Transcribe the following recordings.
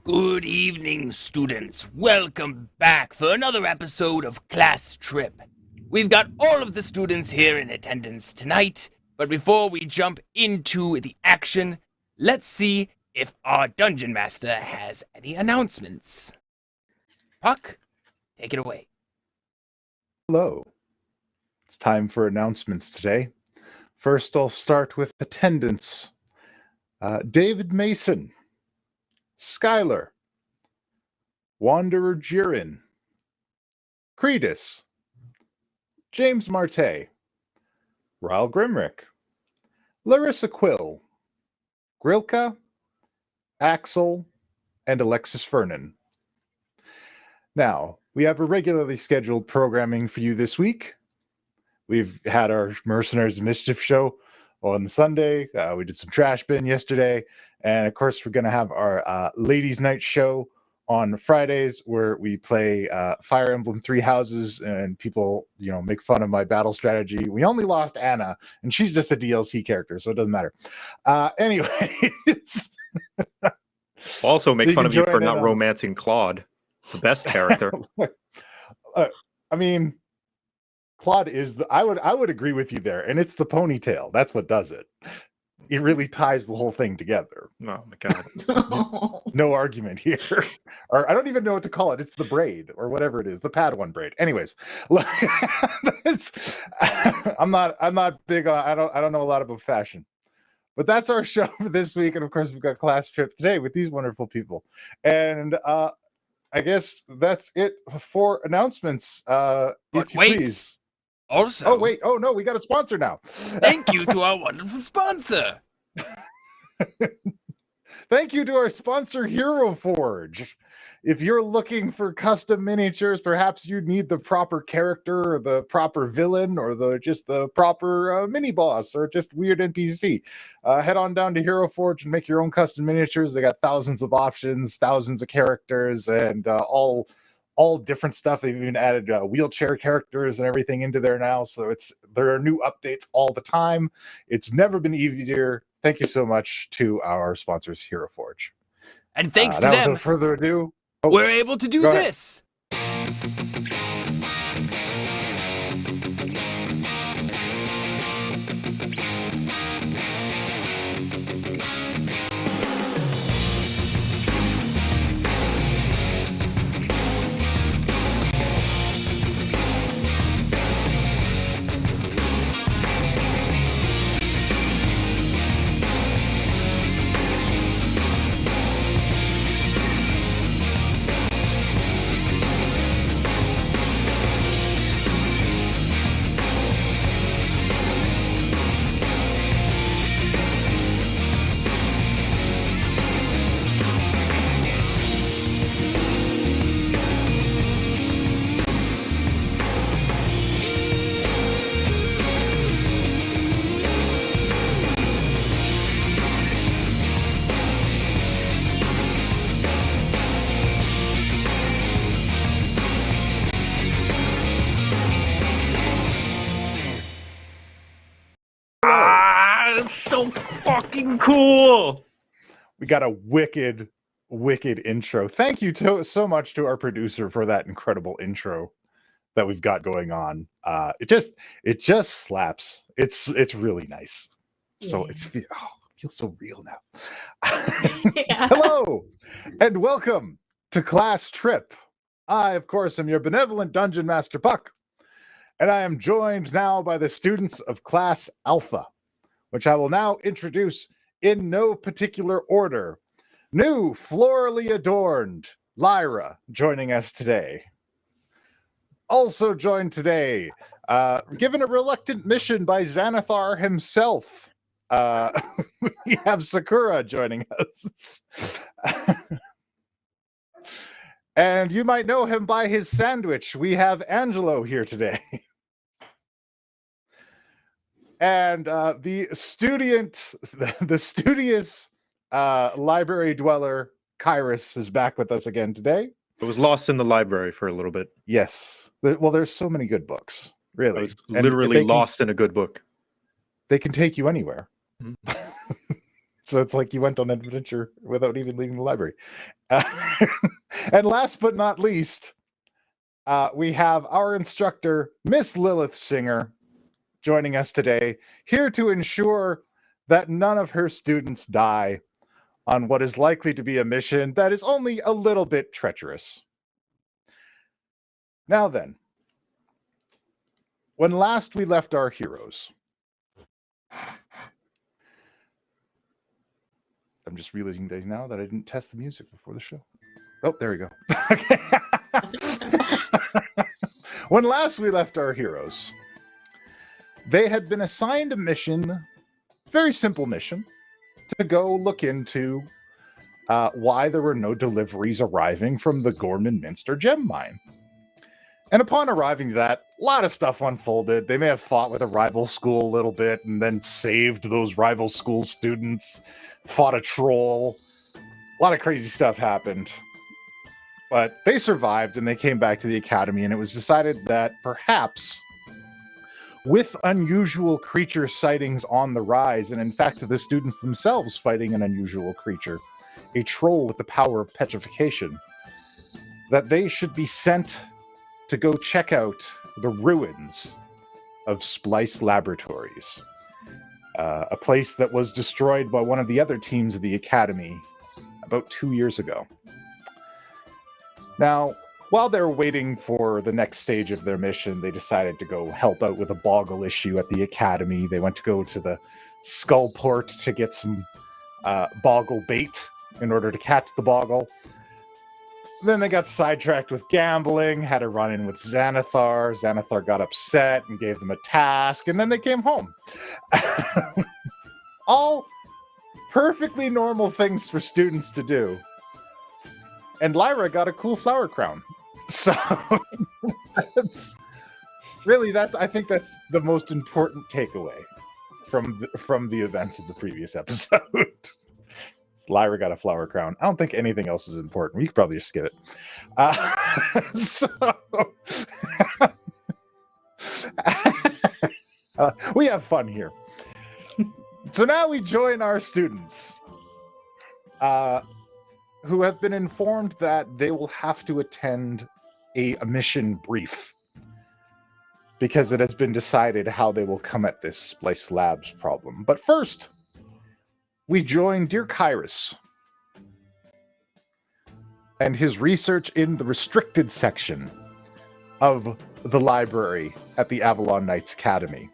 Good evening, students. Welcome back for another episode of Class Trip. We've got all of the students here in attendance tonight, but before we jump into the action, let's see if our Dungeon Master has any announcements. Puck, take it away. Hello. It's time for announcements today. First, I'll start with attendance. David Mason, Skylar, Wanderer Jirin, Credus, James Marte, Ryle Grimrick, Larissa Quill, Grilka, Axel, and Alexis Fernan. Now, we have a regularly scheduled programming for you this week. We've had our Mercenaries of Mischief show on Sunday. We did some Trash Bin yesterday. And, of course, we're going to have our Ladies' Night show on Fridays where we play Fire Emblem Three Houses and people, make fun of my battle strategy. We only lost Anna, and she's just a DLC character, so it doesn't matter. Anyways. Also make fun of you for not romancing Claude, the best character. Claude is I would agree with you there, and it's the ponytail. That's what does it. It really ties the whole thing together. Oh my god. No argument here. Or I don't even know what to call it. It's the braid or whatever it is, the Padawan braid. Anyways, I'm not big on I don't know a lot about fashion. But that's our show for this week, and of course we've got Class Trip today with these wonderful people. And I guess that's it for announcements. If you please. Also, oh no, we got a sponsor now. Thank you to our wonderful sponsor. Thank you to our sponsor, Hero Forge. If you're looking for custom miniatures, perhaps you need the proper character or the proper villain or the proper mini boss or just weird NPC. Head on down to Hero Forge and make your own custom miniatures. They got thousands of options, thousands of characters, and all different stuff. They've even added wheelchair characters and everything into there now. So there are new updates all the time. It's never been easier. Thank you so much to our sponsors, Hero Forge. And thanks to them, without further ado, we're able to do this. It's so fucking cool. We got a wicked intro. Thank you so much to our producer for that incredible intro that we've got going on. It just slaps. It's really nice. So it feels so real now. Yeah. Hello and welcome to Class Trip. I, of course, am your benevolent Dungeon Master Puck, and I am joined now by the students of Class Alpha, which I will now introduce in no particular order. New, florally adorned Lairah joining us today. Also joined today, given a reluctant mission by Xanathar himself, we have Sakura joining us. And you might know him by his sandwich. We have Angelo here today. And the studious library dweller, Kyrus, is back with us again today. I was lost in the library for a little bit. Yes. Well, there's so many good books, really. I was literally lost in a good book. They can take you anywhere. So it's like you went on an adventure without even leaving the library. And last but not least, we have our instructor, Miss Lilith Singer, joining us today, here to ensure that none of her students die on what is likely to be a mission that is only a little bit treacherous. Now then, when last we left our heroes, I'm just realizing now that I didn't test the music before the show. Oh, there we go. Okay. When last we left our heroes, they had been assigned a mission, very simple mission, to go look into why there were no deliveries arriving from the Gorman Minster gem mine. And upon arriving to that, a lot of stuff unfolded. They may have fought with a rival school a little bit and then saved those rival school students, fought a troll. A lot of crazy stuff happened. But they survived and they came back to the academy, and it was decided that perhaps with unusual creature sightings on the rise, and in fact the students themselves fighting an unusual creature, a troll with the power of petrification, that they should be sent to go check out the ruins of Splice Laboratories, a place that was destroyed by one of the other teams of the Academy about 2 years ago. Now, while they were waiting for the next stage of their mission, they decided to go help out with a boggle issue at the Academy. They went to go to the Skullport to get some boggle bait in order to catch the boggle. Then they got sidetracked with gambling, had a run-in with Xanathar. Xanathar got upset and gave them a task, and then they came home. All perfectly normal things for students to do. And Lairah got a cool flower crown. So, I think that's the most important takeaway from the events of the previous episode. Lairah got a flower crown. I don't think anything else is important. We could probably just skip it. We have fun here. So now we join our students, who have been informed that they will have to attend a mission brief because it has been decided how they will come at this Splice Labs problem. But first, we join dear Kyrus and his research in the restricted section of the library at the Avalon Knights Academy.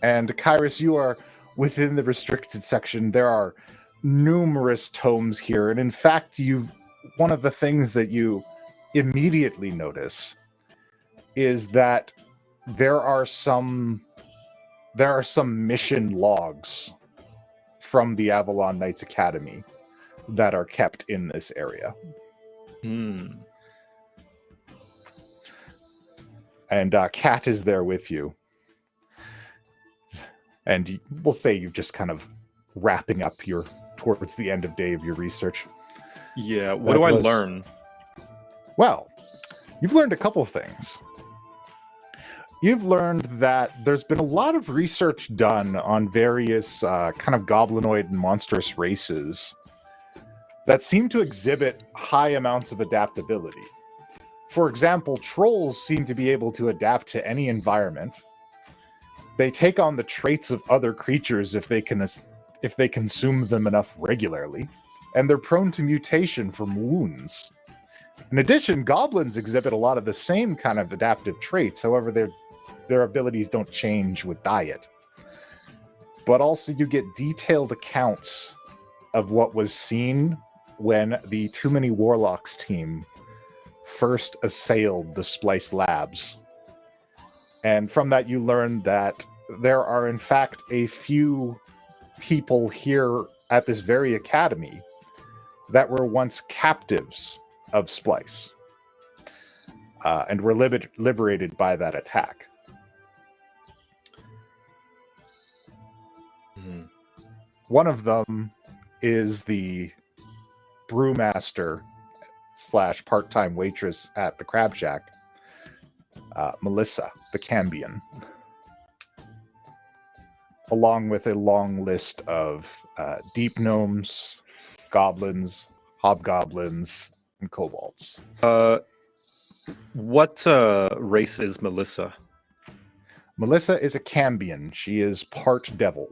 And Kyrus, you are within the restricted section. There are numerous tomes here, and in fact, one of the things that you immediately notice is that there are some mission logs from the Avalon Knights Academy that are kept in this area. And Kat is there with you. And we'll say you're just kind of wrapping up towards the end of day of your research. Yeah, what do I learn? Well, you've learned a couple of things. You've learned that there's been a lot of research done on various kind of goblinoid and monstrous races that seem to exhibit high amounts of adaptability. For example, trolls seem to be able to adapt to any environment. They take on the traits of other creatures if they consume them enough regularly, and they're prone to mutation from wounds. In addition, goblins exhibit a lot of the same kind of adaptive traits, however, their abilities don't change with diet. But also you get detailed accounts of what was seen when the Too Many Warlocks team first assailed the Splice Labs. And from that you learn that there are in fact a few people here at this very academy that were once captives of Splice and were liberated by that attack. One of them is the brewmaster / part-time waitress at the Crab Shack, Melissa, the Cambion. along with a long list of deep gnomes, goblins, hobgoblins, and kobolds. What race is Melissa? Melissa is a Cambion. She is part devil.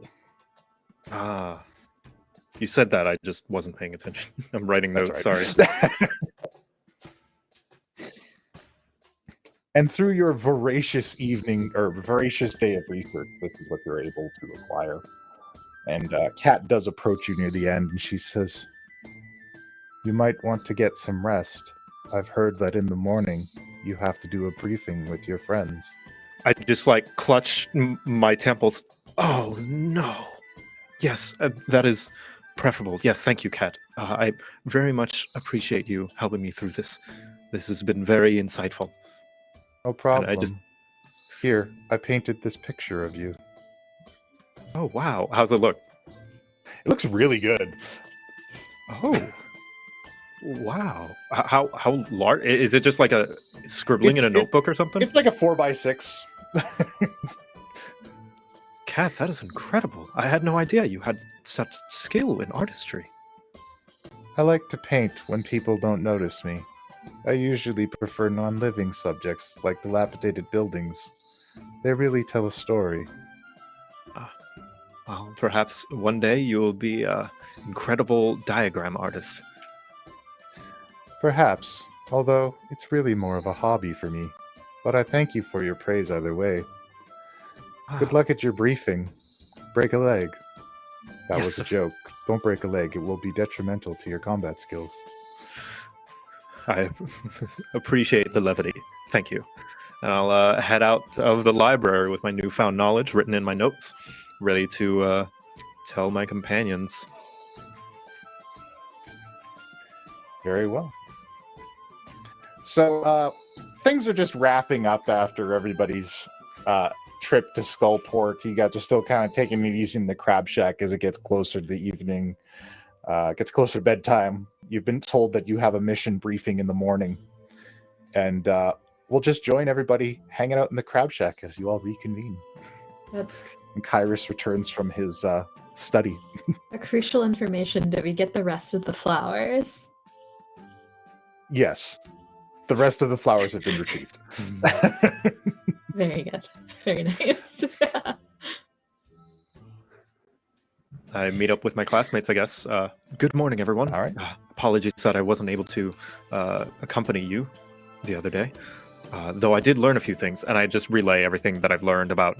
Ah, you said that. I just wasn't paying attention. I'm writing notes. Right. Sorry. And through your voracious evening or voracious day of research, this is what you're able to acquire. And Kat does approach you near the end, and she says, "You might want to get some rest. I've heard that in the morning you have to do a briefing with your friends." I just like clutch my temples. Oh no! Yes, that is preferable. Yes, thank you, Kat. I very much appreciate you helping me through this. This has been very insightful. No problem. And Here, I painted this picture of you. Oh wow! How's it look? It looks really good. Oh. Wow. How large? Is it just like a scribbling in a notebook or something? It's like a 4x6. Kat, that is incredible. I had no idea you had such skill in artistry. I like to paint when people don't notice me. I usually prefer non-living subjects like dilapidated buildings. They really tell a story. Well, perhaps one day you will be an incredible diagram artist. Perhaps, although it's really more of a hobby for me. But I thank you for your praise either way. Good luck at your briefing. Break a leg. That was a joke. Don't break a leg. It will be detrimental to your combat skills. I appreciate the levity. Thank you. And I'll head out of the library with my newfound knowledge written in my notes, ready to tell my companions. Very well. So, things are just wrapping up after everybody's trip to Skullport. You guys are still kind of taking it easy in the Crab Shack as it gets closer to the evening, gets closer to bedtime. You've been told that you have a mission briefing in the morning. And we'll just join everybody hanging out in the Crab Shack as you all reconvene. Yep. And Kyrus returns from his study. A crucial information, did we get the rest of the flowers? Yes. The rest of the flowers have been retrieved. Very good. Very nice. I meet up with my classmates, I guess. Good morning, everyone. All right. Apologies that I wasn't able to accompany you the other day. Though I did learn a few things, and I just relay everything that I've learned about,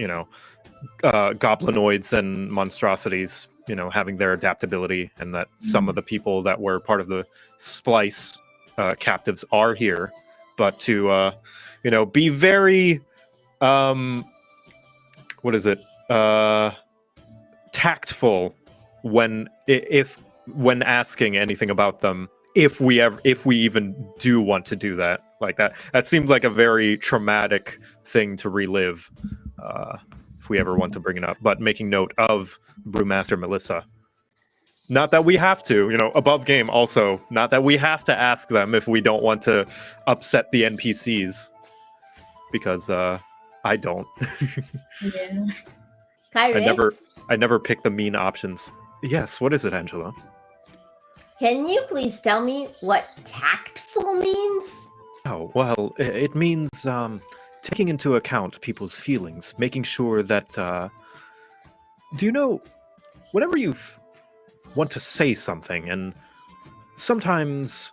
goblinoids and monstrosities, having their adaptability, and that some of the people that were part of the Splice captives are here, but to, be very, tactful when asking anything about them, if we even do want to do that. Like that seems like a very traumatic thing to relive, if we ever want to bring it up. But making note of Brewmaster Melissa. Not that we have to, above game also, not that we have to ask them if we don't want to upset the NPCs. Because I don't. Yeah. Kyrus? I never pick the mean options. Yes, what is it, Angela? Can you please tell me what tactful means? Oh, well, it means taking into account people's feelings, making sure that, whenever you want to say something, and sometimes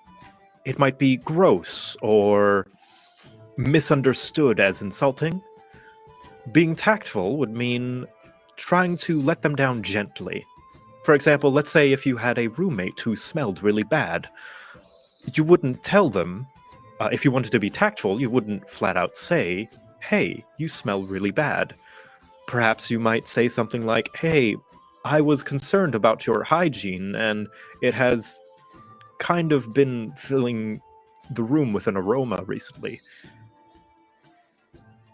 it might be gross or misunderstood as insulting, being tactful would mean trying to let them down gently. For example, let's say if you had a roommate who smelled really bad, you wouldn't tell them. If you wanted to be tactful, you wouldn't flat out say, "Hey, you smell really bad." Perhaps you might say something like, "Hey, I was concerned about your hygiene, and it has kind of been filling the room with an aroma recently."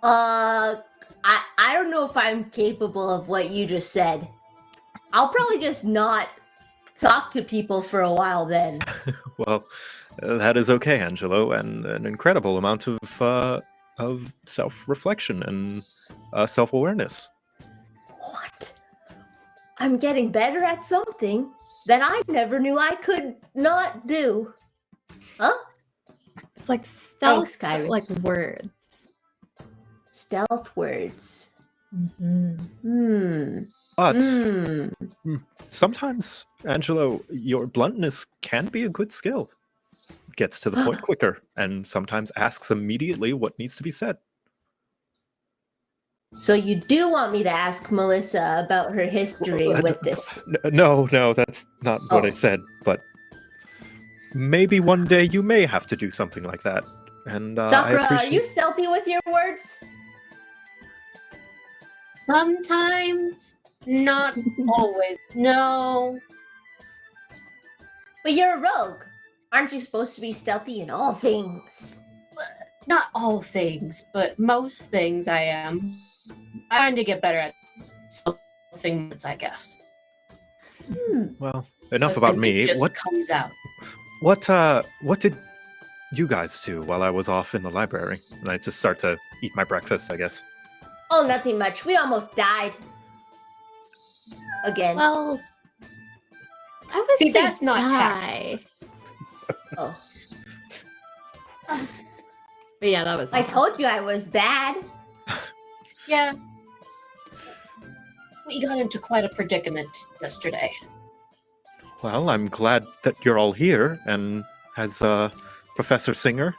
I don't know if I'm capable of what you just said. I'll probably just not talk to people for a while then. Well, that is okay, Angelo, and an incredible amount of self-reflection and self-awareness. What? I'm getting better at something that I never knew I could not do. Huh? It's like stealth, Thanks, Kyrie. like words. Stealth words. Mm-hmm. But sometimes, Angelo, your bluntness can be a good skill. Gets to the point quicker, and sometimes asks immediately what needs to be said. So you do want me to ask Melissa about her history with this? No, that's not what I Oh. said, but maybe one day you may have to do something like that. And I Sakura, are appreciate... you stealthy with your words? Sometimes, not always. No. But you're a rogue. Aren't you supposed to be stealthy in all things? Not all things, but most things I am. I'm trying to get better at stealthing words, I guess. Well, enough about Sometimes me. It just comes out. What did you guys do while I was off in the library? And I just start to eat my breakfast, I guess. Oh, nothing much. We almost died. Again. Well, I would See, say that's not die. Oh. But yeah, that was. I awful. told you I was bad. Yeah. We got into quite a predicament yesterday. Well, I'm glad that you're all here. And as Professor Singer,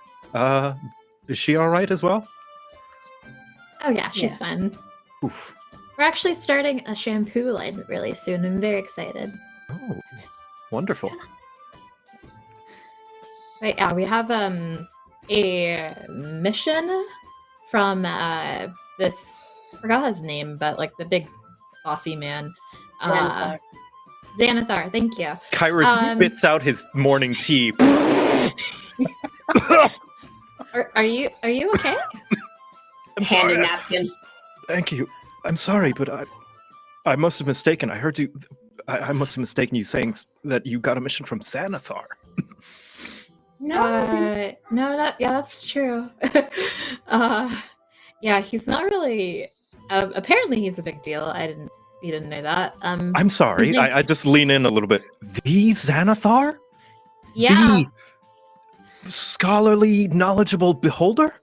is she all right as well? Oh yeah, she's Yes. fine. Oof. We're actually starting a shampoo line really soon. I'm very excited. Oh, wonderful. Right, yeah, we have a mission from this, I forgot his name, but like the big bossy man. Xanathar. Xanathar, thank you. Kyrus spits out his morning tea. Are you okay? I'm Hand a sorry. napkin. Thank you. I'm sorry, but I must have mistaken. I heard you. I must have mistaken you saying that you got a mission from Xanathar. No. No, that's true. Yeah, he's not really. Apparently, he's a big deal. You didn't know that. I'm sorry. think- I just lean in a little bit. The Xanathar? Yeah, The scholarly, knowledgeable beholder?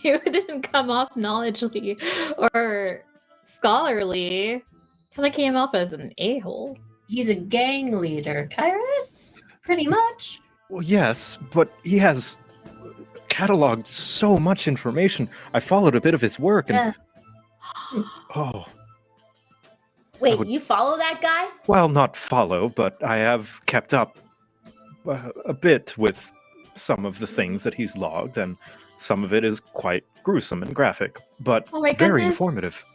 you didn't come off knowledgeably or scholarly. Kind of came off as an a-hole. He's a gang leader, Kyrus. Pretty much. Well, yes, but he has cataloged so much information. I followed a bit of his work, and oh, Wait, would- you follow that guy? well, not follow, but I have kept up a bit with some of the things that he's logged, and some of it is quite gruesome and graphic, but Oh my very goodness. informative.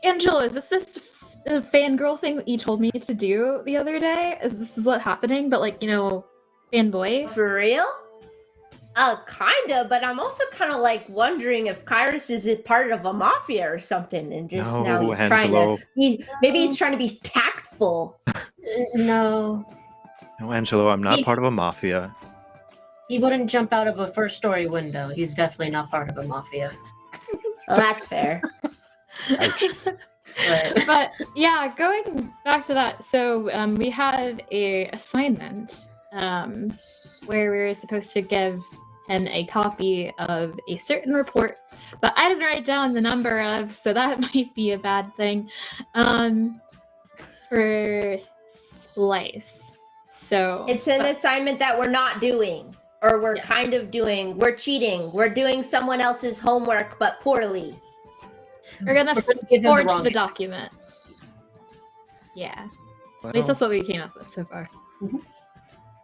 Angela, is this fangirl thing that you told me to do the other day? Is this what happening? But like, fanboy? For real? Kinda, but I'm also kind of like wondering if Kyrus is part of a mafia or something, and just No, now he's Angelo. trying to. Maybe he's trying to be tactful. No. No, Angelo, I'm not He- part of a mafia. He wouldn't jump out of a first-story window. He's definitely not part of a mafia. Well, that's fair. Ouch. But yeah, going back to that, so we had a assignment where we were supposed to give him a copy of a certain report, but I didn't write down the number of, so that might be a bad thing. For Splice. So It's an assignment that we're not doing, or we're Yes. kind of doing. We're cheating. We're doing someone else's homework, but poorly. we're gonna We're gonna give him the forge wrong the answer. document. Yeah. Well, At least that's what we came up with so far. Mhm.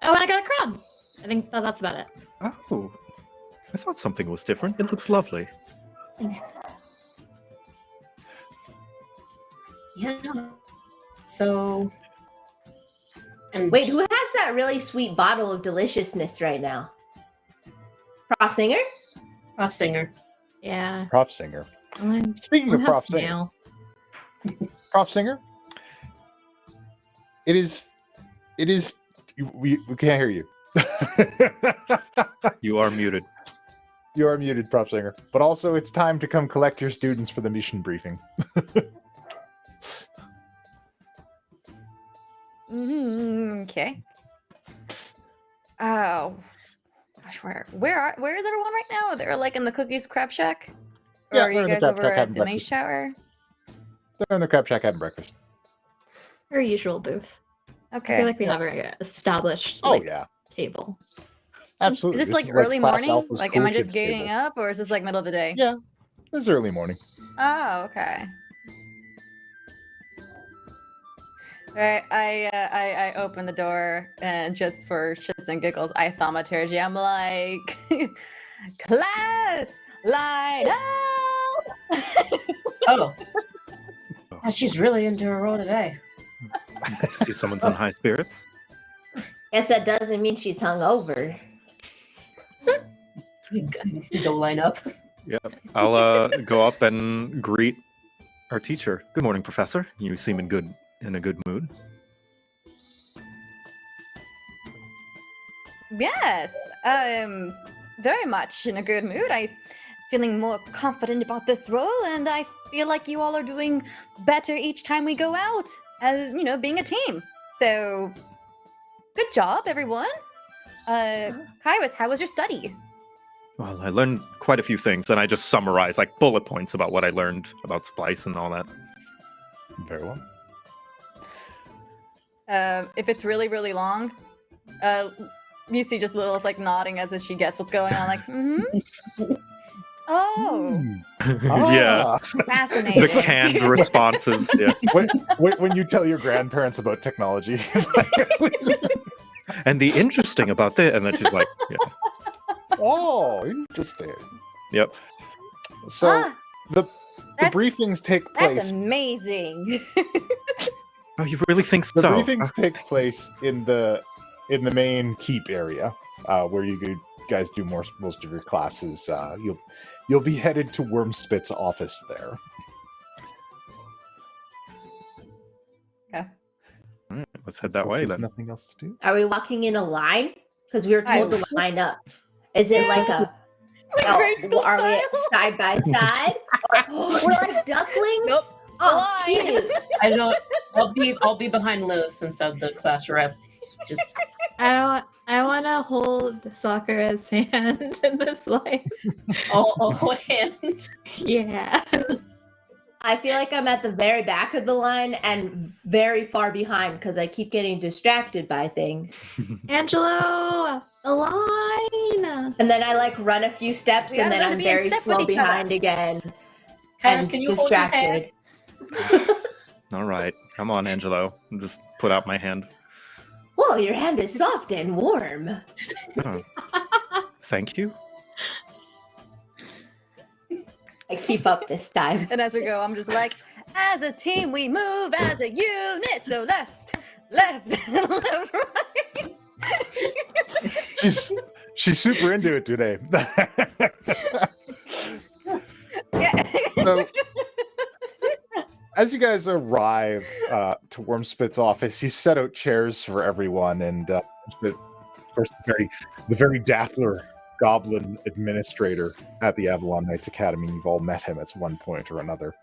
Oh, and I got a crown. I think that's about it. oh, I thought something was different. It looks lovely. Thanks. Yeah. So. And Wait, who has that really sweet bottle of deliciousness right now? Prof Singer? Prof Singer. Yeah. Prop singer. I'll Speaking of have prop some singer, now. prop singer. It is. We can't hear you. You are muted. You are muted, prop singer. But also, it's time to come collect your students for the mission briefing. Okay. Oh, gosh, where is everyone right now? They're like in the Cookies Crab Shack, or Yeah, are they're you in the guys Crab over Shack at having the Mage breakfast. Tower? They're in the Crab Shack having breakfast. Our usual booth. I Okay. feel like we have an established Oh like, yeah, table. absolutely. Is this like is early Class morning? Alpha's Like, cool am I just kids getting table. up, or is this like middle of the day? Yeah, this is early morning. Oh, okay. Alright, I open the door and just for shits and giggles, I thaumaturgy. I'm like, class, line up! Oh. Oh, she's really into her role today. Good to see someone's in high spirits. Guess that doesn't mean she's hungover. Go line up. Yep. I'll go up and greet our teacher. Good morning, Professor. You seem in a good mood. Yes, very much in a good mood. I'm feeling more confident about this role, and I feel like you all are doing better each time we go out, as being a team. So, good job, everyone. Kairos, how was your study? Well, I learned quite a few things, and I just summarize like bullet points about what I learned about Splice and all that. Very well. If it's really, really long, you see just Lilith like nodding as if she gets what's going on, like, Oh, Yeah. fascinating. The canned responses. Yeah. When you tell your grandparents about technology, it's like, And the interesting about that, and then she's like, yeah. oh, interesting. Yep. So the that's- briefings take place. That's amazing. Oh, you really think The so? briefings take place in the main keep area, where you guys do most of your classes. You'll be headed to Wormspit's office there. All right, let's head that So way there's then. nothing else to do. Are we walking in a line? Because we were told I- to line up. Is it like a? Grade school are we style? side by side? We're like ducklings. Nope. Oh, Line. cute. I don't. I'll be behind Lilith instead of the class rep. Just I want to hold Sakura's hand in this life. all hold hand. Yeah. I feel like I'm at the very back of the line and very far behind because I keep getting distracted by things. Angelo, the line. And then I like run a few steps We and gotta then learn I'm to be in very step slow with each other. behind again Kairos, and can you hold his hand? distracted. All right. Come on, Angelo. Just put out my hand. Whoa, your hand is soft and warm. Oh. Thank you. I keep up this time. And as we go, I'm just like, as a team, we move as a unit. So left, left, right. She's super into it today. Yeah. So, as you guys arrive to Wormspit's office, he set out chairs for everyone, and of course, the very dapper goblin administrator at the Avalon Knights Academy. You've all met him at one point or another.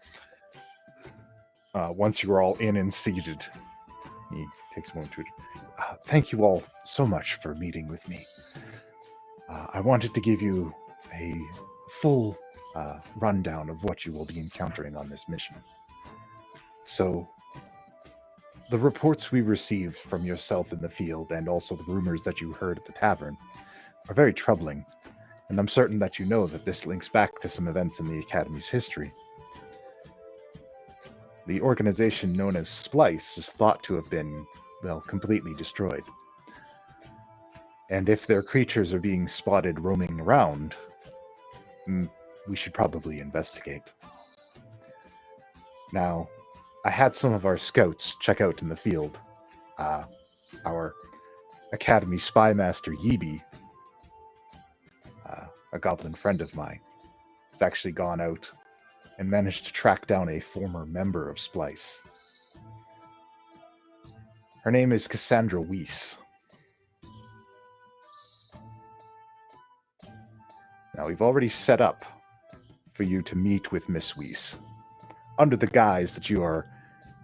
Once you are all in and seated, he takes a moment to thank you all so much for meeting with me. I wanted to give you a full rundown of what you will be encountering on this mission. So, the reports we received from yourself in the field and also the rumors that you heard at the tavern are very troubling, and I'm certain that you know that this links back to some events in the Academy's history. The organization known as Splice is thought to have been, well, completely destroyed. And if their creatures are being spotted roaming around, we should probably investigate. Now, I had some of our scouts check out in the field. Our Academy spy master, Yibi, a goblin friend of mine, has actually gone out and managed to track down a former member of Splice. Her name is Cassandra Weiss. Now, we've already set up for you to meet with Miss Weiss, under the guise that you are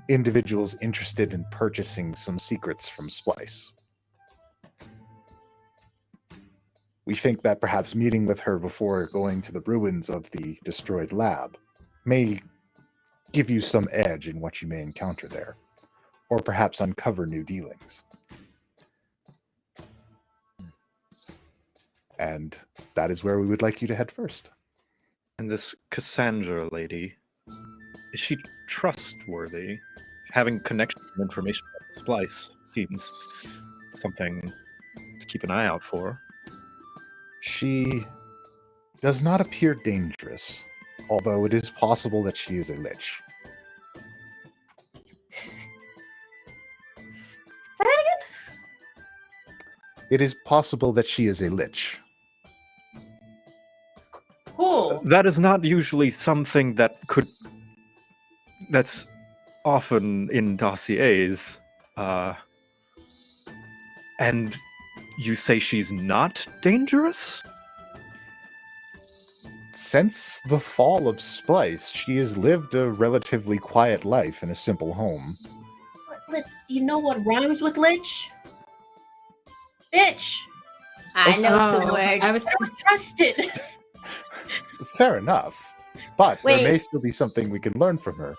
individuals interested in purchasing some secrets from Splice. We think that perhaps meeting with her before going to the ruins of the destroyed lab may give you some edge in what you may encounter there, or perhaps uncover new dealings. And that is where we would like you to head first. And this Cassandra lady, is she trustworthy? Having connections and information about Splice seems something to keep an eye out for. She does not appear dangerous, although it is possible that she is a Lich. Say that again? It is possible that she is a Lich. Cool. That is not usually something that's often in dossiers. And you say she's not dangerous? Since the fall of Splice, she has lived a relatively quiet life in a simple home. Let's. You know what rhymes with lich? Bitch. I know some Oh, words. I was I don't trust it. Fair enough, but Wait. there may still be something we can learn from her.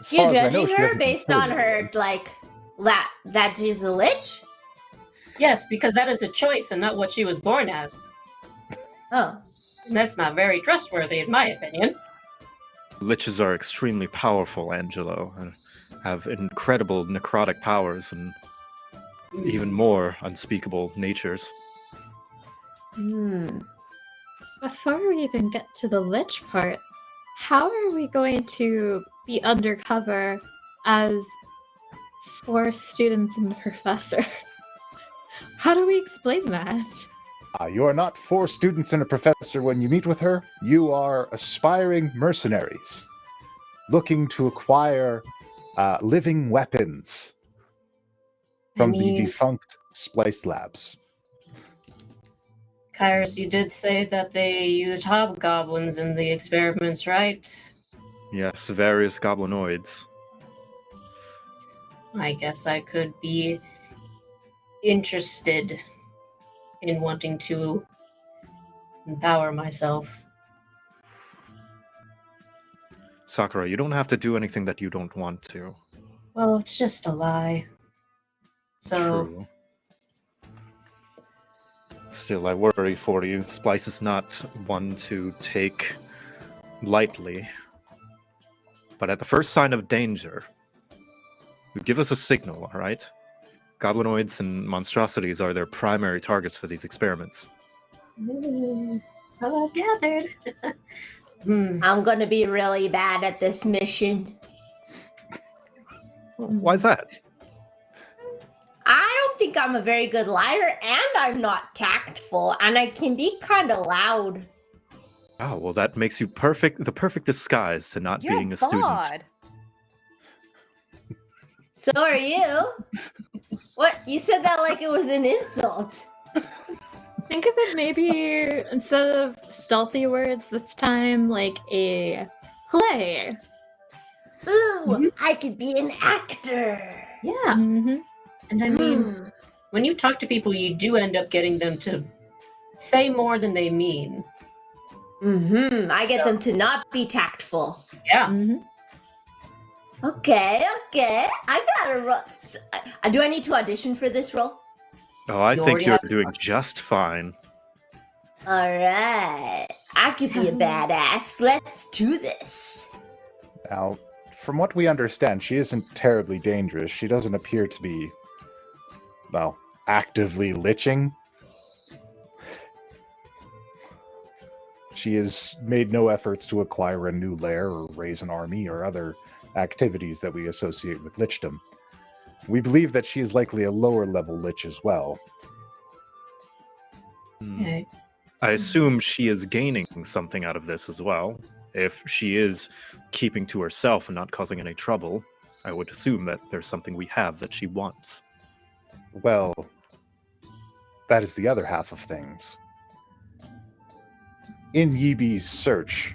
As You're far as I know, judging she her hasn't been based on killed her, anyone. like, that she's a lich? Yes, because that is a choice and not what she was born as. Oh. And that's not very trustworthy, in my opinion. Liches are extremely powerful, Angelo, and have incredible necrotic powers and even more unspeakable natures. Hmm. Before we even get to the Lich part, how are we going to be undercover as 4 students and a professor? How do we explain that? You are not 4 students and a professor when you meet with her. You are aspiring mercenaries looking to acquire living weapons from the defunct Splice Labs. Kairos, you did say that they used hobgoblins in the experiments, right? Yes, various goblinoids. I guess I could be interested in wanting to empower myself. Sakura, you don't have to do anything that you don't want to. Well, it's just a lie. So, True. Still, I worry for you. Splice is not one to take lightly. But at the first sign of danger, you give us a signal, all right? Goblinoids and monstrosities are their primary targets for these experiments. so I've gathered. I'm gonna be really bad at this mission. Why's that? I don't think I'm a very good liar, and I'm not tactful, and I can be kind of loud. Oh, well, that makes you the perfect disguise to not You're being a student. bard. So are you. What? You said that like it was an insult. Think of it maybe instead of stealthy words this time, like a play. Ooh, I could be an actor. Yeah. Mm-hmm. And I mean, when you talk to people, you do end up getting them to say more than they mean. I get them to not be tactful. Yeah. Mm-hmm. Okay. I gotta roll. So, do I need to audition for this role? Oh, I You think already you're have- doing just fine. All right. I could be a badass. Let's do this. Now, from what we understand, she isn't terribly dangerous. She doesn't appear to be, well, actively liching. She has made no efforts to acquire a new lair or raise an army or other activities that we associate with lichdom. We believe that she is likely a lower level lich as well. Okay. I assume she is gaining something out of this as well. If she is keeping to herself and not causing any trouble, I would assume that there's something we have that she wants. Well, that is the other half of things. In Yibi's search,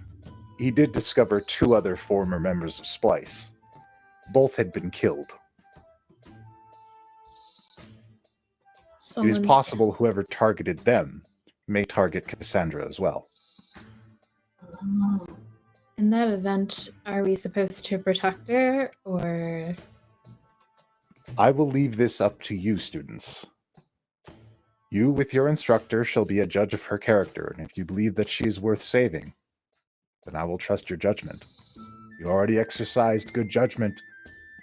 he did discover 2 other former members of Splice. both had been killed. It is Someone's- possible whoever targeted them may target Cassandra as well. Oh. In that event, are we supposed to protect her, or... I will leave this up to you, students. You, with your instructor, shall be a judge of her character, and if you believe that she is worth saving, then I will trust your judgment. You already exercised good judgment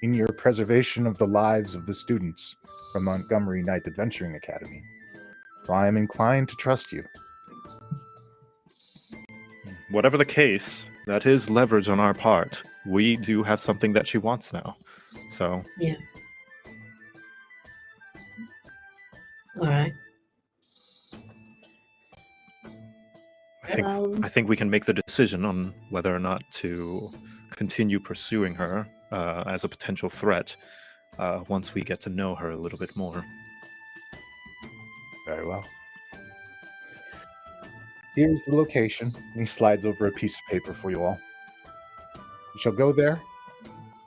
in your preservation of the lives of the students from Montgomery Knight Adventuring Academy, so I am inclined to trust you. Whatever the case, that is leverage on our part. We do have something that she wants now. So, Yeah. All right. I think we can make the decision on whether or not to continue pursuing her as a potential threat once we get to know her a little bit more. Very well. Here's the location. And he slides over a piece of paper for you all. You shall go there.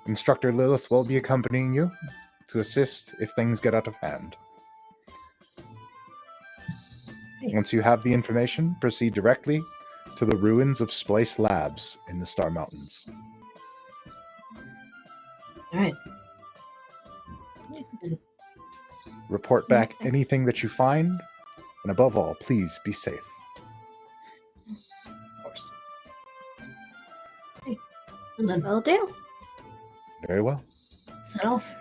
Instructor Lilith will be accompanying you to assist if things get out of hand. Once you have the information, proceed directly to the ruins of Splice Labs in the Star Mountains. All right. Report back Thanks. anything that you find, and above all, please be safe. Of course. Okay. And then Will do. Very well. set off.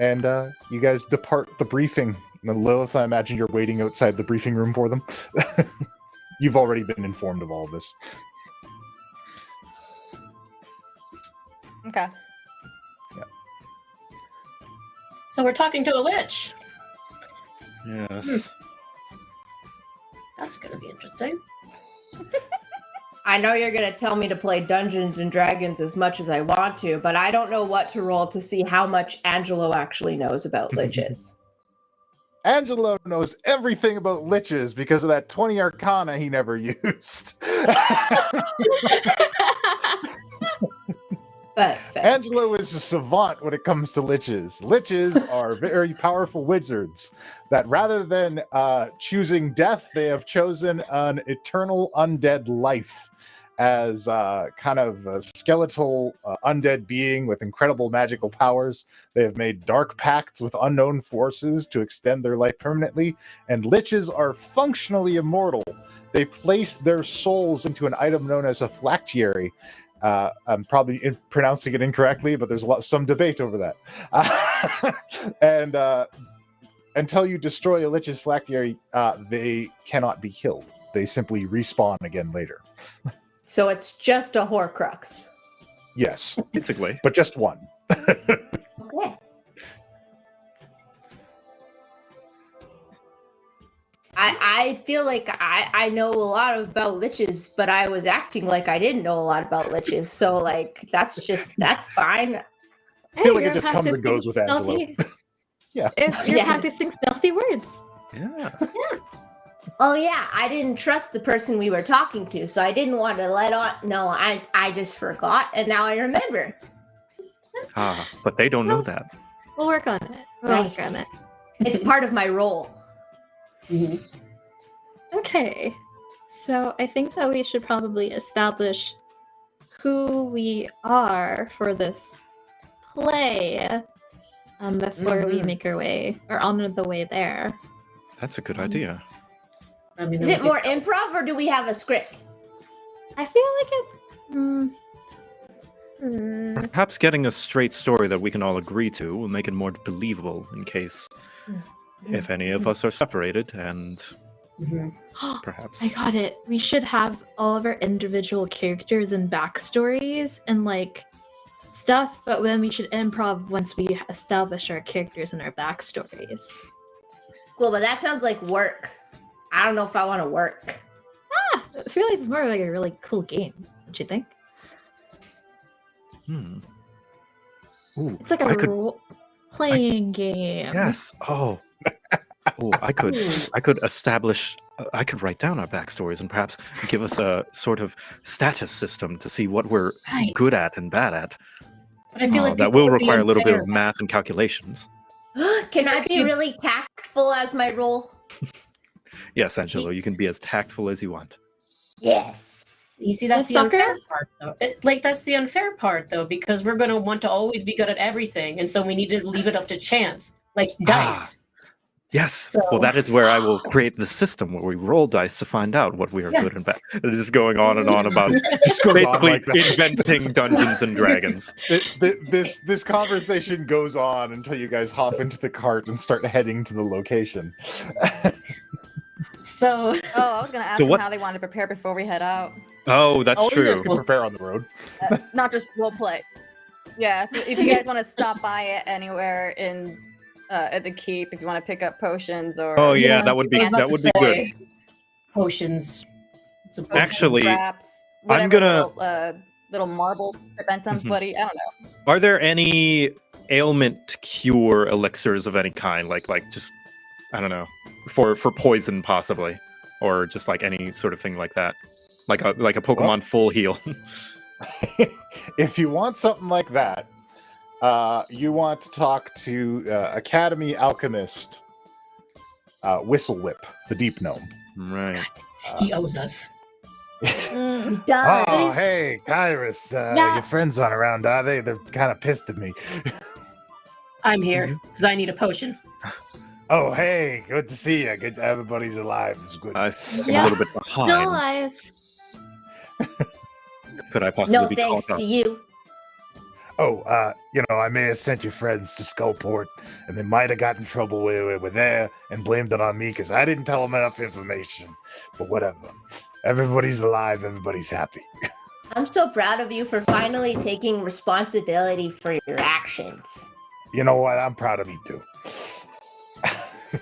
And you guys depart the briefing. And Lilith, I imagine you're waiting outside the briefing room for them. You've already been informed of all of this. Okay. So we're talking to a lich. Yes. That's gonna be interesting. I know you're going to tell me to play Dungeons and Dragons as much as I want to, but I don't know what to roll to see how much Angelo actually knows about liches. Angelo knows everything about liches because of that 20 Arcana he never used. But Angelo is a savant when it comes to liches. Liches are very powerful wizards that rather than choosing death, they have chosen an eternal undead life as kind of a skeletal undead being with incredible magical powers. They have made dark pacts with unknown forces to extend their life permanently, and liches are functionally immortal. They place their souls into an item known as a phylactery. I'm probably pronouncing it incorrectly, but there's some debate over that. And until you destroy a lich's phylactery, they cannot be killed. They simply respawn again later. so it's just a Horcrux. Yes, Basically. but just one. Okay. I feel like I know a lot about liches, but I was acting like I didn't know a lot about liches. So like that's fine. I feel like you're it just comes and practicing goes with Angelo. stealthy- Yeah. You're Yeah. practicing stealthy words. Yeah. Oh yeah, I didn't trust the person we were talking to, so I didn't want to let on. No, I just forgot, and now I remember. But they don't know that. We'll work on it. We'll work Right. on it. It's part of my role. Mhm. Okay. So I think that we should probably establish who we are for this play before we make our way, or on the way there. That's a good idea. I mean, Is it more improv, or do we have a script? I feel like it's... Perhaps getting a straight story that we can all agree to will make it more believable in case if any of us are separated, and Mhm. perhaps. I got it. We should have all of our individual characters and backstories and like stuff, but then we should improv once we establish our characters and our backstories. Cool, but that sounds like work. I don't know if I want to work. I feel like it's more like a really cool game, don't you think? Ooh, It's like a I could. role-playing game. Yes. Oh. Oh, I could establish. I could write down our backstories and perhaps give us a sort of status system to see what we're Right. good at and bad at. But I feel like that people will would be require a little bit of unfair. math and calculations. Can I be really tactful as my role? Yes, Angelo, you can be as tactful as you want. Yes. You see, that's The the unfair sucker? part, though. That's the unfair part, though, because we're going to want to always be good at everything, and so we need to leave it up to chance, like dice. Yes. So- Well, that is where I will create the system where we roll dice to find out what we are good and bad. It is going on and on about Just goes on basically like that. inventing Dungeons and Dragons. This conversation goes on until you guys hop into the cart and start heading to the location. So, Oh, I was gonna ask So them what- how they wanted to prepare before we head out. Oh, that's Oh, true. You can prepare on the road. Not just role play. Yeah, if you guys want to stop by it anywhere in at the keep, if you want to pick up potions or Oh yeah, Yeah, that would be I was about to good. say- potions. It's a book. Actually, traps, I'm whatever gonna- little marble trip on somebody. I don't know. Are there any ailment cure elixirs of any kind, like just I don't know, for poison possibly, or just like any sort of thing like that, like a Pokemon full heal? If you want something like that, you want to talk to Academy Alchemist Whistle Whip, the Deep Gnome. Right. He owes us. Mm. Does. Oh, hey, Kyrus. Yeah. Your friends aren't around, are they? They're kind of pissed at me. I'm here because I need a potion. Oh, hey, good to see you. Good, everybody's alive. It's good. I'm Yeah. a little bit behind. Still alive. Could I possibly No be thanks caught up? to you. I may have sent your friends to Skullport, and they might have gotten in trouble with there and blamed it on me because I didn't tell them enough information. But whatever. Everybody's alive. Everybody's happy. I'm so proud of you for finally taking responsibility for your actions. You know what? I'm proud of me too.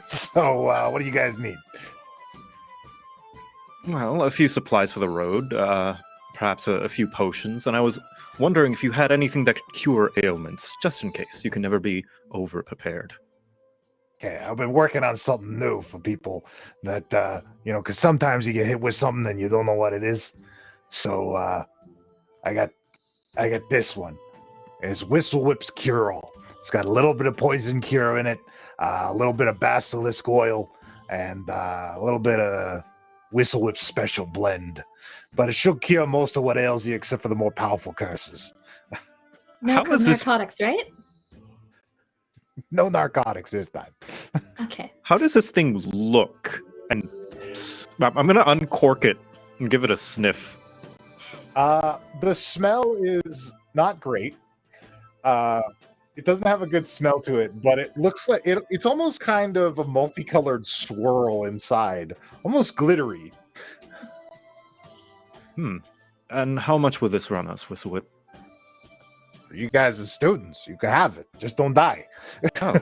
So, what do you guys need? Well, a few supplies for the road, perhaps a few potions, and I was wondering if you had anything that could cure ailments, just in case. You can never be over-prepared. Okay, I've been working on something new for people that, because sometimes you get hit with something and you don't know what it is. So, I got this one. It's Whistle Whip's Cure-All. It's got a little bit of poison cure in it, a little bit of basilisk oil, and a little bit of Whistle Whip's special blend. But it should cure most of what ails you except for the more powerful curses. No How is this- narcotics, right? No narcotics this time. Okay. How does this thing look? And I'm going to uncork it and give it a sniff. The smell is not great. It doesn't have a good smell to it, but it looks like it's almost kind of a multicolored swirl inside, almost glittery. And how much will this run us, Whistlewhip? You guys are students. You can have it. Just don't die. Oh,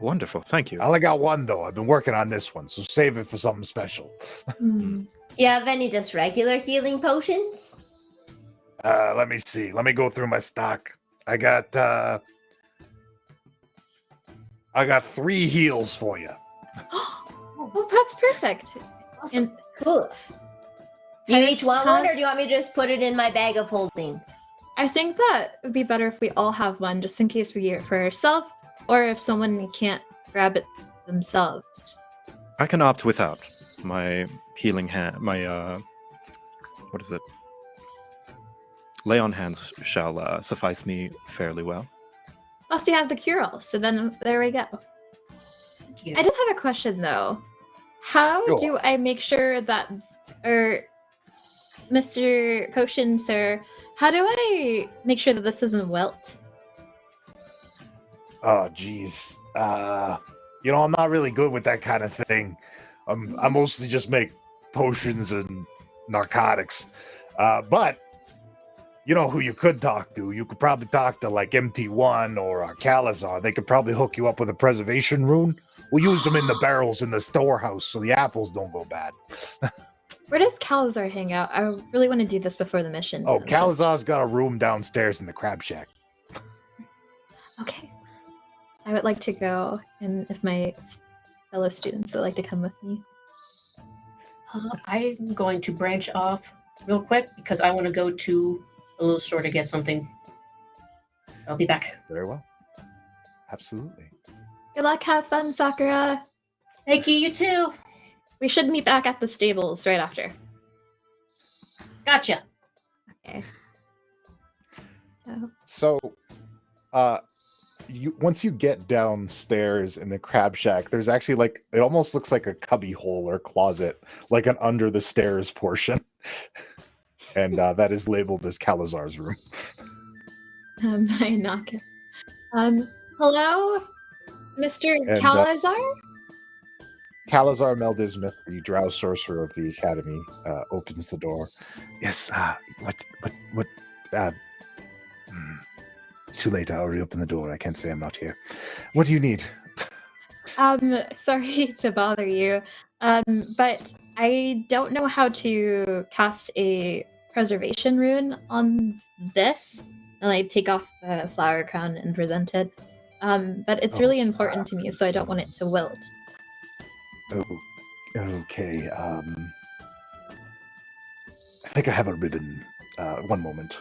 wonderful. Thank you. I only got one, though. I've been working on this one, so save it for something special. Hmm. Do you have any just regular healing potions? Let me see. Let me go through my stock. I got 3 heals for you. Oh, that's perfect. And Cool. Do you Can I each want have- one, or do you want me to just put it in my bag of holding? I think that would be better if we all have one, just in case we get it for ourselves, or if someone can't grab it themselves. I can opt without. My healing hand, what is it? Lay on hands shall suffice me fairly well. Plus, you have the cure-all, so then there we go. Thank you. I did have a question though. How Go do I make sure that, or Mr. Potion, sir, how do I make sure that this doesn't wilt? Oh, geez. I'm not really good with that kind of thing. I mostly just make potions and narcotics. But you know who you could talk to? You could probably talk to like MT1 or Calazar. They could probably hook you up with a preservation rune. We use them in the barrels in the storehouse so the apples don't go bad. Where does Calazar hang out? I really want to do this before the mission. Oh, Calazar's got a room downstairs in the crab shack. Okay. I would like to go, and if my fellow students would like to come with me. I'm going to branch off real quick because I want to go to a little store to get something. I'll be back. Very well. Absolutely. Good luck, have fun, Sakura. Thank you, you too. We should meet back at the stables right after. Gotcha. Okay. So, once you get downstairs in the crab shack, there's actually like, it almost looks like a cubby hole or closet, like an under the stairs portion. And that is labeled as Calazar's room. I knock it. Hello, Mr. And, Calazar? Calazar Meldismith, the drow sorcerer of the academy, opens the door. Yes, it's too late. I already opened the door. I can't say I'm not here. What do you need? Sorry to bother you, but I don't know how to cast a preservation rune on this. And I take off the flower crown and present it. But it's really important to me, so I don't want it to wilt. Oh, okay. I think I have a ribbon. One moment.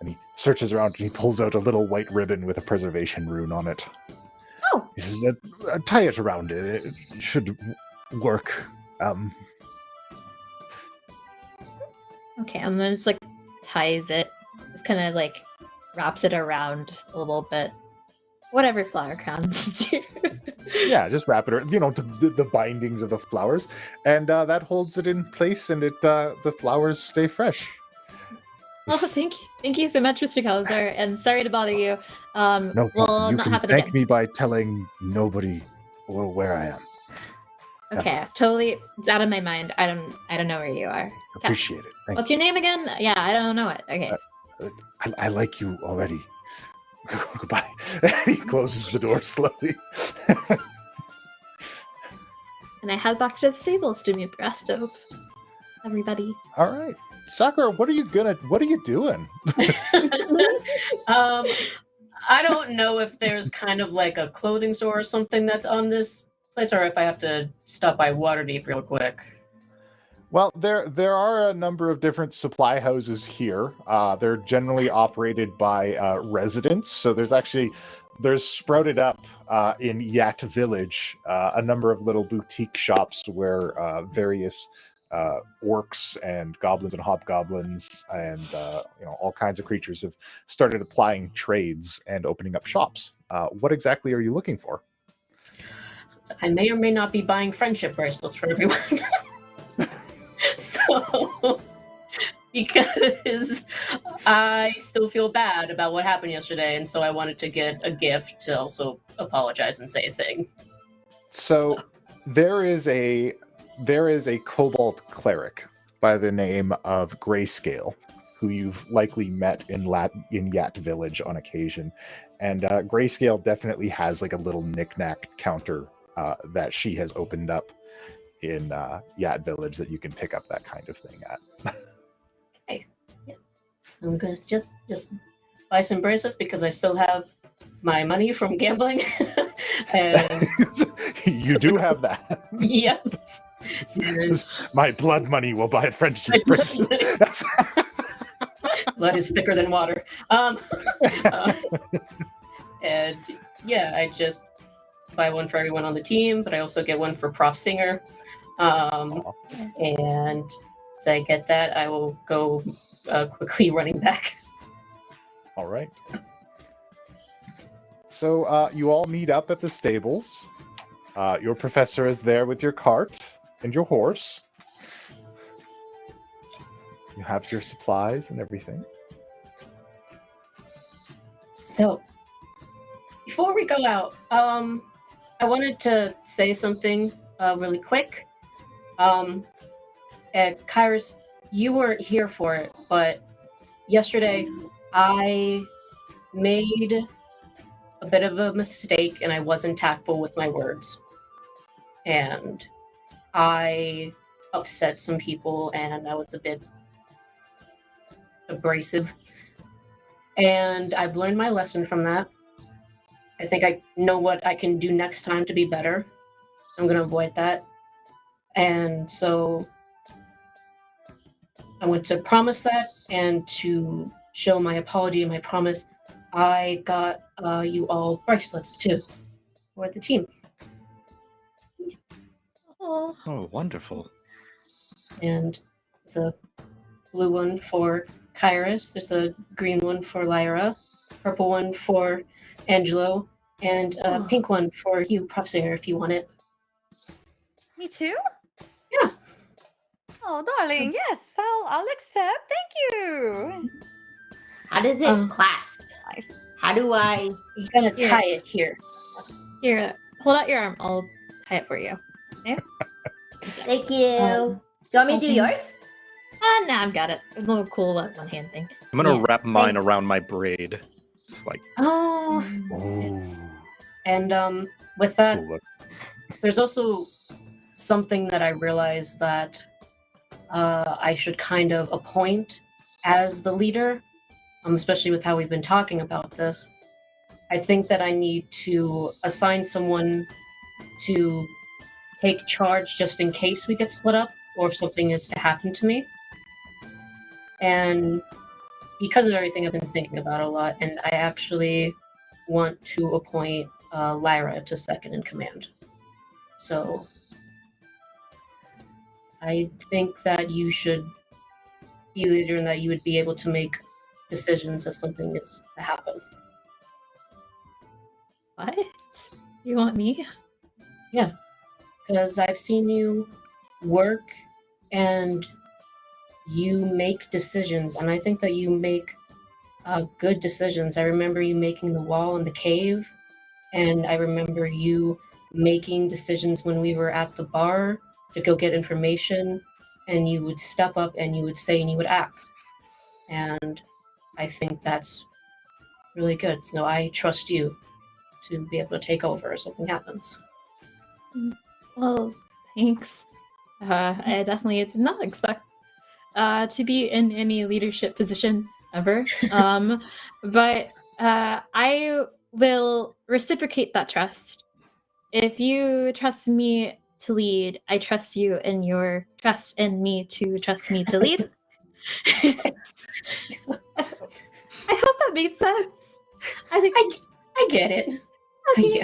And he searches around and he pulls out a little white ribbon with a preservation rune on it. Oh. He says, tie it around it. It should work. Okay, and then it's like ties it. Just kind of like wraps it around a little bit. Whatever flower crowns do. Yeah, just wrap it around, to the bindings of the flowers. And that holds it in place, and the flowers stay fresh. Oh, thank you so much, Mr. Calazar, and sorry to bother you. No problem. Will You not can happen thank again. me by telling nobody where I am. Okay, totally. It's out of my mind. I don't know where you are. Appreciate it. Thank What's your name again? Yeah, I don't know it. Okay. I like you already. Goodbye. He closes the door slowly. And I head back to the stables to meet the rest of everybody. All right. Sakura, what are you doing? I don't know if there's kind of like a clothing store or something that's on this place, or if I have to stop by Waterdeep real quick. Well, there are a number of different supply houses here. They're generally operated by residents. So there's sprouted up in Yat Village a number of little boutique shops where various orcs and goblins and hobgoblins and all kinds of creatures have started applying trades and opening up shops. What exactly are you looking for? So I may or may not be buying friendship bracelets for everyone. So, because I still feel bad about what happened yesterday, and so I wanted to get a gift to also apologize and say a thing. So there is a kobold cleric by the name of Grayscale, who you've likely met in Yat Village on occasion. And Grayscale definitely has like a little knick-knack counter that she has opened up in Yat Village that you can pick up that kind of thing at. Okay. Yeah. I'm gonna just buy some bracelets because I still have my money from gambling. And You do have that. yep. My blood money will buy a friendship bracelet. Blood is thicker than water. And yeah, I just buy one for everyone on the team, but I also get one for Prof Singer. And as I get that, I will go quickly running back. All right. So you all meet up at the stables. Your professor is there with your cart and your horse. You have your supplies and everything. So, before we go out, I wanted to say something really quick. Kairos, you weren't here for it, but yesterday I made a bit of a mistake and I wasn't tactful with my words. And I upset some people and I was a bit abrasive. And I've learned my lesson from that. I think I know what I can do next time to be better. I'm going to avoid that. And so I want to promise that and to show my apology and my promise, I got you all bracelets too for the team. Oh, wonderful. And there's a blue one for Kairos, there's a green one for Lairah, purple one for Angelo, and a pink one for you, Prof Singer, if you want it. Me too? Yeah. Oh, darling, yes, I'll accept. Thank you. How does it clasp? Nice. How do I? You gotta tie it here. Here, hold out your arm. I'll tie it for you. Okay? Thank you. Do you want me to do yours? Nah, I've got it. A little cool one hand thing. I'm gonna Yeah, wrap mine around my braid. Just like, Oh. Oh, And with that, cool look. there's also something that I realized that I should kind of appoint as the leader, especially with how we've been talking about this. I think that I need to assign someone to take charge just in case we get split up or if something is to happen to me. And because of everything I've been thinking about a lot, and I actually want to appoint Lairah to second in command. So I think that you should be leader and that you would be able to make decisions if something is to happen. What? You want me? Because I've seen you work and you make decisions, and I think that you make good decisions. I remember you making the wall in the cave, and I remember you making decisions when we were at the bar to go get information, and you would step up and you would say and you would act. And I think that's really good. So I trust you to be able to take over if something happens. Well, thanks. I definitely did not expect to be in any leadership position ever. But I will reciprocate that trust. If you trust me to lead, I trust you in your trust in me to trust me to lead. I hope that made sense. I think I get it. Thank you.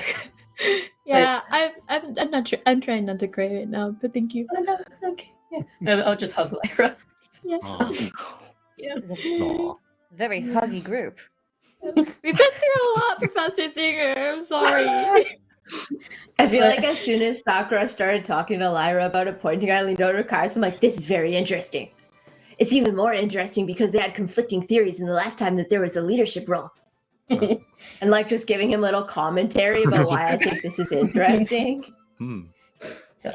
Yeah, I'm not sure. I'm trying not to cry right now, but thank you. Oh, no, it's okay. Yeah. I'll just hug Lairah. Yes. Yeah. It's a very huggy group. We've been through a lot, Professor Singer. I'm sorry. I feel like as soon as Sakura started talking to Lairah about appointing, I leaned over to Kairos. I'm like, this is very interesting. It's even more interesting because they had conflicting theories in the last time that there was a leadership role. And like just giving him little commentary about why I think this is interesting. So,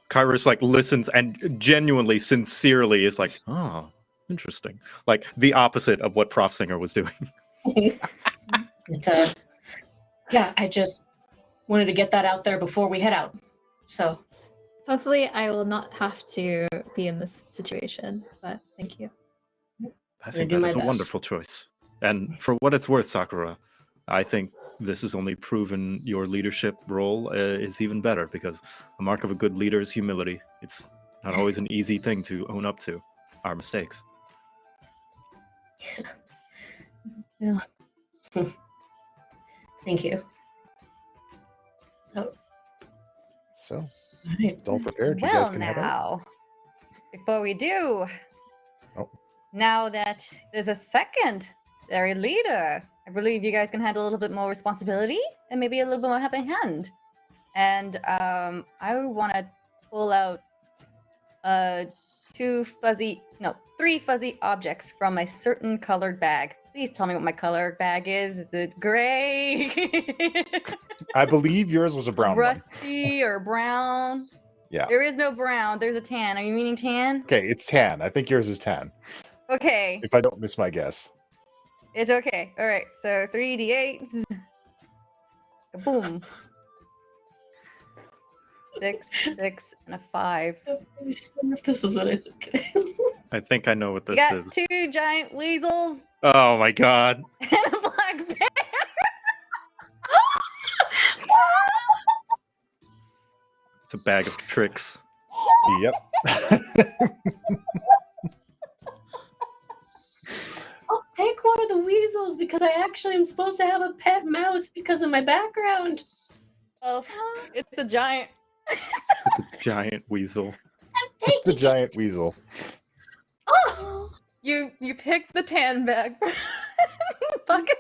Kairos like listens and genuinely, sincerely is like, oh, interesting. Like the opposite of what Prof Singer was doing. yeah, I just wanted to get that out there before we head out. So Hopefully, I will not have to be in this situation, but thank you. I think do that my is a best. wonderful choice. And for what it's worth, Sakura, I think this has only proven your leadership role is even better, because a mark of a good leader is humility. It's not always an easy thing to own up to our mistakes. yeah. Thank you. So, So all right. it's all prepared. You guys Well, can head out. now, before we do, Oh. now that there's a secondary leader, I believe you guys can handle a little bit more responsibility and maybe a little bit more helping hand. And I want to pull out three fuzzy objects from a certain colored bag. Please tell me what my color bag is. Is it gray? I believe yours was a brown one. Rusty or brown? Yeah. There is no brown. There's a tan. Are you meaning tan? Okay, it's tan. I think yours is tan, Okay. if I don't miss my guess. It's okay. All right. So 3d8. Boom. 6, 6, and a 5. This is what I think. I think I know what We this got is. 2 giant weasels Oh my god. and a black bear. It's a bag of tricks. Yep. Oh, dang are the weasels because I actually am supposed to have a pet mouse because of my background. Oh, it's a giant. Giant weasel. It's the giant weasel. Oh, you picked the tan bag. Bucket.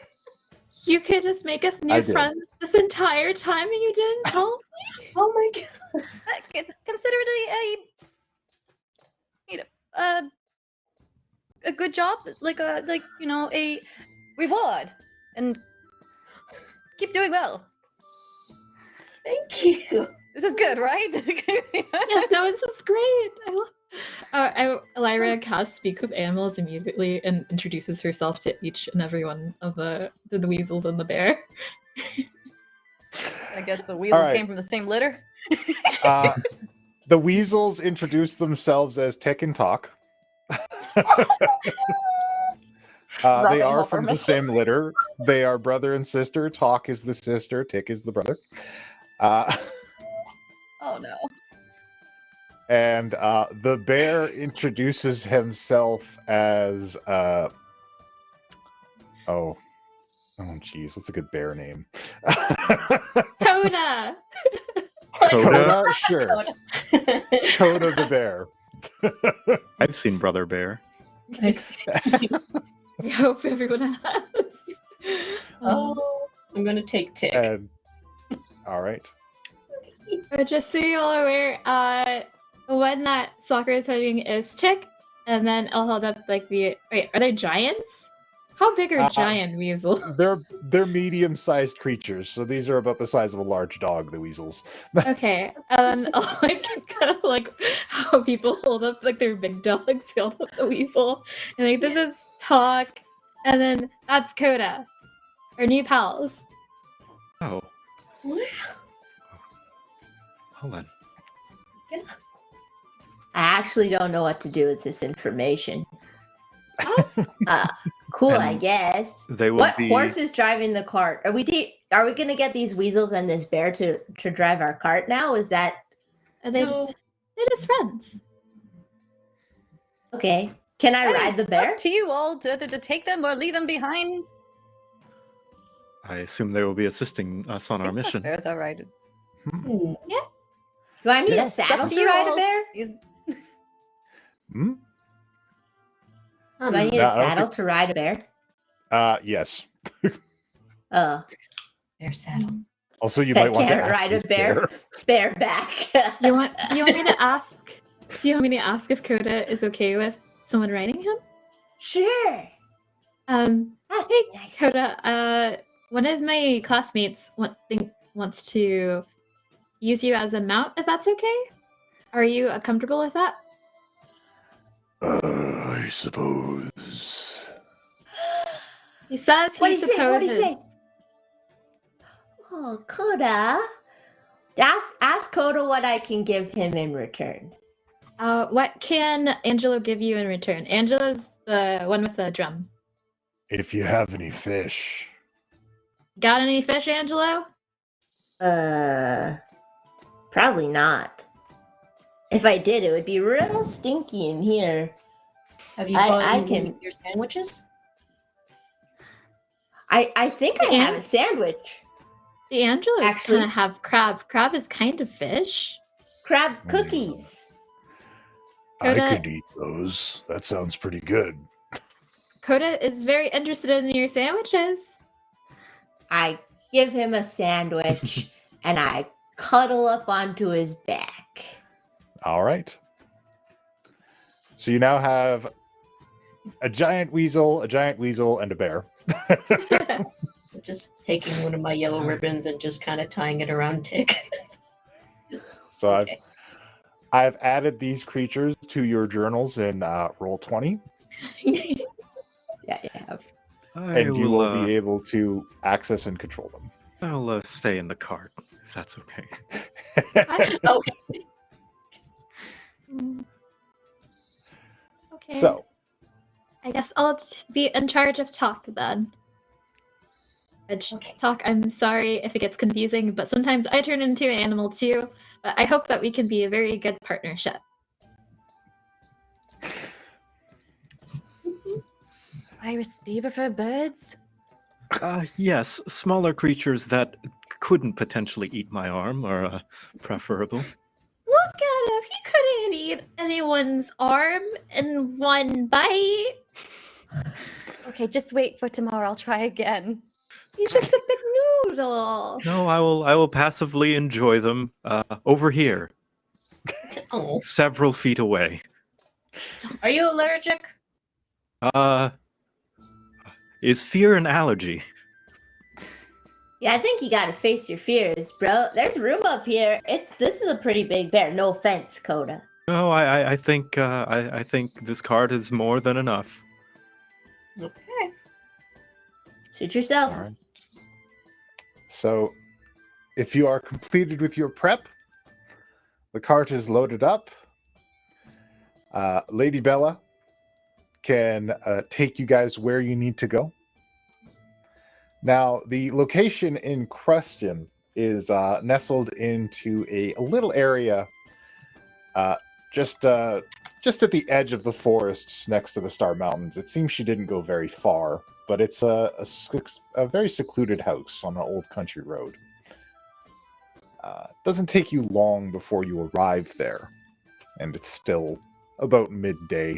You could just make us I new did. friends this entire time and you didn't help me? Oh my god. Consider it a good job, like a reward, and keep doing well. Thank you. This is good, right? Yes, no, this is great. Lairah casts Speak with Animals immediately and introduces herself to each and every one of the weasels and the bear. I guess the weasels right. came from the same litter. The weasels introduce themselves as Tick and Talk. They are from the same litter. They are brother and sister. Talk is the sister. Tick is the brother. Oh no. And the bear introduces himself as oh geez, what's a good bear name? Coda! Coda, sure. Coda the bear. I've seen Brother Bear. Nice. I hope everyone has. Oh, I'm gonna take Tick. And all right. Just so you all are aware, when that soccer is hitting is Tick, and then I'll hold up like the. Wait, are they giants? How big are giant weasels? They're medium-sized creatures, so these are about the size of a large dog. The weasels. Okay, and then I'll like kind of like how people hold up like their big dogs, hold up the weasel, and like this is Talk, and then that's Coda, our new pals. Oh. What? Well then. I actually don't know what to do with this information. Cool, I And guess. They will What be. horse is driving the cart? Are we gonna get these weasels and this bear to drive our cart now? Is that Are they No. they're just friends. okay? Can I ride the bear? Up to you all to either to take them or leave them behind. I assume they will be assisting us on our mission. That's all right. Hmm. Do I need Yeah. a saddle to to you ride all. a bear? Hmm? Do I need No, a I don't saddle think- to ride a bear? Yes. Bear saddle. Also, you I might want to can't ask ride a this bear. Bareback. Do you want me to ask? Do you want me to ask if Coda is okay with someone riding him? Sure. Hey, Nice. Coda. One of my classmates wants to use you as a mount. If that's okay, are you comfortable with that? I suppose. He says What he do you say? What do you supposes. say? Oh, Coda. Ask Coda what I can give him in return. What can Angelo give you in return? Angelo's the one with the drum. If you have any fish. Got any fish, Angelo? Probably not. If I did, it would be real stinky in here. Have you I bought can- your sandwiches? I think I have a sandwich. The Angelos Actually- kind of have crab. Crab is kind of fish. Crab cookies. Coda- I could eat those. That sounds pretty good. Coda is very interested in your sandwiches. I give him a sandwich and I cuddle up onto his back. All right. So you now have a giant weasel, and a bear. I'm just taking one of my yellow ribbons and just kind of tying it around Tick. So Okay. I've added these creatures to your journals in Roll20, Yeah, yeah. and you will be able to access and control them. I'll stay in the cart, if that's okay. Okay. Okay. So, I guess I'll be in charge of Talk then. Which, Okay. Talk, I'm sorry if it gets confusing, but sometimes I turn into an animal too. But I hope that we can be a very good partnership. Iris, do you prefer birds? Yes, smaller creatures that couldn't potentially eat my arm are preferable. Look at him. He couldn't eat anyone's arm in one bite. Okay, just wait for tomorrow. I'll try again. He's just a big noodle. No, I will passively enjoy them over here, Oh, several feet away. are you allergic? Is fear an allergy? Yeah, I think you gotta face your fears, bro. There's room up here. This is a pretty big bear. No offense, Coda. No, I think I think this card is more than enough. Okay. Suit yourself. All right. So, if you are completed with your prep, the cart is loaded up. Lady Bella can take you guys where you need to go. Now, the location in question is nestled into a little area just at the edge of the forests next to the Star Mountains. It seems she didn't go very far, but it's a very secluded house on an old country road. It doesn't take you long before you arrive there, and it's still about midday.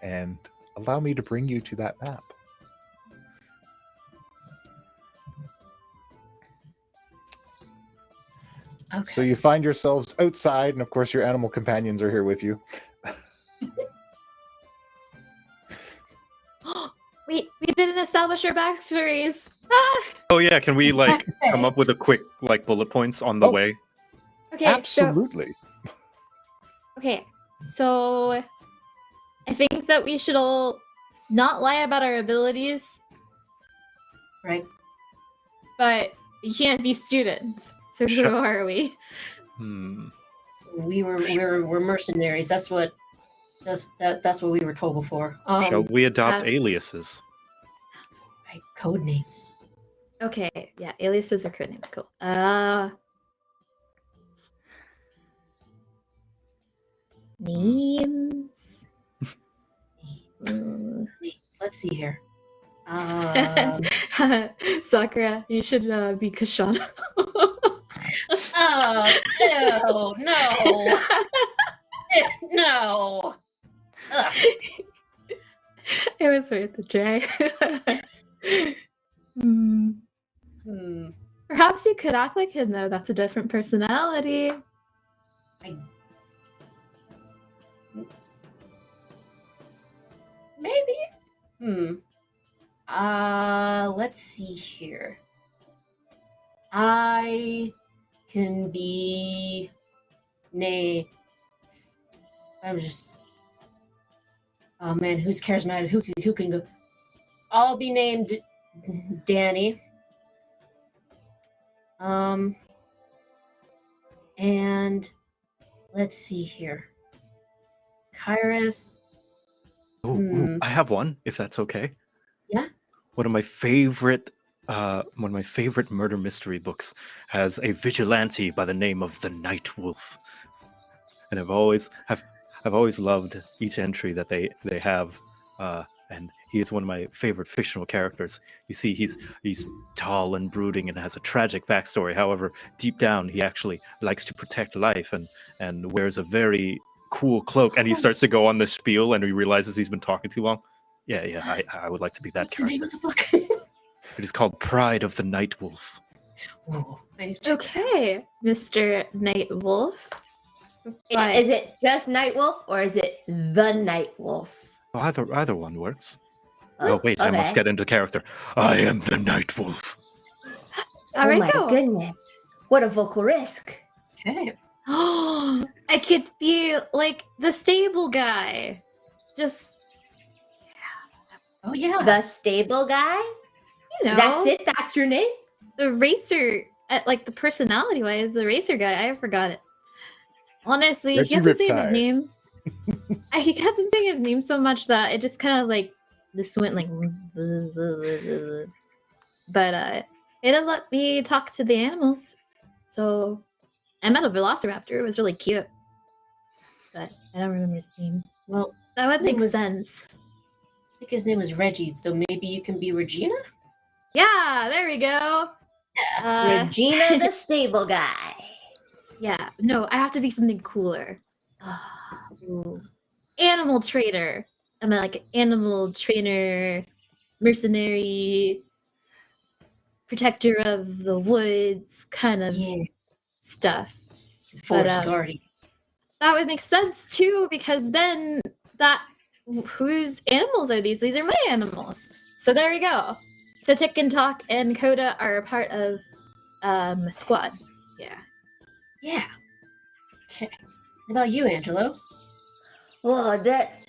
And allow me to bring you to that map. Okay. So you find yourselves outside, and of course your animal companions are here with you. We didn't establish our backstories. Ah! Oh yeah, can we like That's it. come up with a quick like bullet points on the Oh. way? Okay, Absolutely. so I think that we should all not lie about our abilities, Right. but we can't be students. So Sure. who are we? We're mercenaries. That's what we were told before. Shall we adopt aliases? Right, code names. Okay, yeah, aliases are codenames. Cool. Names. Let's see here. Sakura, you should be Kashana. Oh no, no. Ugh. It was worth the try. Perhaps you could act like him, though. That's a different personality. Maybe. Let's see here. I can be I'm just. Oh man, who's charismatic? Who can go? I'll be named Danny. And let's see here. Kairos. Ooh, I have one, if that's okay. Yeah. One of my favorite murder mystery books has a vigilante by the name of the Night Wolf, and I've always loved each entry that they have, and he is one of my favorite fictional characters. You see, he's tall and brooding and has a tragic backstory. However, deep down, he actually likes to protect life and wears a very cool cloak. And he starts to go on the spiel, and he realizes he's been talking too long. Yeah, I would like to be that What's the name character. of the book? It is called Pride of the Night Wolf. Oh, I need to check Okay, Mr. Night Wolf. But- Is it just Night Wolf or is it the Night Wolf? Oh, either one works. Oh wait, I okay. must get into character. I am the Night Wolf. All Oh right, my go. goodness. What a vocal risk. Okay. Oh, I could be like the stable guy. Just, Oh yeah. The stable guy? you know. That's it? That's your name? The racer, like the personality wise, the racer guy. I forgot it. Honestly, Reggie he kept on saying his Riptide. name. He kept on saying his name so much that it just kind of like this went like. But it'll let me talk to the animals. So I met a velociraptor. It was really cute. But I don't remember his name. Well, That would Name make was- sense. think his name was Reggie, so maybe you can be Regina? Yeah, there we go. Regina the stable guy. Yeah, no, I have to be something cooler. Ooh. Animal trainer. I'm like an animal trainer, mercenary, protector of the woods kind of stuff. Forest guardian. That would make sense too, because then whose animals are these? These are my animals. So there we go. So Tick and Talk and Coda are a part of a squad. Yeah. Yeah. Okay. What about you, Angelo? Well,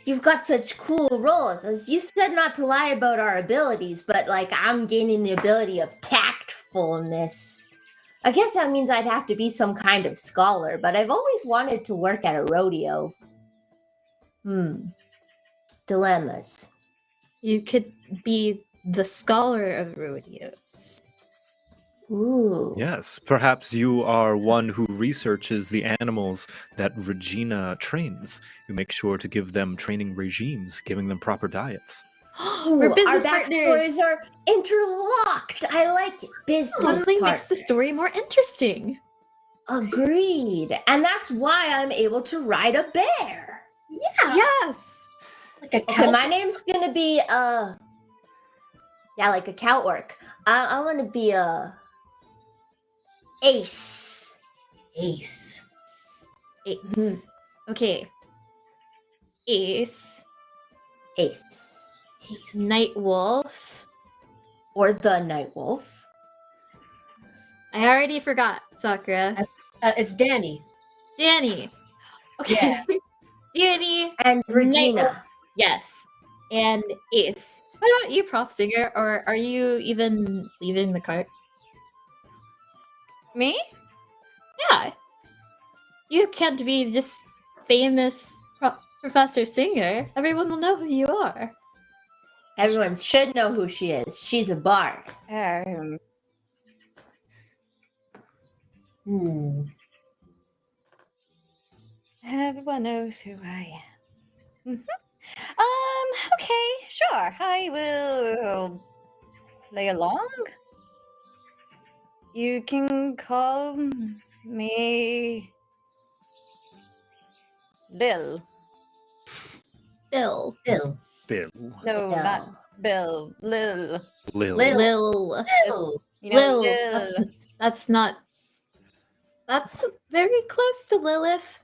you've got such cool roles. As you said not to lie about our abilities, but like I'm gaining the ability of tactfulness. I guess that means I'd have to be some kind of scholar, but I've always wanted to work at a rodeo. Dilemmas. You could be the scholar of rodeos. Ooh. Yes, perhaps you are one who researches the animals that Regina trains. You make sure to give them training regimes, giving them proper diets. We're business our partners. backstories are interlocked. I like it. Business Only makes the partners. story more interesting. Agreed. And that's why I'm able to ride a bear. Yeah. Yes. Like a Okay, my name's gonna be like a cow orc. I want to be Ace. Ace. Ace. Okay. Ace. Ace. Night Wolf. Or the Night Wolf. I already forgot, Sakura. It's Danny. Danny. Okay. Danny. And Regina. Yes. And Ace. What about you, Prof Singer? Or are you even leaving the cart? Me? Yeah. You can't be just famous Professor Singer. Everyone will know who you are. Everyone should know who she is. She's a bard. Everyone knows who I am. Okay, sure. I will play along. You can call me Lil. Bill. Bill. Bill. No, not Bill. Lil. Lil. Lil. Bill. You know, Lil. That's not. That's very close to Lilith,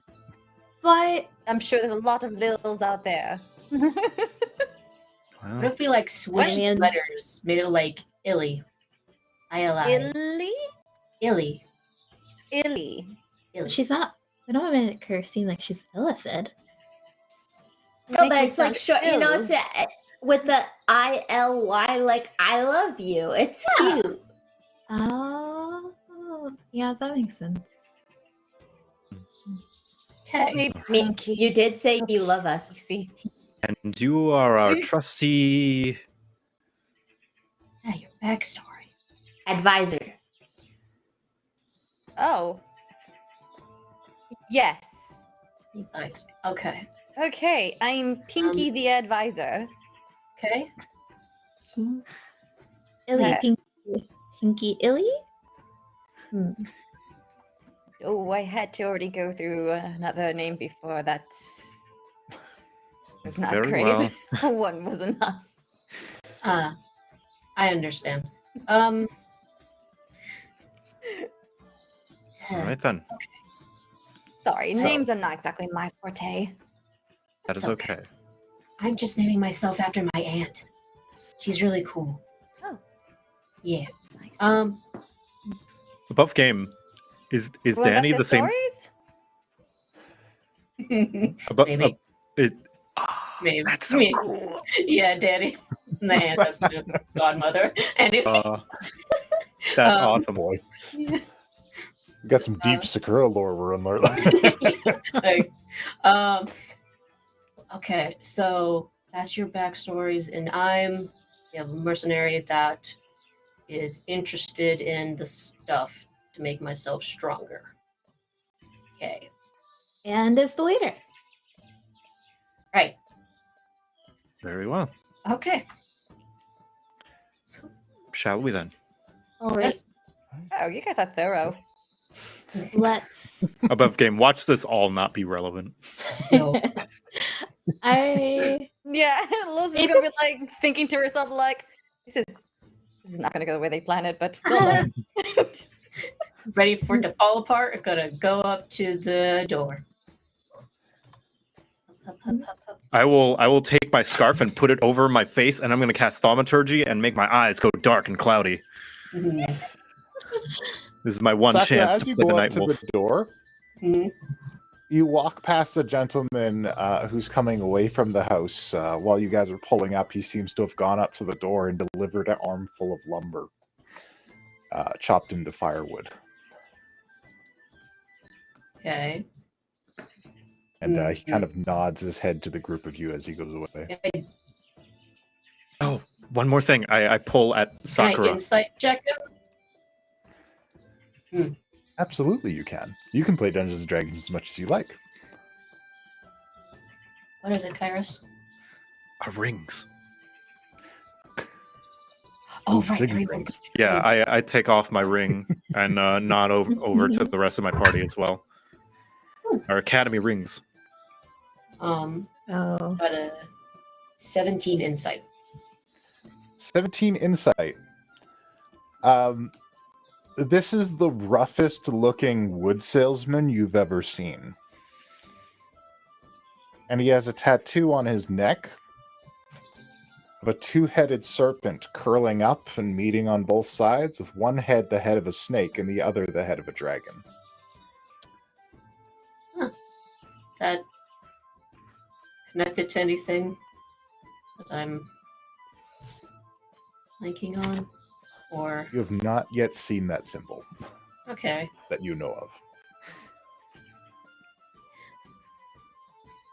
but I'm sure there's a lot of Lils out there. What if we like switched Man. letters? Made it like Illy. I-L-I. Illy? Illy. Illy. Illy. she's not. I don't want to make her seem like she's Lilithed. No, Make but me it's like sound short, you know, ill. it's with the I-L-Y, like I love you. It's Yeah. cute. Oh, yeah, that makes sense. Okay. You did say you love us. See. And you are our trusty Yeah, your backstory. Advisor. Oh. Yes. Advisor. Okay. Okay, I'm Pinky the advisor. Okay. Illy, Yeah. Pinky Illy? Oh, I had to already go through another name before that. Was not Very great. well. One was enough. I understand. All right then. Sorry, So- names are not exactly my forte. That is It's okay. okay. I'm just naming myself after my aunt. She's really cool. Oh. Yeah. Nice. Above game, is Going back Danny to the same? Stories? Maybe. Maybe. That's so Maybe. cool. Yeah, Danny. The aunt, that's my godmother. Anyways. That's Um, awesome. Boy, Yeah. we got some deep Sakura lore we're unlearning. Like, okay, so that's your backstories, and I'm a mercenary that is interested in the stuff to make myself stronger. Okay, And is the leader. right. Very well. Okay. So, Shall we then? All right, yes. Oh, you guys are thorough. let's. Above game, watch this all not be relevant. No. I Yeah, Lil's just gonna be like thinking to herself, like, this is not gonna go the way they planned it, but they'll learn. Ready for it to fall apart. I'm gonna go up to the door. Up, up, up, up. I will take my scarf and put it over my face, and I'm going to cast Thaumaturgy and make my eyes go dark and cloudy. Mhm. This is my one Sakura, chance as to you play go the up Night to Wolf. the door, Mhm. you walk past a gentleman who's coming away from the house. While you guys are pulling up, he seems to have gone up to the door and delivered an armful of lumber, chopped into firewood. Okay. And he kind of nods his head to the group of you as he goes away. Oh, one more thing. I pull at Can I Sakura. insight check him? Absolutely, you can. You can play Dungeons and Dragons as much as you like. What is it, Kairos? Our rings. Oh, Ooh, right. Siggy Everyone rings. gets Yeah, rings. I take off my ring and nod over to the rest of my party as well. Our Academy rings. Oh. Got a 17 insight. 17 insight. This is the roughest looking wood salesman you've ever seen. And he has a tattoo on his neck of a two-headed serpent curling up and meeting on both sides, with one head the head of a snake and the other the head of a dragon. Is that connected to anything that I'm linking on? Or, You have not yet seen that symbol okay. that you know of.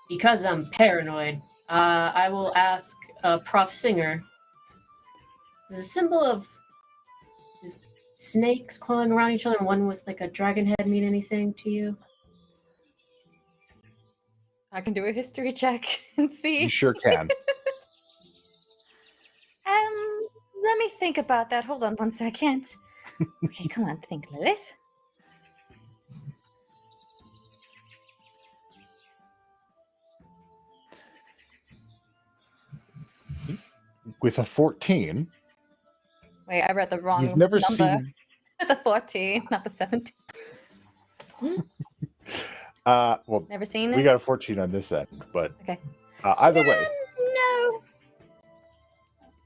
Because I'm paranoid, I will ask Prof. Singer, does the symbol of is snakes crawling around each other and one with like a dragon head mean anything to you? I can do a history check and see. You sure can. Let me think about that. Hold on 1 second. Okay, come on, think, Lilith. With a 14, Wait, I read the wrong you've never number. seen... The 14, not the 17. well, Never seen it? we got a 14 on this end, but Okay. either way, No.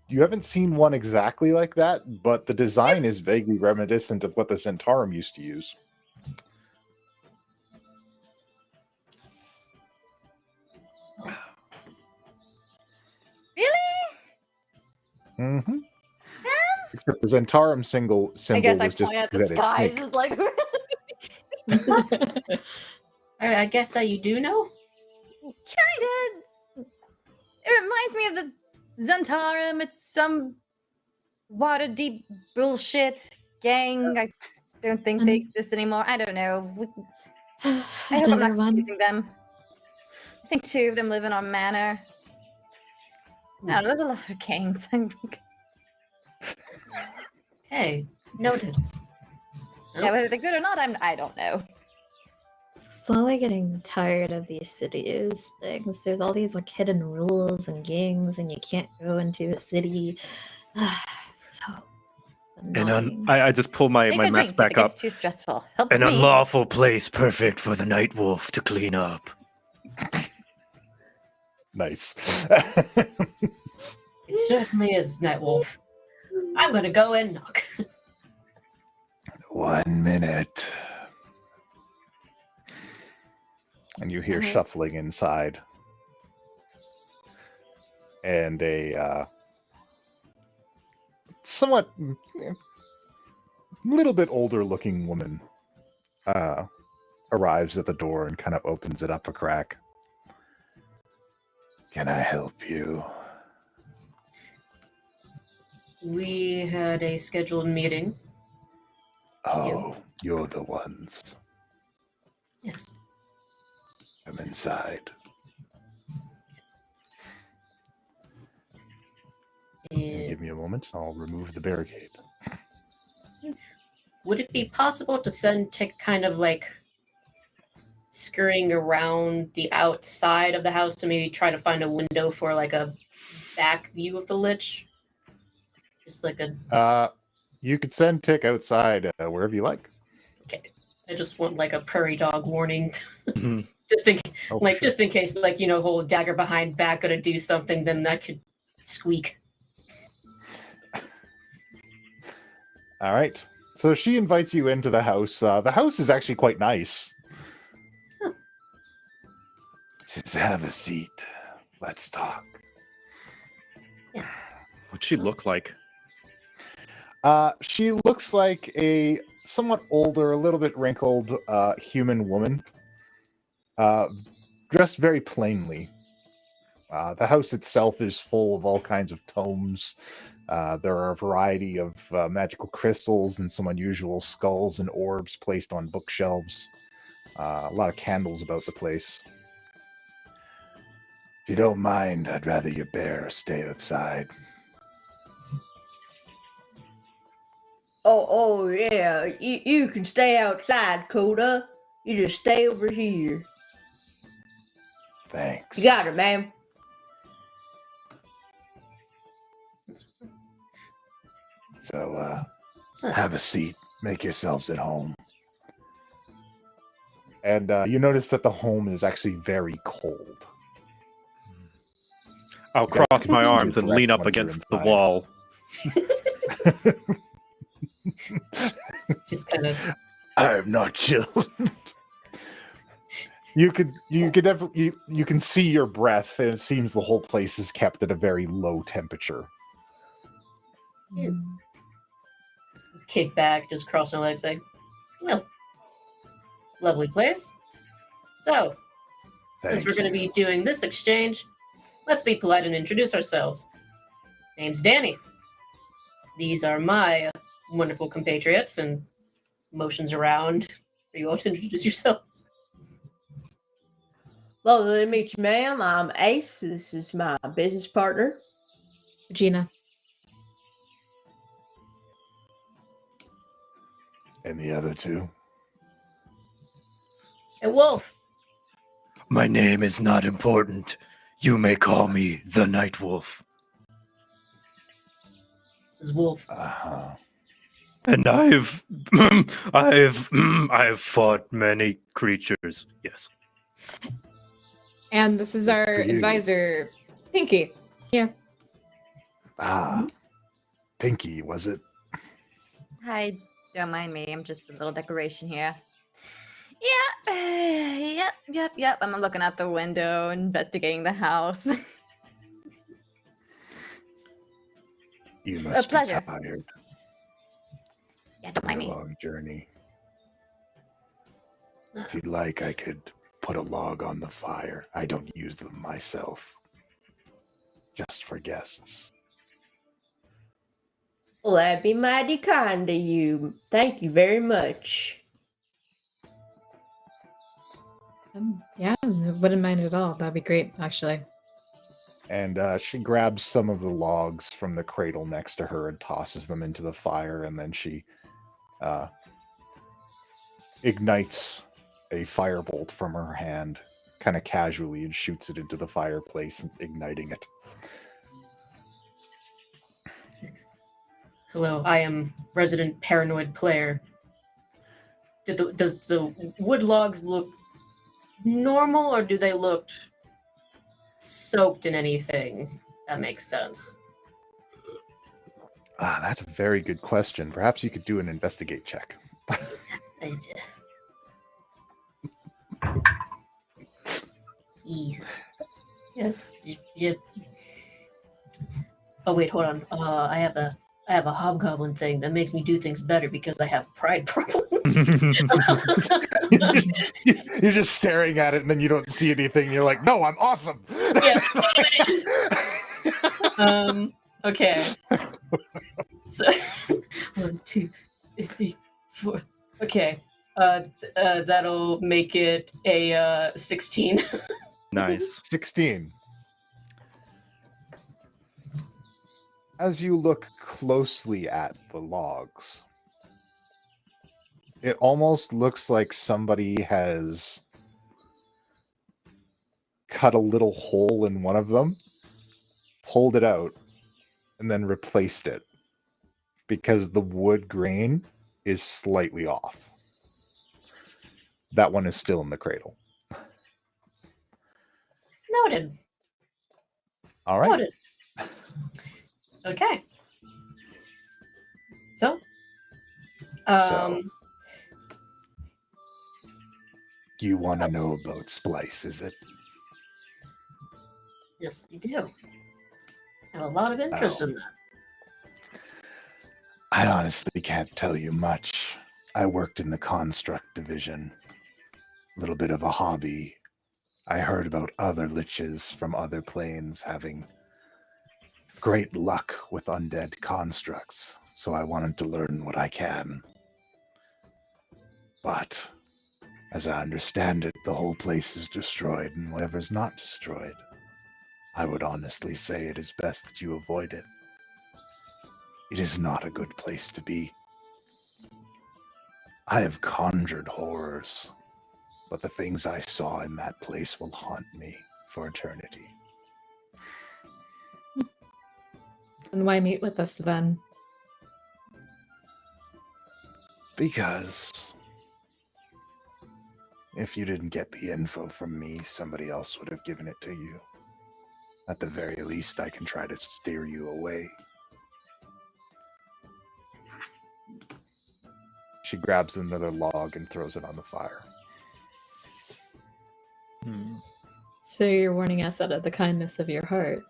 you haven't seen one exactly like that, but the design is vaguely reminiscent of what the Centaurum used to use. Really? Mm-hmm. Except the Centaurum symbol I guess I was just point at the that it's sky, snake. just like I guess that you do know? Kinda. It reminds me of the Zentarum. It's some water deep bullshit gang. I don't think they exist anymore. I don't know. I hope I'm not Another one. confusing them. I think 2 of them live in our manor. I don't know, there's a lot of gangs. Hey, noted. Yeah, whether they're good or not, I don't know. Slowly getting tired of these cities things. There's all these like hidden rules and gangs, and you can't go into a city. So annoying. I just pull my Take a mask drink if it back up. gets too stressful. Helps An me. unlawful place perfect for the Night Wolf to clean up. Nice. It certainly is, Nightwolf. I'm gonna go and knock. 1 minute. And you hear shuffling inside. And a somewhat little bit older looking woman arrives at the door and kind of opens it up a crack. Can I help you? We had a scheduled meeting. Oh, you're the ones. Yes. Come inside. Give me a moment. I'll remove the barricade. Would it be possible to send Tick kind of like scurrying around the outside of the house to maybe try to find a window for like a back view of the Lich? Just like a... You could send Tick outside wherever you like. Okay. I just want like a prairie dog warning. Mhm. just in Sure. just in case, like, you know, hold dagger behind back gonna do something, then that could squeak. All right. So she invites you into the house. The house is actually quite nice. Huh. Says, have a seat. Let's talk. Yes. What'd she look like? She looks like a somewhat older, a little bit wrinkled human woman, dressed very plainly. The house itself is full of all kinds of tomes. There are a variety of magical crystals and some unusual skulls and orbs placed on bookshelves. A lot of candles about the place. If you don't mind, I'd rather your bear stay outside. Oh yeah. You can stay outside, Coda. You just stay over here. Thanks. You got it, ma'am. So, So, have a seat. Make yourselves at home. And you notice that the home is actually very cold. I'll Yeah, cross my it's arms and direct lean up once you're against the inside. wall. just kind of... I'm not chilled. you could definitely you can see your breath, and it seems the whole place is kept at a very low temperature. kick back, just cross my legs, like, well, lovely place. So, since we're going to be doing this exchange, let's be polite and introduce ourselves. Name's Danny. These are my wonderful compatriots, and motions around for you all to introduce yourselves. Lovely to meet you, ma'am. I'm Ace. This is my business partner. Regina. And the other two? And Wolf. My name is not important. You may call me the Night Wolf. This is Wolf. Uh-huh. And I've fought many creatures. Yes. And this is Good our for you. advisor, Pinky. Yeah. Ah. Pinky, was it? Hi, don't mind me. I'm just a little decoration here. Yep. I'm looking out the window, investigating the house. You must pleasure. be tired. Yeah, don't mind A me. long journey. If you'd like, I could put a log on the fire. I don't use them myself. Just for guests. Well, that'd be mighty kind of you. Thank you very much. Yeah, wouldn't mind at all. That'd be great, actually. And she grabs some of the logs from the cradle next to her and tosses them into the fire, and then she ignites a firebolt from her hand, kind of casually, and shoots it into the fireplace, igniting it. Hello, I am resident paranoid player. Does the wood logs look normal, or do they look soaked in anything? That makes sense. Ah, that's a very good question. Perhaps you could do an investigate check. Yeah. Oh wait, hold on. I have a hobgoblin thing that makes me do things better because I have pride problems. You're just staring at it, and then you don't see anything. You're like, "No, I'm awesome." Okay. So 1, 2, 3, 4. Okay. That'll make it a 16. Nice. 16. as you look closely at the logs, it almost looks like somebody has cut a little hole in one of them, pulled it out, and then replaced it because the wood grain is slightly off. That one is still in the cradle. Noted. All right. Noted. Okay. So, You want to know about splice, is it? yes, we do. I have a lot of interest in that. I honestly can't tell you much. I worked in the construct division. A little bit of a hobby. I heard about other liches from other planes having great luck with undead constructs, so I wanted to learn what I can. But, as I understand it, the whole place is destroyed, and whatever's not destroyed, I would honestly say it is best that you avoid it. It is not a good place to be. I have conjured horrors, but the things I saw in that place will haunt me for eternity. And why meet with us then? Because if you didn't get the info from me, somebody else would have given it to you. At the very least, I can try to steer you away. She grabs another log and throws it on the fire. So you're warning us out of the kindness of your heart.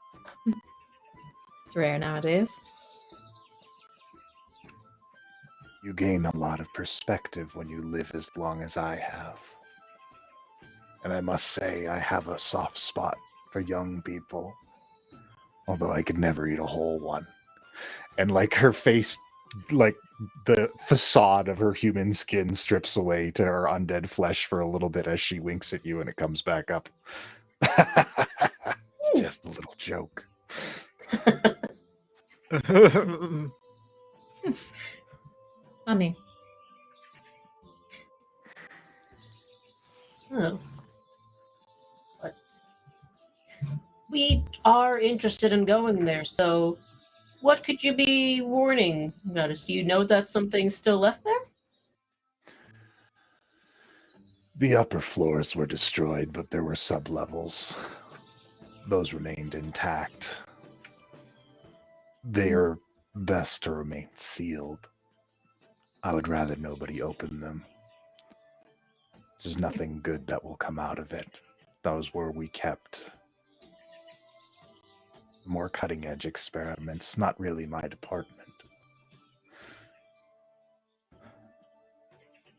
It's rare nowadays. You gain a lot of perspective when you live as long as I have. And I must say, I have a soft spot for young people. Although I could never eat a whole one. And like her face, like the facade of her human skin strips away to her undead flesh for a little bit as she winks at you and it comes back up. It's just a little joke. Funny. Oh. But we are interested in going there, so what could you be warning us? Do you know that something's still left there? The upper floors were destroyed, but there were sub-levels. Those remained intact. They are best to remain sealed. I would rather nobody open them. There's nothing good that will come out of it. Those were we kept more cutting-edge experiments, not really my department.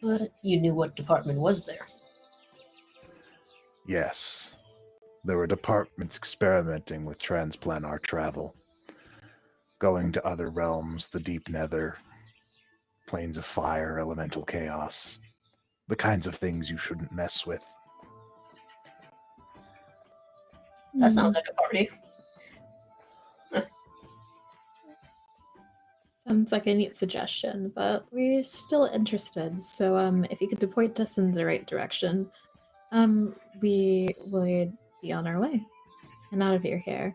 But you knew what department was there. Yes. There were departments experimenting with transplanar travel. Going to other realms, the deep nether, planes of fire, elemental chaos. The kinds of things you shouldn't mess with. That sounds like a party. Sounds like a neat suggestion, but we're still interested. So if you could point us in the right direction, we would be on our way and out of your hair.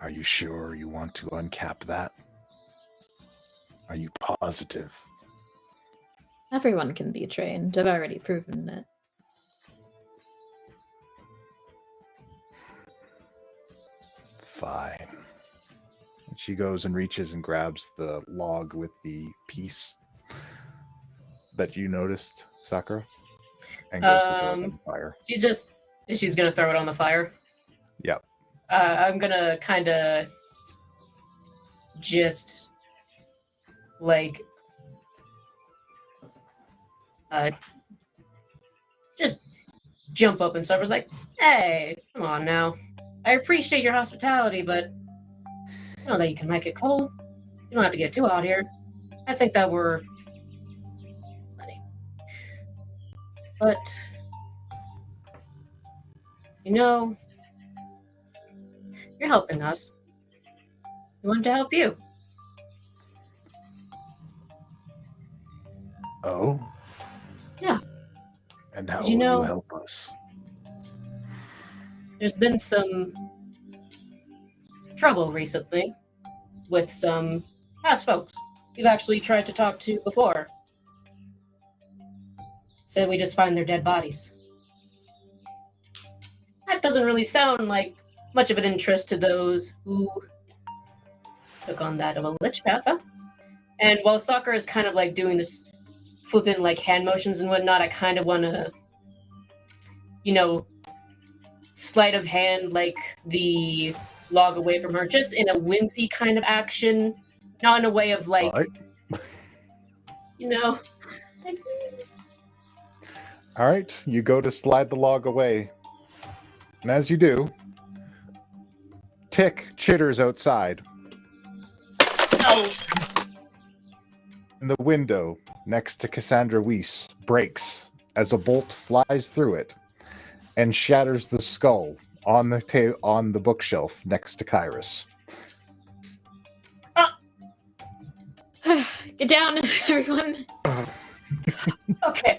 Are you sure you want to uncap that? Are you positive? Everyone can be trained. I've already proven it. Fine. And she goes and reaches and grabs the log with the piece that you noticed, Sakura, and goes to throw it on the fire. She's gonna throw it on the fire. Yep. I'm gonna kind of just like just jump up and stuff. I was like, "Hey, come on now. I appreciate your hospitality, but you know that you can make it cold. You don't have to get too hot here. I think that we're ready. But You know, you're helping us. We want to help you. Oh? Yeah. And how Did you will know- you help us? There's been some trouble recently with some past folks we've actually tried to talk to before. Said we just find their dead bodies. That doesn't really sound like much of an interest to those who took on that of a lich path, huh? And while Soccer is kind of like doing this flippant like hand motions and whatnot, I kind of want to, you know, sleight of hand like the log away from her, just in a whimsy kind of action, not in a way of like, you know. Like, All right, you go to slide the log away. And as you do, Tick chitters outside. And the window next to Cassandra Weiss breaks as a bolt flies through it and shatters the skull on the bookshelf next to Kyrus. Get down, everyone. okay,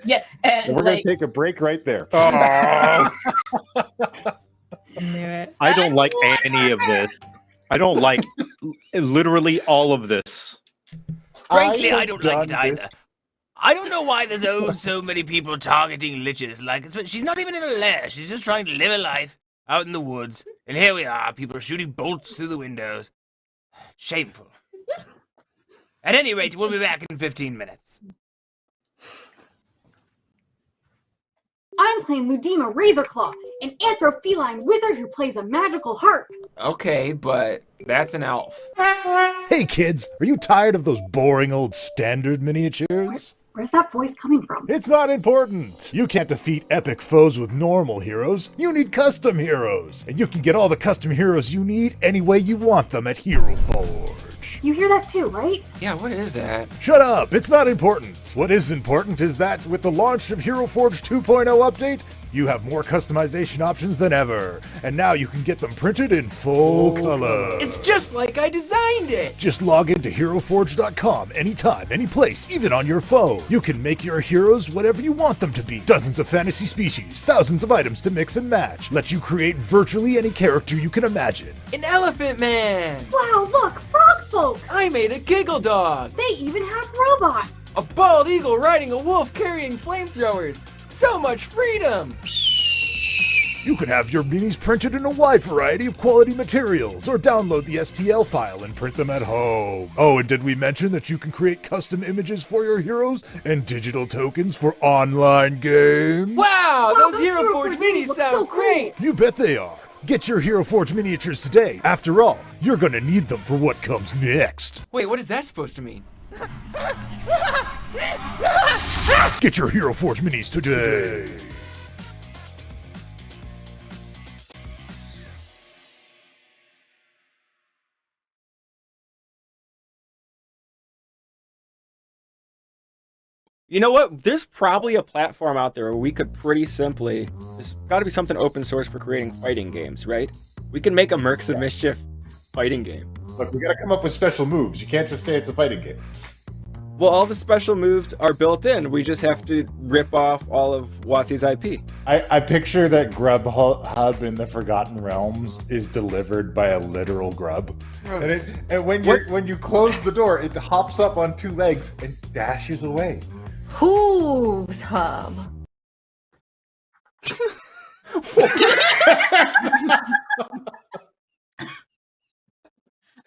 yeah, and We're like, going to take a break right there. Oh, Knew it. I don't like any of this. I don't like literally all of this. Frankly, I have don't like it done either. this- I don't know why there's so many people targeting Liches. Like, she's not even in a lair. She's just trying to live a life out in the woods. And here we are, people shooting bolts through the windows. Shameful. At any rate, we'll be back in 15 minutes. I'm playing Ludima Razorclaw, an anthropheline wizard who plays a magical harp. Okay, but that's an elf. Hey kids, are you tired of those boring old standard miniatures? Where's that voice coming from? It's not important. You can't defeat epic foes with normal heroes. You need custom heroes. And you can get all the custom heroes you need any way you want them at Hero Forge. You hear that too, right? Yeah, what is that? Shut up, it's not important. What is important is that with the launch of Hero Forge 2.0 update, you have more customization options than ever. And now you can get them printed in full color. It's just like I designed it! Just log into HeroForge.com anytime, any place, even on your phone. You can make your heroes whatever you want them to be. Dozens of fantasy species, thousands of items to mix and match. Let you create virtually any character you can imagine. An elephant man! Wow, look, frog folk! I made a giggle dog! They even have robots! A bald eagle riding a wolf carrying flamethrowers! So much freedom! You can have your minis printed in a wide variety of quality materials, or download the STL file and print them at home. Oh, and did we mention that you can create custom images for your heroes and digital tokens for online games? Wow, Wow, those Hero Forge minis look sound so cool. great! You bet they are. Get your Hero Forge miniatures today. After all, you're gonna need them for what comes next. Wait, what is that supposed to mean? Get your Hero Forge minis today. You know what? There's probably a platform out there where we could pretty simply... There's got to be something open source for creating fighting games, right? We can make a Mercs of Mischief fighting game. Look, we gotta come up with special moves. You can't just say it's a fighting game. Well, all the special moves are built in. We just have to rip off all of WotC's IP. I picture that Grubhub in the Forgotten Realms is delivered by a literal grub. And when you close the door, it hops up on two legs and dashes away. Who's hub?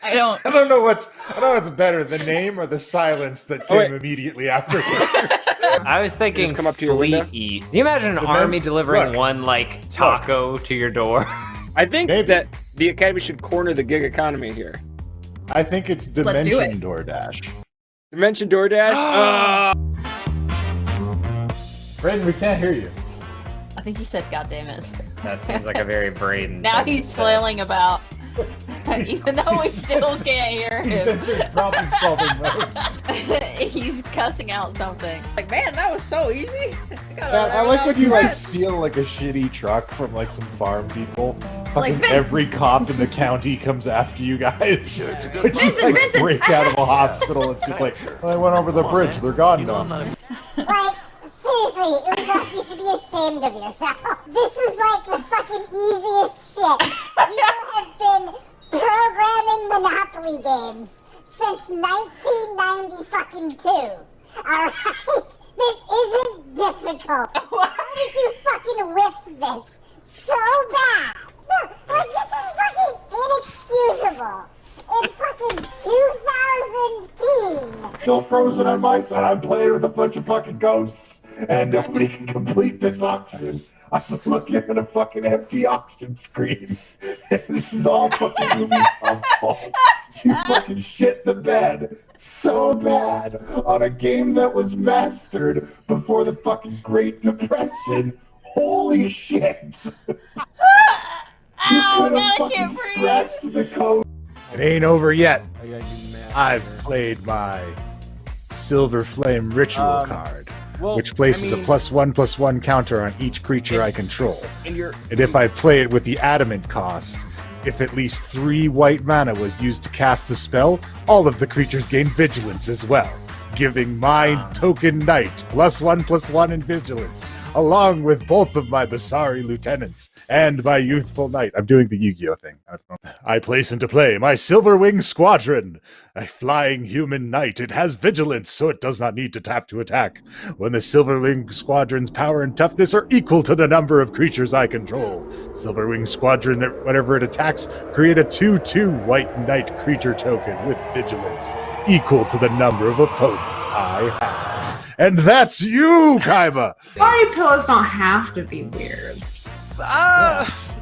I don't know what's better, the name or the silence that came immediately afterwards. I was thinking Just come up to your window? fleet eat. Can you imagine an army delivering one like taco to your door? I think that the Academy should corner the gig economy here. I think it's Let's do Dimension it. DoorDash. Dimension DoorDash? Brandon, we can't hear you. I think he said, "God damn it!" That seems like a very Braden. Now thing he's to say. flailing about. Even though we still can't hear He's him. entering problem-solving mode. He's cussing out something. Like, man, that was so easy. I like when you like steal like a shitty truck from like some farm people. Fucking Vince. every cop in the county comes after you guys. But you Vincent, like break out of a hospital. It's just like, well, I went over the bridge. They're gone now. Like, seriously, Uzoff, you should be ashamed of yourself. This is like the fucking easiest shit. You have been programming Monopoly games since 1992. Alright? This isn't difficult. How did you fucking whiff this so bad? No, like, this is fucking inexcusable. In fucking 2010. Still frozen on my side. I'm playing with a bunch of fucking ghosts, and nobody can complete this auction. I'm looking at a fucking empty auction screen. This is all fucking Ubisoft's fault. You fucking shit the bed so bad on a game that was mastered before the fucking Great Depression. Holy shit! You could have fucking scratched the code. It ain't over yet. I've played my Silver Flame Ritual card, which places a +1/+1 counter on each creature I control. And if I play it with the Adamant cost, if at least 3 white mana was used to cast the spell, all of the creatures gain Vigilance as well, giving my token knight +1/+1 in Vigilance, along with both of my Basari lieutenants and my youthful knight. I'm doing the Yu-Gi-Oh thing. I place into play my Silverwing Squadron, a flying human knight. It has vigilance, so it does not need to tap to attack. When the Silverwing Squadron's power and toughness are equal to the number of creatures I control, Silverwing Squadron, whenever it attacks, create a 2/2 white knight creature token with vigilance, equal to the number of opponents I have. And that's you, Kaiba! Party pillows don't have to be weird.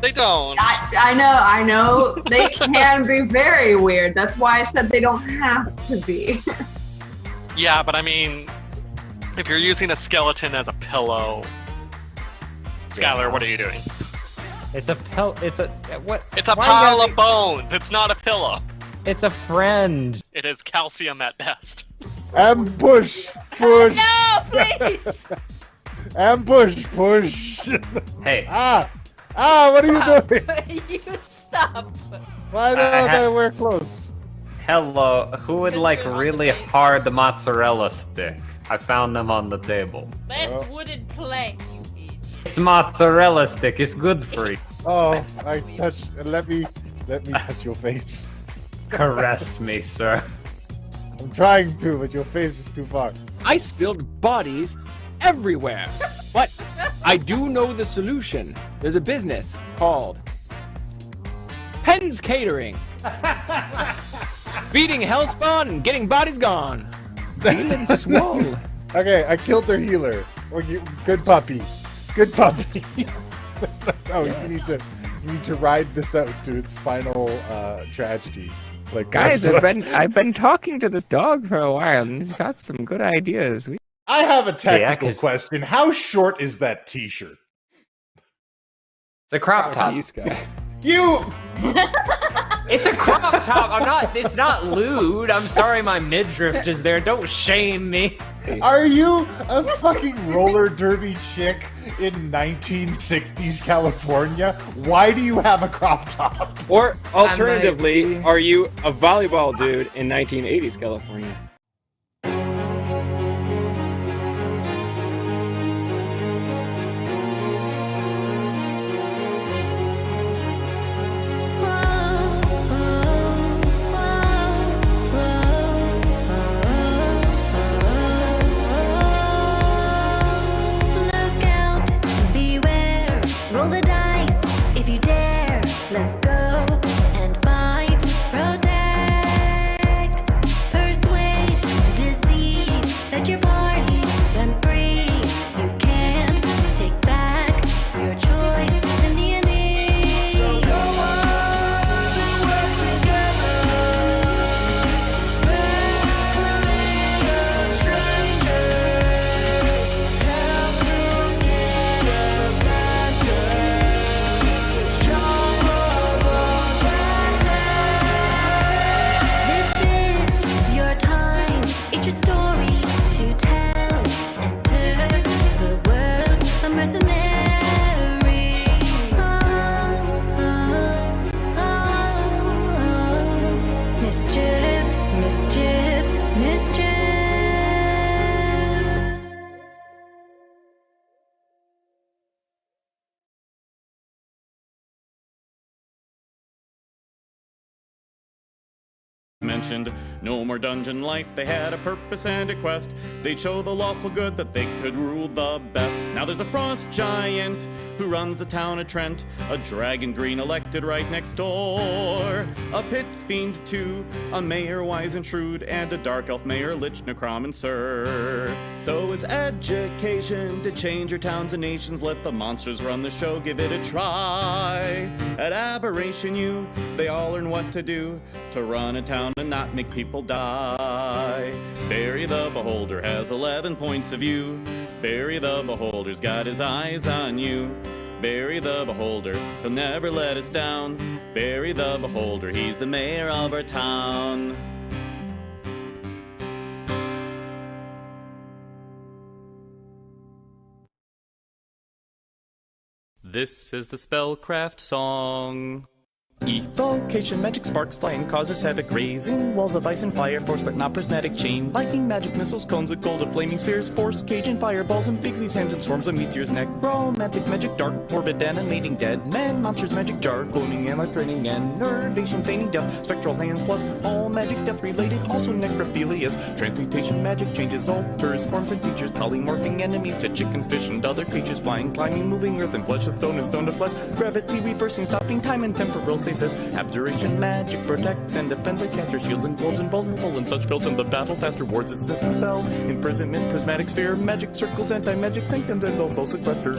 They don't. I know. They can be very weird. That's why I said they don't have to be. Yeah, but I mean, if you're using a skeleton as a pillow, Skylar, what are you doing? It's a pillow. It's a what? It's a pile of bones. It's not a pillow. It's a friend. It is calcium at best. Ambush! Push! No, please! Ambush! Push! Hey. What are you doing? You stop. Why don't we're close? Hello. Who would like really hard mozzarella stick? I found them on the table. That's wooden plank, you idiot. This mozzarella stick is good for you. Oh, I touch. Let me touch your face. Caress me, sir. I'm trying to, but your face is too far. I spilled bodies everywhere. But I do know the solution. There's a business called Penn's Catering. Feeding Hellspawn and getting bodies gone. Feeling swole. Okay, I killed their healer. Good puppy. Good puppy. Oh, you need to ride this out to its final tragedy. Like Guys, I've been talking to this dog for a while, and he's got some good ideas. I have a technical question. How short is that T-shirt? It's a crop top. You. It's a crop top. It's not lewd. I'm sorry, my midriff is there. Don't shame me. Are you a fucking roller derby chick in 1960s California? Why do you have a crop top? Or alternatively, are you a volleyball dude in 1980s California? Roll the dice if you dare. Let's go and find, protect, persuade, deceive. Let your party run free. You can't take back your choice in DnD. So go on and work together. Family of strangers. Help to get a better. mentioned. No more dungeon life, they had a purpose and a quest. They'd show the lawful good that they could rule the best. Now there's a frost giant who runs the town of Trent, a dragon green elected right next door, a pit fiend too, a mayor wise and shrewd, and a dark elf mayor, Lich, Necromancer. So it's education to change your towns and nations. Let the monsters run the show, give it a try. At Aberration U, they all learn what to do to run a town and not make people die. Barry the Beholder has 11 points of view. Barry the Beholder's got his eyes on you. Barry the Beholder, he'll never let us down. Barry the Beholder, he's the mayor of our town. This is the Spellcraft song. Evocation, magic sparks flying, causes havoc, raising walls of ice and fire, force but not prismatic chain, lightning, magic missiles, cones of gold, of flaming spheres, force, cage and fireballs, and figs leaves hands and swarms of meteors, necromantic magic, dark, morbid, animating dead men, monsters, magic jar, gloaming and life draining, enervation, feigning death, spectral hands, plus all magic death related, also necrophilias, transmutation, magic changes, alters, forms and features, polymorphing enemies to chickens, fish, and other creatures, flying, climbing, moving, earth and flesh, of stone and stone to flesh, gravity reversing, stopping time and temporal stasis, abjuration, magic protects and defends like caster shields and golds, invulnerable and such spells in the battle, fast rewards its dismiss spell, imprisonment, prismatic sphere, magic circles, anti-magic sanctums, and also sequester.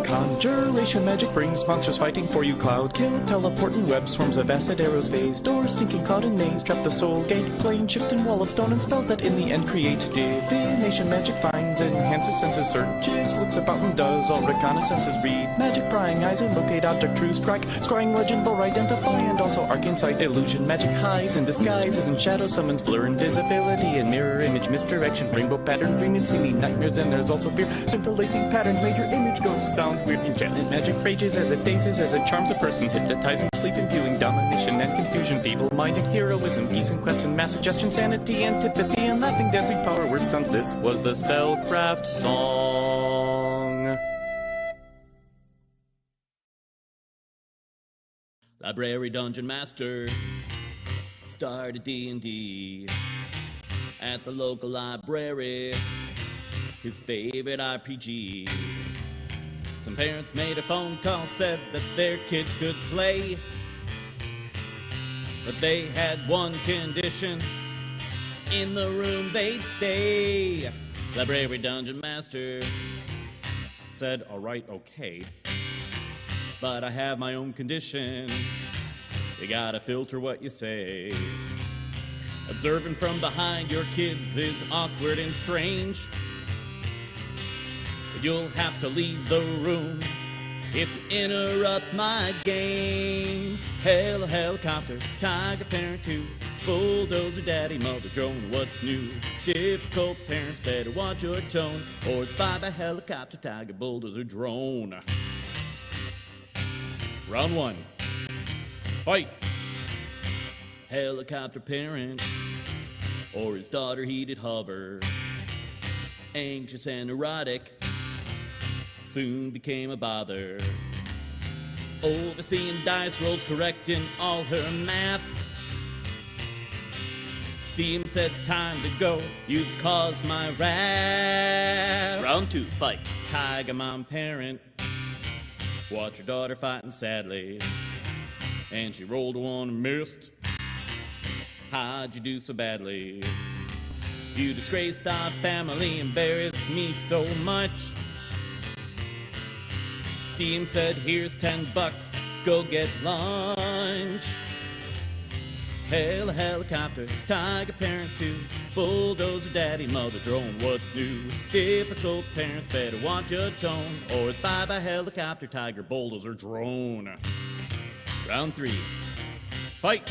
Conjuration magic brings monsters fighting for you. Cloud kill, teleport and web, swarms of acid arrows phase, doors, stinking cloud and maze, trap the soul gate, plane shift and wall of stone, and spells that in the end create divination. Magic finds, enhances senses, searches, looks about and does all reconnaissances. Read magic, prying eyes and locate object, true strike, scrying legend, will identify, and also arc insight. Illusion magic hides and disguises, and shadow summons, blur invisibility, and mirror image misdirection. Rainbow pattern, dream and seeming nightmares, and there's also fear. Scintillating patterns, major image ghost sounds weird. Enchantment magic rages as it dazes, as it charms a person, hypnotizing, sleep imbuing, domination and confusion, feeble-minded heroism, peace and quest and mass suggestion, sanity, antipathy, and laughing, dancing power, word stunts. This was the Spellcraft song. Library Dungeon Master started D&D at the local library, his favorite RPG. Some parents made a phone call, said that their kids could play, but they had one condition: in the room they'd stay. Library Dungeon Master said, alright, okay, but I have my own condition. You gotta filter what you say. Observing from behind your kids is awkward and strange. You'll have to leave the room if you interrupt my game. Hell, helicopter, tiger parent too, bulldozer daddy, mother drone, what's new? Difficult parents better watch your tone, or it's bye-bye helicopter, tiger, bulldozer, drone. Round one, fight. Helicopter parent, or his daughter he did hover, anxious and neurotic, soon became a bother. Overseeing dice rolls, correcting all her math. DM said, time to go, you've caused my wrath. Round two, fight. Tiger mom parent, watch your daughter fighting sadly, and she rolled one and missed. How'd you do so badly? You disgraced our family, embarrassed me so much. DM said, here's $10, go get lunch. Hell, a helicopter, tiger parent two, bulldozer daddy, mother drone, what's new? Difficult parents better watch your tone, or it's bye-bye helicopter, tiger, bulldozer, drone. Round 3, fight!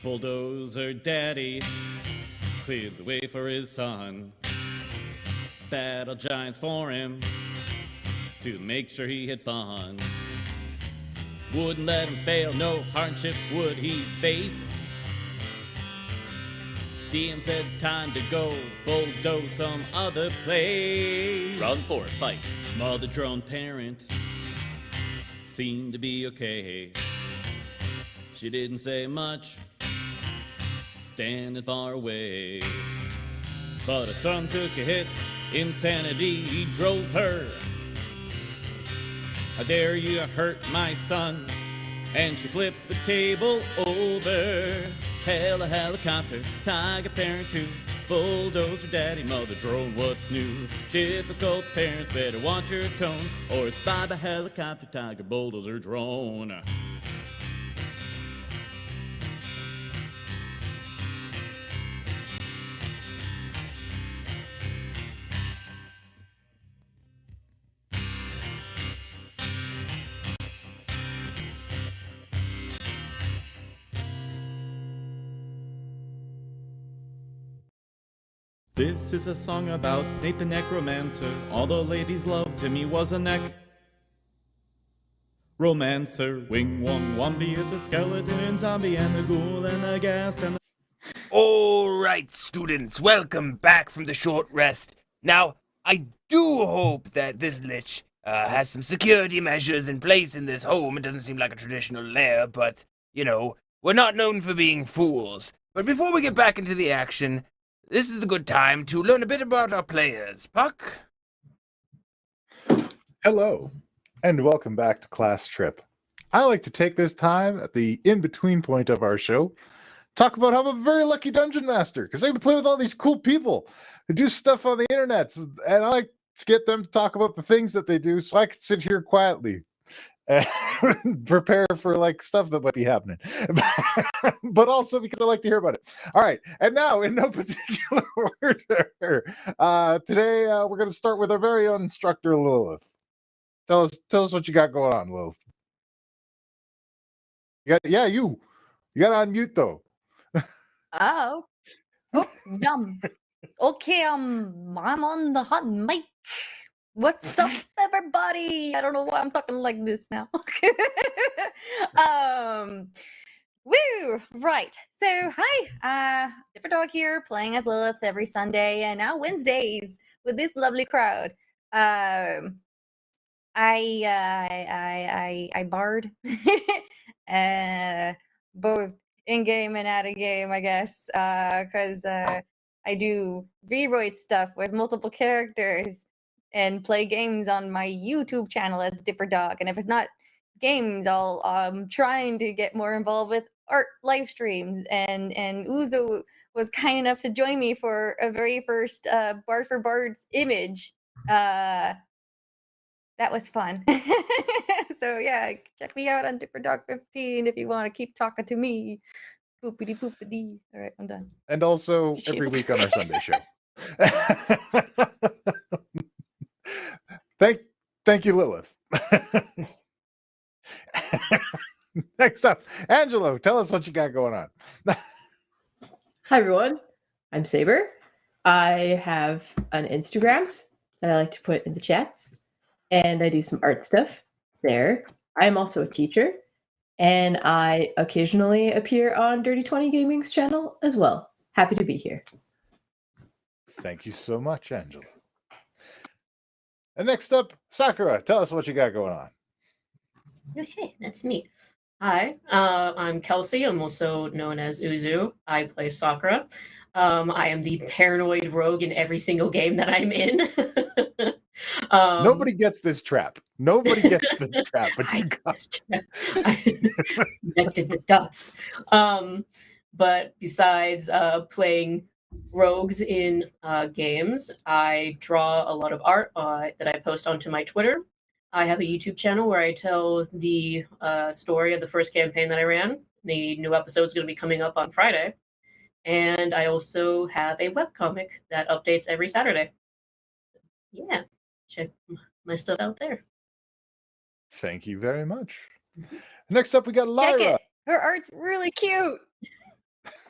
Bulldozer daddy cleared the way for his son. Battle giants for him to make sure he had fun. Wouldn't let him fail, no hardships would he face. DM said time to go, bulldoze some other place. Round 4, fight. Mother drone parent seemed to be okay. She didn't say much, standing far away. But her son took a hit, insanity drove her. How dare you hurt my son? And she flipped the table over. Hell, a helicopter, tiger parent two, bulldozer daddy, mother drone, what's new? Difficult parents better watch your tone, or it's bye-bye helicopter, tiger, bulldozer, drone. This is a song about Nate the Necromancer. All the ladies loved him, he was a romancer. Wing Wong Wombi is a skeleton and zombie and a ghoul and a gasp and All right, students, welcome back from the short rest. Now, I do hope that this Lich has some security measures in place in this home. It doesn't seem like a traditional lair, but, you know, we're not known for being fools. But before we get back into the action, this is a good time to learn a bit about our players. Puck? Hello, and welcome back to Class Trip. I like to take this time at the in-between point of our show, talk about how I'm a very lucky dungeon master, because I get to play with all these cool people who do stuff on the internet, and I like to get them to talk about the things that they do so I can sit here quietly and prepare for like stuff that might be happening, but also because I like to hear about it. All right, and now in no particular order, today we're going to start with our very own Instructor Lilith. Tell us what you got going on, Lilith. You got to unmute though. Oh, dumb. Okay, I'm on the hot mic. What's up, everybody? I don't know why I'm talking like this now. Woo! Right. So, hi. Dipper Dog here, playing as Lilith every Sunday and now Wednesdays with this lovely crowd. I bard, both in game and out of game, I guess, because I do V-Roid stuff with multiple characters and play games on my YouTube channel as Dipper Dog. And if it's not games, I'm trying to get more involved with art live streams. And Uzo was kind enough to join me for a very first Bard for Bards image. That was fun. So yeah, check me out on Dipper Dog 15 if you want to keep talking to me. Poopity poopity. All right, I'm done. And also every week on our Sunday show. Thank you, Lilith. Next up, Angelo, tell us what you got going on. Hi, everyone. I'm Saber. I have an Instagrams that I like to put in the chats, and I do some art stuff there. I'm also a teacher, and I occasionally appear on Dirty 20 Gaming's channel as well. Happy to be here. Thank you so much, Angelo. And next up, Sakura, tell us what you got going on. Hey, that's me. Hi, I'm Kelsey. I'm also known as Uzu. I play Sakura. I am the paranoid rogue in every single game that I'm in. Nobody gets this trap. Nobody gets this trap, but you got I connected the dots. But besides playing rogues in games, I draw a lot of art that I post onto my Twitter. I have a YouTube channel where I tell the story of the first campaign that I ran. The new episode is going to be coming up on Friday. And I also have a webcomic that updates every Saturday. Yeah, check my stuff out there. Thank you very much. Next up, we got Check Lairah. it. Her art's really cute.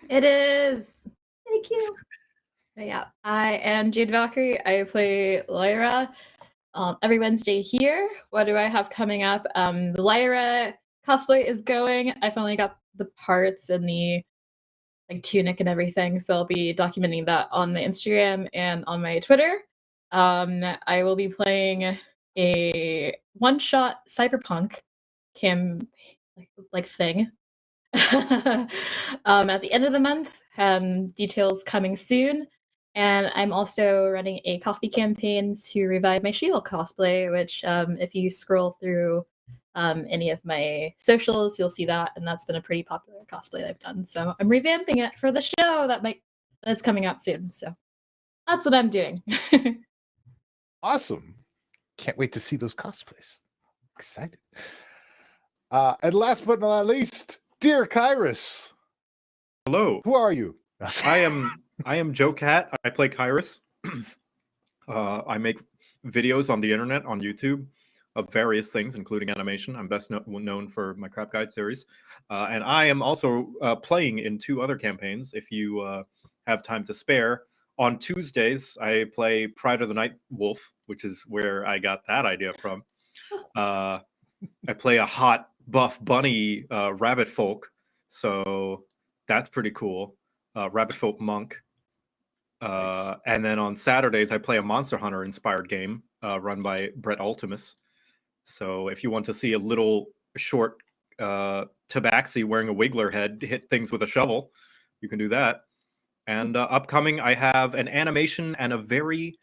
It is. Thank you. But yeah, I am Jade Valkyrie. I play Lairah every Wednesday here. What do I have coming up? The Lairah cosplay is going. I've only got the parts and the tunic and everything, so I'll be documenting that on my Instagram and on my Twitter. I will be playing a one-shot cyberpunk thing at the end of the month. Details coming soon. And I'm also running a coffee campaign to revive my She-Hulk cosplay, which if you scroll through any of my socials, you'll see that, and that's been a pretty popular cosplay that I've done. So I'm revamping it for the show that's coming out soon. So that's what I'm doing. Awesome. Can't wait to see those cosplays. Excited. And last but not least, dear Kyrus. Hello. Who are you? I am JoCat. I play Kyrus. I make videos on the internet, on YouTube, of various things, including animation. I'm best known for my Crap Guide series. And I am also playing in 2 other campaigns, if you have time to spare. On Tuesdays, I play Pride of the Night Wolf, which is where I got that idea from. I play a hot, buff bunny rabbit folk, so that's pretty cool. Rabbit folk monk. Nice. And then on Saturdays, I play a Monster Hunter inspired game run by Brett Ultimus. So if you want to see a little short tabaxi wearing a wiggler head hit things with a shovel, you can do that. And upcoming, I have an animation and a very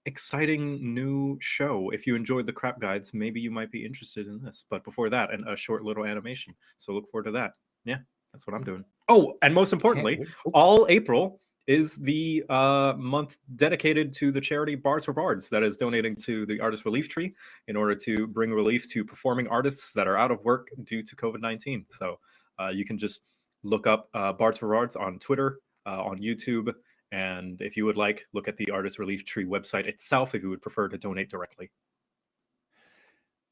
exciting new show. If you enjoyed the Crap Guides, maybe you might be interested in this. But before that, a short little animation. So look forward to that. Yeah, that's what I'm doing. Oh, and most importantly, all April is the month dedicated to the charity Bards for Bards that is donating to the Artist Relief Tree in order to bring relief to performing artists that are out of work due to COVID-19. So you can just look up Bards for Bards on Twitter, on YouTube, and if you would like, look at the Artist Relief Tree website itself if you would prefer to donate directly.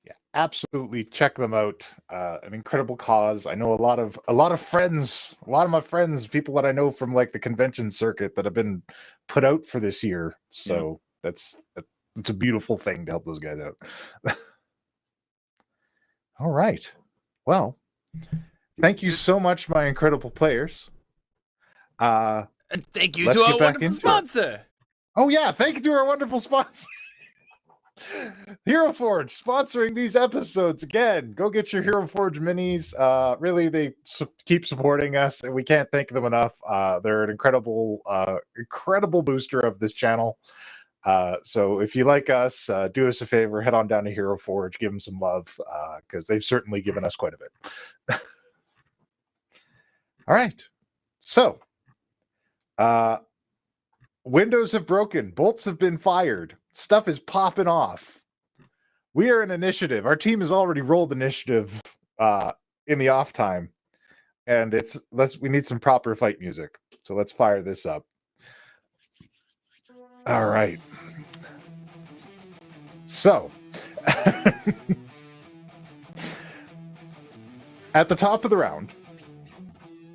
Yeah, absolutely. Check them out. An incredible cause. I know a lot of friends, a lot of my friends, people that I know from the convention circuit that have been put out for this year. So it's a beautiful thing to help those guys out. All right. Well, thank you so much, my incredible players. And thank you to our wonderful sponsor. Oh yeah, thank you to our wonderful sponsor. Hero Forge sponsoring these episodes again. Go get your Hero Forge minis. Really, they keep supporting us, and we can't thank them enough. They're an incredible booster of this channel. So if you like us, do us a favor, head on down to Hero Forge, give them some love, because they've certainly given us quite a bit. All right, so windows have broken, bolts have been fired. Stuff is popping off. We are an initiative. Our team has already rolled initiative in the off time, and we need some proper fight music. So let's fire this up. All right. So at the top of the round,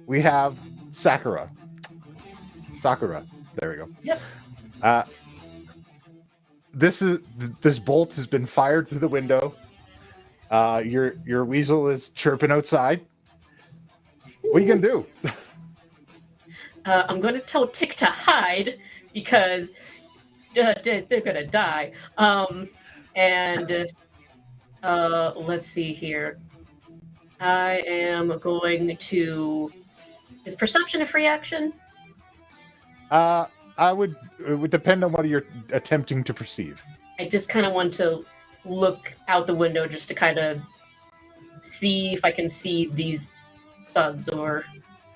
we have Sakura. There we go. Yep. This bolt has been fired through the window. Your weasel is chirping outside. What are you gonna do? I'm going to tell Tick to hide because they're gonna die. Let's see here. I am going to. Is perception a free action? It would depend on what you're attempting to perceive. I just kind of want to look out the window just to kind of see if I can see these thugs, or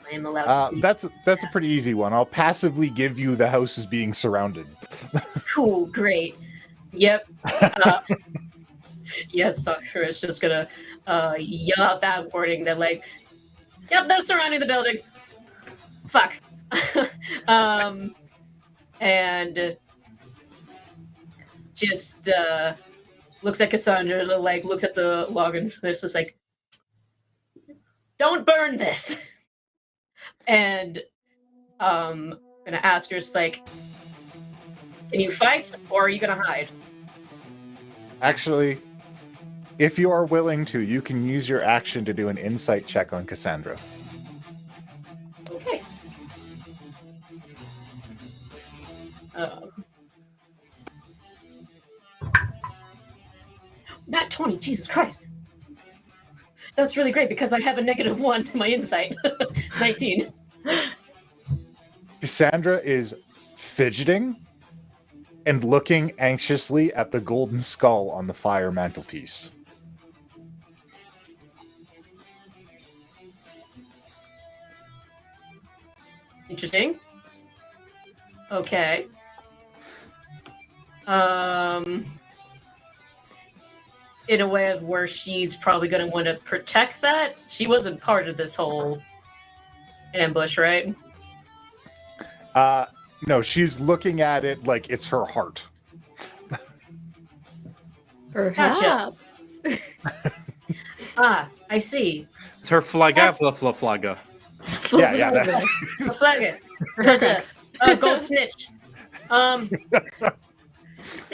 I am allowed to see. That's a pretty easy one. I'll passively give you the house is being surrounded. Cool, great. Yep. Yes, Sakura is just gonna yell out that warning that like, yep, they're surrounding the building. Fuck. And just looks at Cassandra, like looks at the log, and there's just like, don't burn this. And gonna ask her, just like, can you fight or are you gonna hide? Actually, if you are willing to, you can use your action to do an insight check on Cassandra. Okay. Not 20, Jesus Christ. That's really great because I have a -1 to my insight. 19. Cassandra is fidgeting and looking anxiously at the golden skull on the fire mantelpiece. Interesting. Okay. In a way of where she's probably going to want to protect that. She wasn't part of this whole ambush, right? No, she's looking at it like it's her heart. Perhaps. Gotcha. I see. It's her flagga. Yeah, that's... Flagga. Gold snitch. I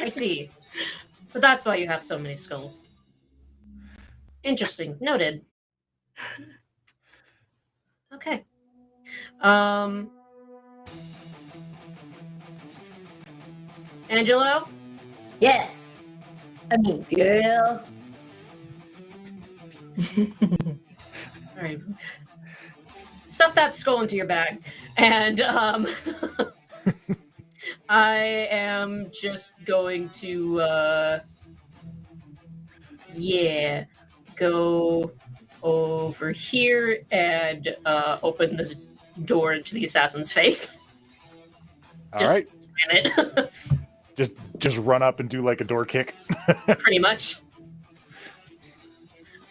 see. So that's why you have so many skulls. Interesting. Noted. Okay. Angelo? Yeah. I mean, girl. All right. Stuff that skull into your bag. And I am just going to go over here and open this door into the assassin's face. All right. Slam it. Just run up and do like a door kick. Pretty much.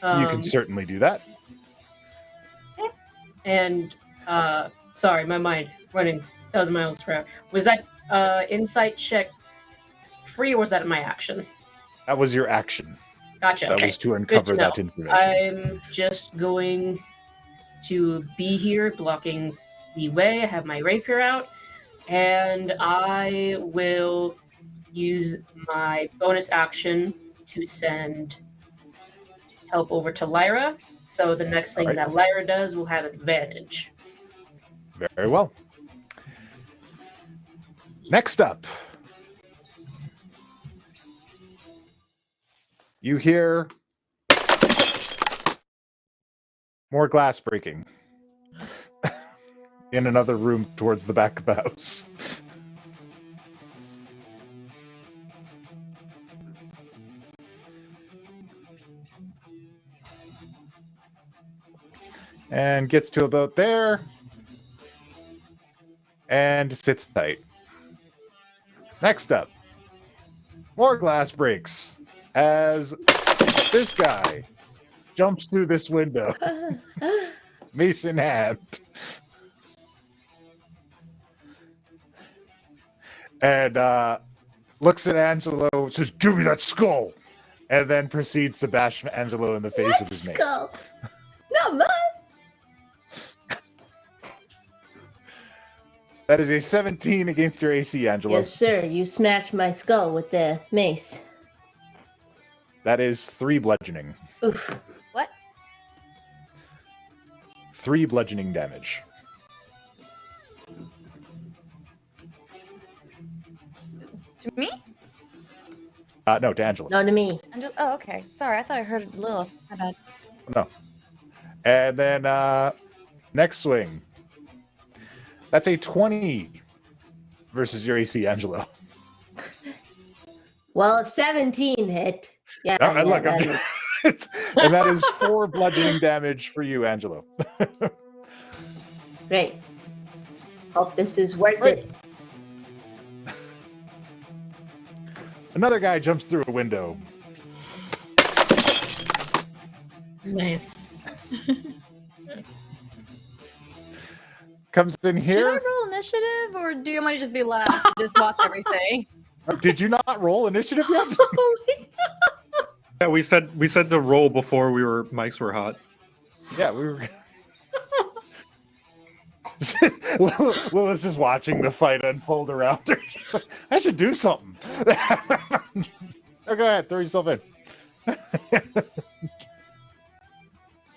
You can certainly do that. And sorry, my mind running 1,000 miles per hour. Was that insight check free, or was that my action? That was your action. Gotcha. That Okay. was to uncover that know. information. I'm just going to be here, blocking the way. I have my rapier out, and I will use my bonus action to send help over to Lairah. So the next thing that Lairah does will have advantage. Very well. Next up, you hear more glass breaking in another room towards the back of the house. And gets to about there and sits tight. Next up, more glass breaks as this guy jumps through this window, mace in hand, and looks at Angelo, says, "Give me that skull," and then proceeds to bash Angelo in the face with his mace. Skull? Not mine. That is a 17 against your AC, Angelo. Yes, sir. You smashed my skull with the mace. That is 3 bludgeoning. Oof. What? 3 bludgeoning damage. To me? No, to Angelo. No, to me. Oh, okay. Sorry, I thought I heard Lilith. My bad. No. And then next swing. That's a 20 versus your AC, Angelo. Well, if 17 hit. Yeah. No, and yeah, look, and that is 4 bludgeoning damage for you, Angelo. Great. Hope this is worth it. Another guy jumps through a window. Nice. Comes in Should I here. roll initiative, or do you want to just be last? Just watch everything. Did you not roll initiative yet? Yeah, we said to roll before mics were hot. Yeah, we were. Lilith is watching the fight unfold around her. She's like, I should do something. Oh, go ahead, throw yourself in.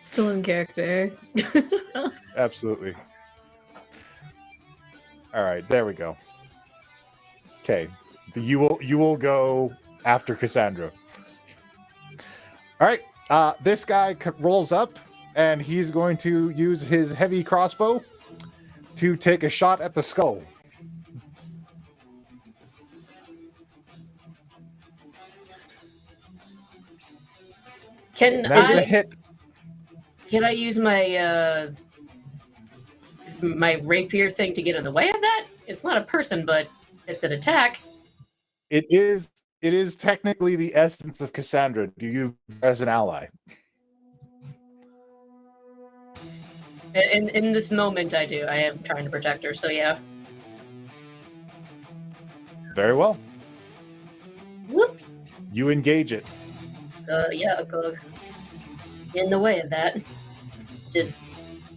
Still in character. Absolutely. All right, there we go. Okay, you will go after Cassandra. All right, this guy rolls up, and he's going to use his heavy crossbow to take a shot at the skull. Can That's a hit. Can I use my my rapier thing to get in the way of that? It's not a person, but it's an attack. It is technically the essence of Cassandra. Do you as an ally? In this moment, I do. I am trying to protect her, so yeah. Very well. Whoop. You engage it. Yeah, go in the way of that.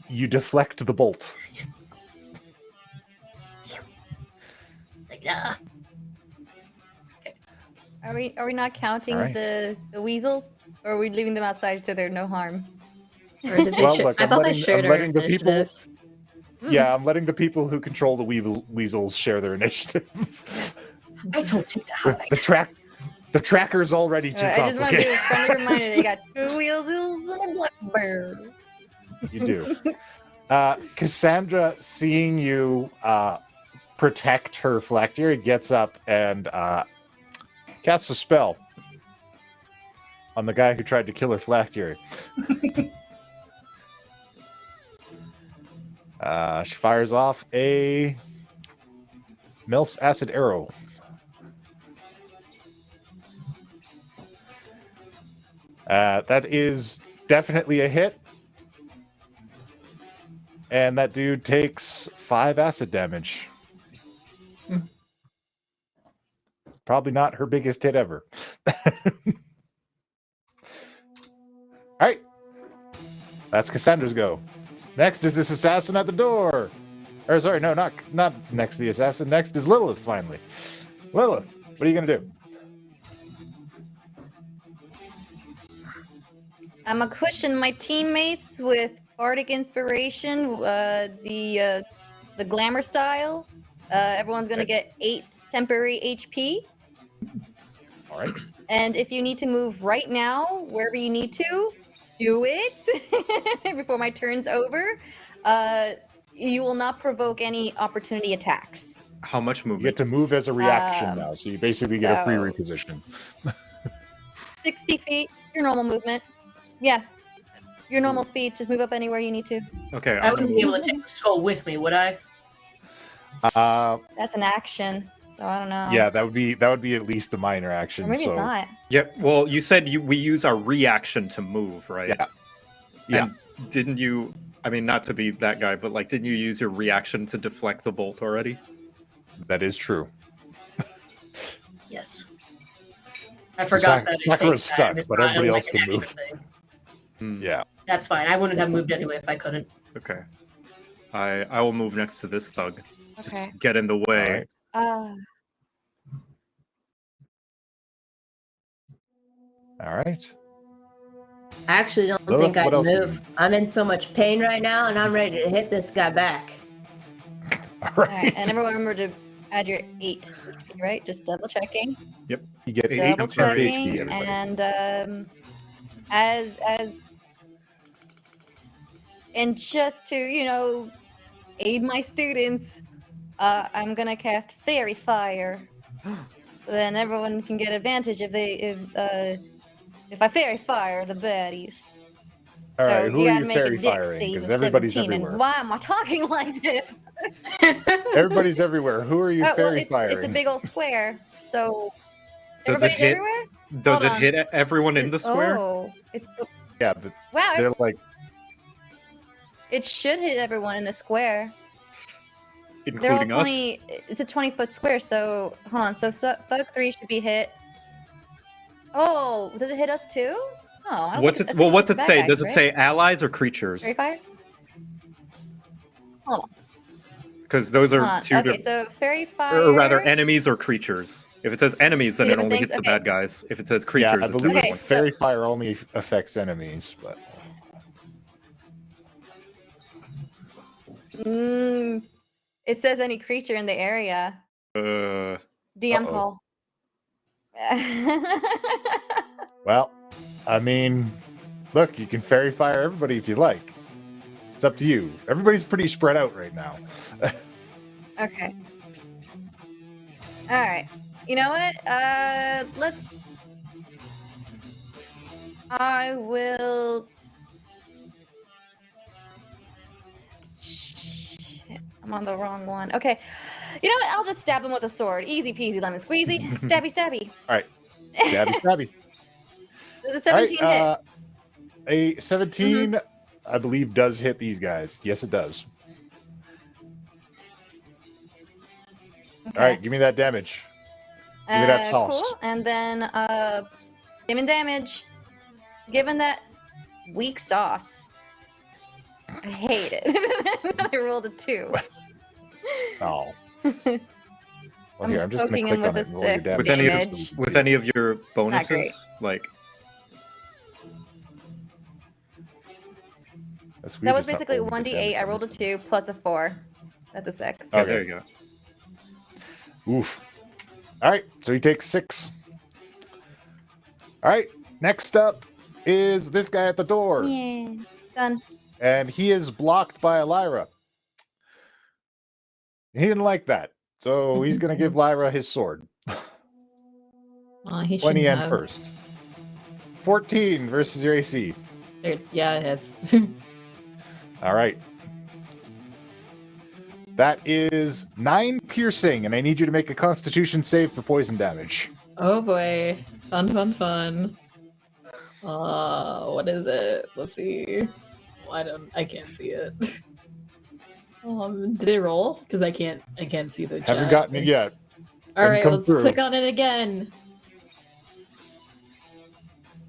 You deflect the bolt. Like, yeah. Are we not counting All right. the weasels, or are we leaving them outside so they're no harm? Or did they Well, sh- look, I I'm thought they letting- shared I'm our letting the people- initiative. Yeah, I'm letting the people who control the weasels share their initiative. I told you to hide. The tracker's already too I just want to be complicated. a friendly reminder. They got 2 weasels and a blackbird. You do. Cassandra, seeing you protect her phylactery, gets up and casts a spell on the guy who tried to kill her phylactery. She fires off a Melf's acid arrow. That is definitely a hit. And that dude takes 5 acid damage. Probably not her biggest hit ever. All right. That's Cassandra's go. Next is this assassin at the door. Or sorry, no, not next to the assassin. Next is Lilith, finally. Lilith, what are you going to do? I'm gonna cushion my teammates with bardic inspiration, the glamour style. Everyone's gonna get 8 temporary HP. All right. And if you need to move right now, wherever you need to, do it before my turn's over. You will not provoke any opportunity attacks. How much You movement? get to move as a reaction now, so you basically get a free so- reposition. 60 feet, your normal movement. Yeah, your normal speed. Just move up anywhere you need to. Okay. I wouldn't be able to take the skull with me, would I? That's an action, so I don't know. Yeah, that would be at least a minor action. Or maybe so. it's not. Yep. Well, you said we use our reaction to move, right? Yeah. Yeah. And didn't you? I mean, not to be that guy, but like, didn't you use your reaction to deflect the bolt already? That is true. Yes. I forgot that it Sakura's takes stuck, time. It's but not everybody like else an can action move. thing. Yeah. That's fine. I wouldn't have moved anyway if I couldn't. Okay. I will move next to this thug. Okay. Just get in the way. All right. I actually don't Lilith, think I'd what else do you move. I'm in so much pain right now, and I'm ready to hit this guy back. All All right, and everyone remember to add your 8 HP, right? Just double checking. Yep. You get 8 Double temporary checking, HP, everybody. and and just to aid my students, I'm gonna cast Fairy Fire. So then everyone can get advantage if I Fairy Fire the baddies. All So right, you who are gotta you make a fairy dex firing? save Because of everybody's 17, everywhere. and why am I talking like this? Everybody's everywhere. Who are you Well, fairy it's firing? a big old square, so Does it Everybody's hit? everywhere? Does Hold it on. hit everyone in the square? Oh, it's Yeah, but wow. they're like It should hit everyone in the square. They're all Including us? 20. It's a 20-foot square, so hold on. So Thug 3 should be hit. Oh, does it hit us too? No. I don't What's think it? I think Well, it's what's just it bad say? guys, Does it right? say allies or creatures? Fairy fire? Hold on. Because those Hold are on. two Okay, different. so fairy fire. Or rather, enemies or creatures. If it says enemies, then Two it different only things? hits the Okay. bad guys. If it says yeah, creatures, I it's believe Okay, so- fairy fire only affects enemies, but It says any creature in the area. DM Uh-oh. call. well, I mean, look, you can fairy fire everybody if you like. It's up to you. Everybody's pretty spread out right now. Okay. All right. You know what? Let's. I will. Shit, I'm on the wrong one. Okay. You know what? I'll just stab him with a sword. Easy peasy, lemon squeezy. Stabby, stabby. All right, stabby, stabby. Does a 17 All right, hit? a 17, I believe, does hit these guys. Yes, it does. All right, give me that damage. Give me that sauce. Cool. And then, given damage, given that weak sauce, I hate it. I rolled a 2. Oh. Well, here, I'm just gonna poking click him on with it a and roll your 6 damage. damage. With any of your great. bonuses, like That's weird, That was it's not basically rolling the 1d8. damage I on rolled a this 2 plus a 4. That's a 6. oh, Okay. there you go. one. Oof. All right, so he takes 6. All right, next up is this guy at the door, Yeah. Done. and he is blocked by Lyra. He didn't like that, so he's gonna give Lyra his sword. He 20 shouldn't and have. first. 14 versus your AC. Yeah, it hits. All right. That is 9 piercing, and I need you to make a Constitution save for poison damage. Oh boy. Fun. What is it? Let's see. Oh, I can't see it. Did it roll? Because I can't see the chat. Haven't gotten it yet. All Didn't right, come let's through. click on it again.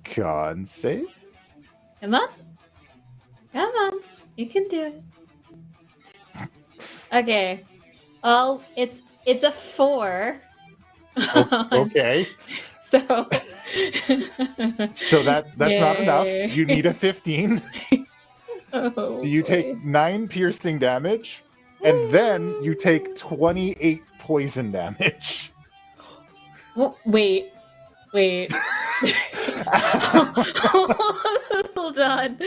Con save. Come on. You can do it. Okay. Oh, it's a 4. Okay. So So that's not enough. Yay. You need a 15. Oh, So you take 9 piercing damage, and then you take 28 poison damage. Wait. Hold on.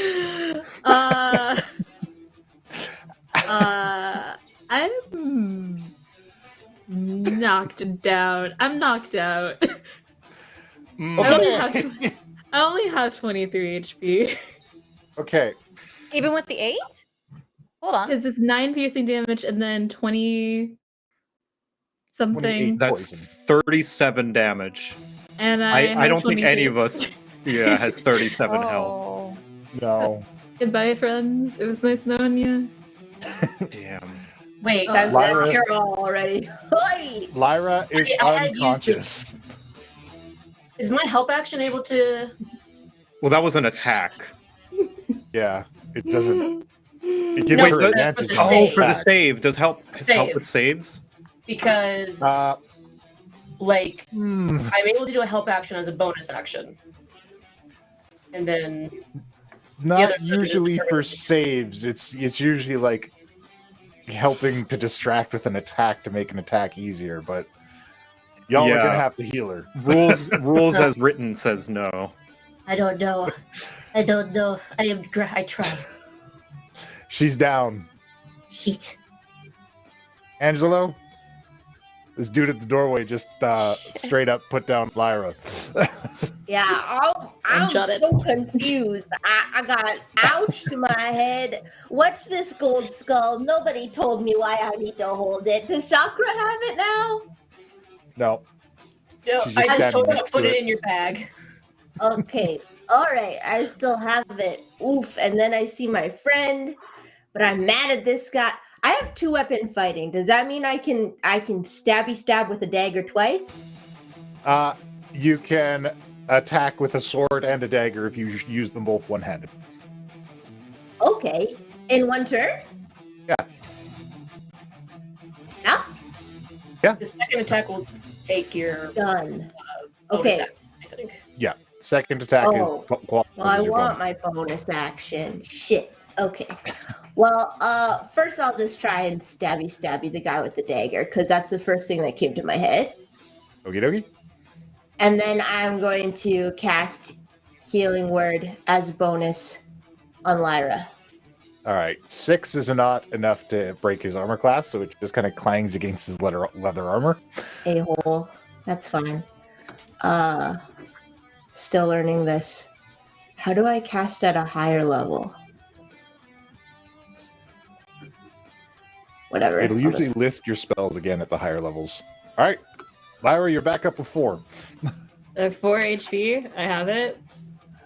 I'm knocked down. I'm knocked out. I only have 23 HP. Okay. Even with the 8? Hold on. Because it's 9 piercing damage and then 20 something. That's 37 damage. And I don't think any 23. of us has 37 health. No. Goodbye, friends. It was nice knowing you. Damn. Wait, that's Lyra- it. You're all already. Lyra is Okay, I had used it. unconscious. Is my help action able to? Well, that was an attack. Yeah, it doesn't. It gives No, her for the- advantage. for the on save. For the attack. save, does help Save. with saves? Because like I'm able to do a help action as a bonus action, and then other Not stuff is usually determined. for saves. It's usually like helping to distract with an attack to make an attack easier. But y'all are Yeah. gonna have to heal her. Rules as written says no. I don't know. I tried. She's down. Shit. Angelo, this dude at the doorway just straight up put down Lyra. Yeah, I'm shot it. so confused. I got ouch to my head. What's this gold skull? Nobody told me why I need to hold it. Does Sakura have it now? No. No, She's I just standing told you to next put to it in your bag. Okay. All right. I still have it. Oof. And then I see my friend, but I'm mad at this guy. I have 2-weapon fighting. Does that mean I can stabby stab with a dagger twice? You can attack with a sword and a dagger if you use them both one-handed. Okay. In one turn? Yeah. Yeah? Yeah. The second attack will take your Done. bonus Okay. action, I think. Yeah. Second attack is Oh. qualifies Well, I as your want bonus. my bonus action. Shit. Okay. Well, first I'll just try and stabby the guy with the dagger, because that's the first thing that came to my head. Okie dokie. And then I'm going to cast Healing Word as a bonus on Lairah. All right. 6 is not enough to break his armor class, so it just kind of clangs against his leather armor. A-hole. That's fine. Still learning this. How do I cast at a higher level? Whatever. It'll I'll usually just- list your spells again at the higher levels. All right. Lairah, you're back up with 4. 4 HP. I have it.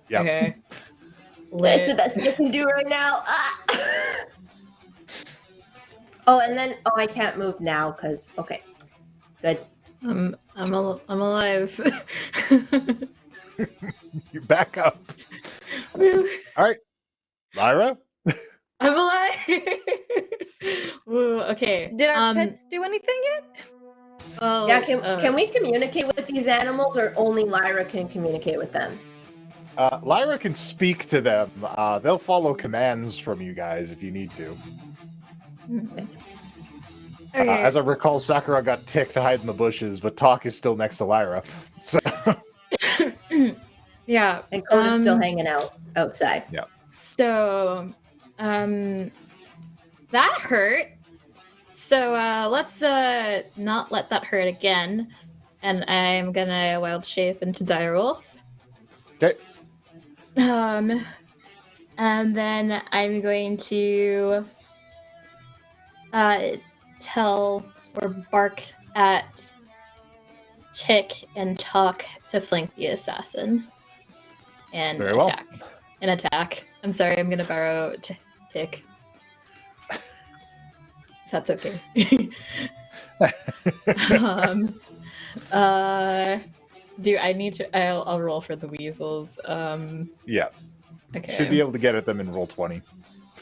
Yeah. Okay. That's the best I can do right now. Ah! Oh, and then I can't move now because okay, good. I'm alive. You're back up. All right. Lairah? I'm alive. Woo, okay. Did our pets do anything yet? Oh, Yeah, can we communicate with these animals, or only Lairah can communicate with them? Lairah can speak to them. They'll follow commands from you guys if you need to. Okay. As I recall, Sakura got ticked to hide in the bushes, but Talk is still next to Lairah. So Yeah. And Coda's still hanging out outside. Yeah. So, that hurt. So, let's not let that hurt again. And I'm gonna wild shape into direwolf. Okay. And then I'm going to tell or bark at Tick and Talk to flank the assassin. And Very well. attack. And attack. I'm sorry, I'm gonna borrow Tick. If that's okay. Do I need to? I'll roll for the weasels. yeah. Okay. Should be able to get at them in roll 20.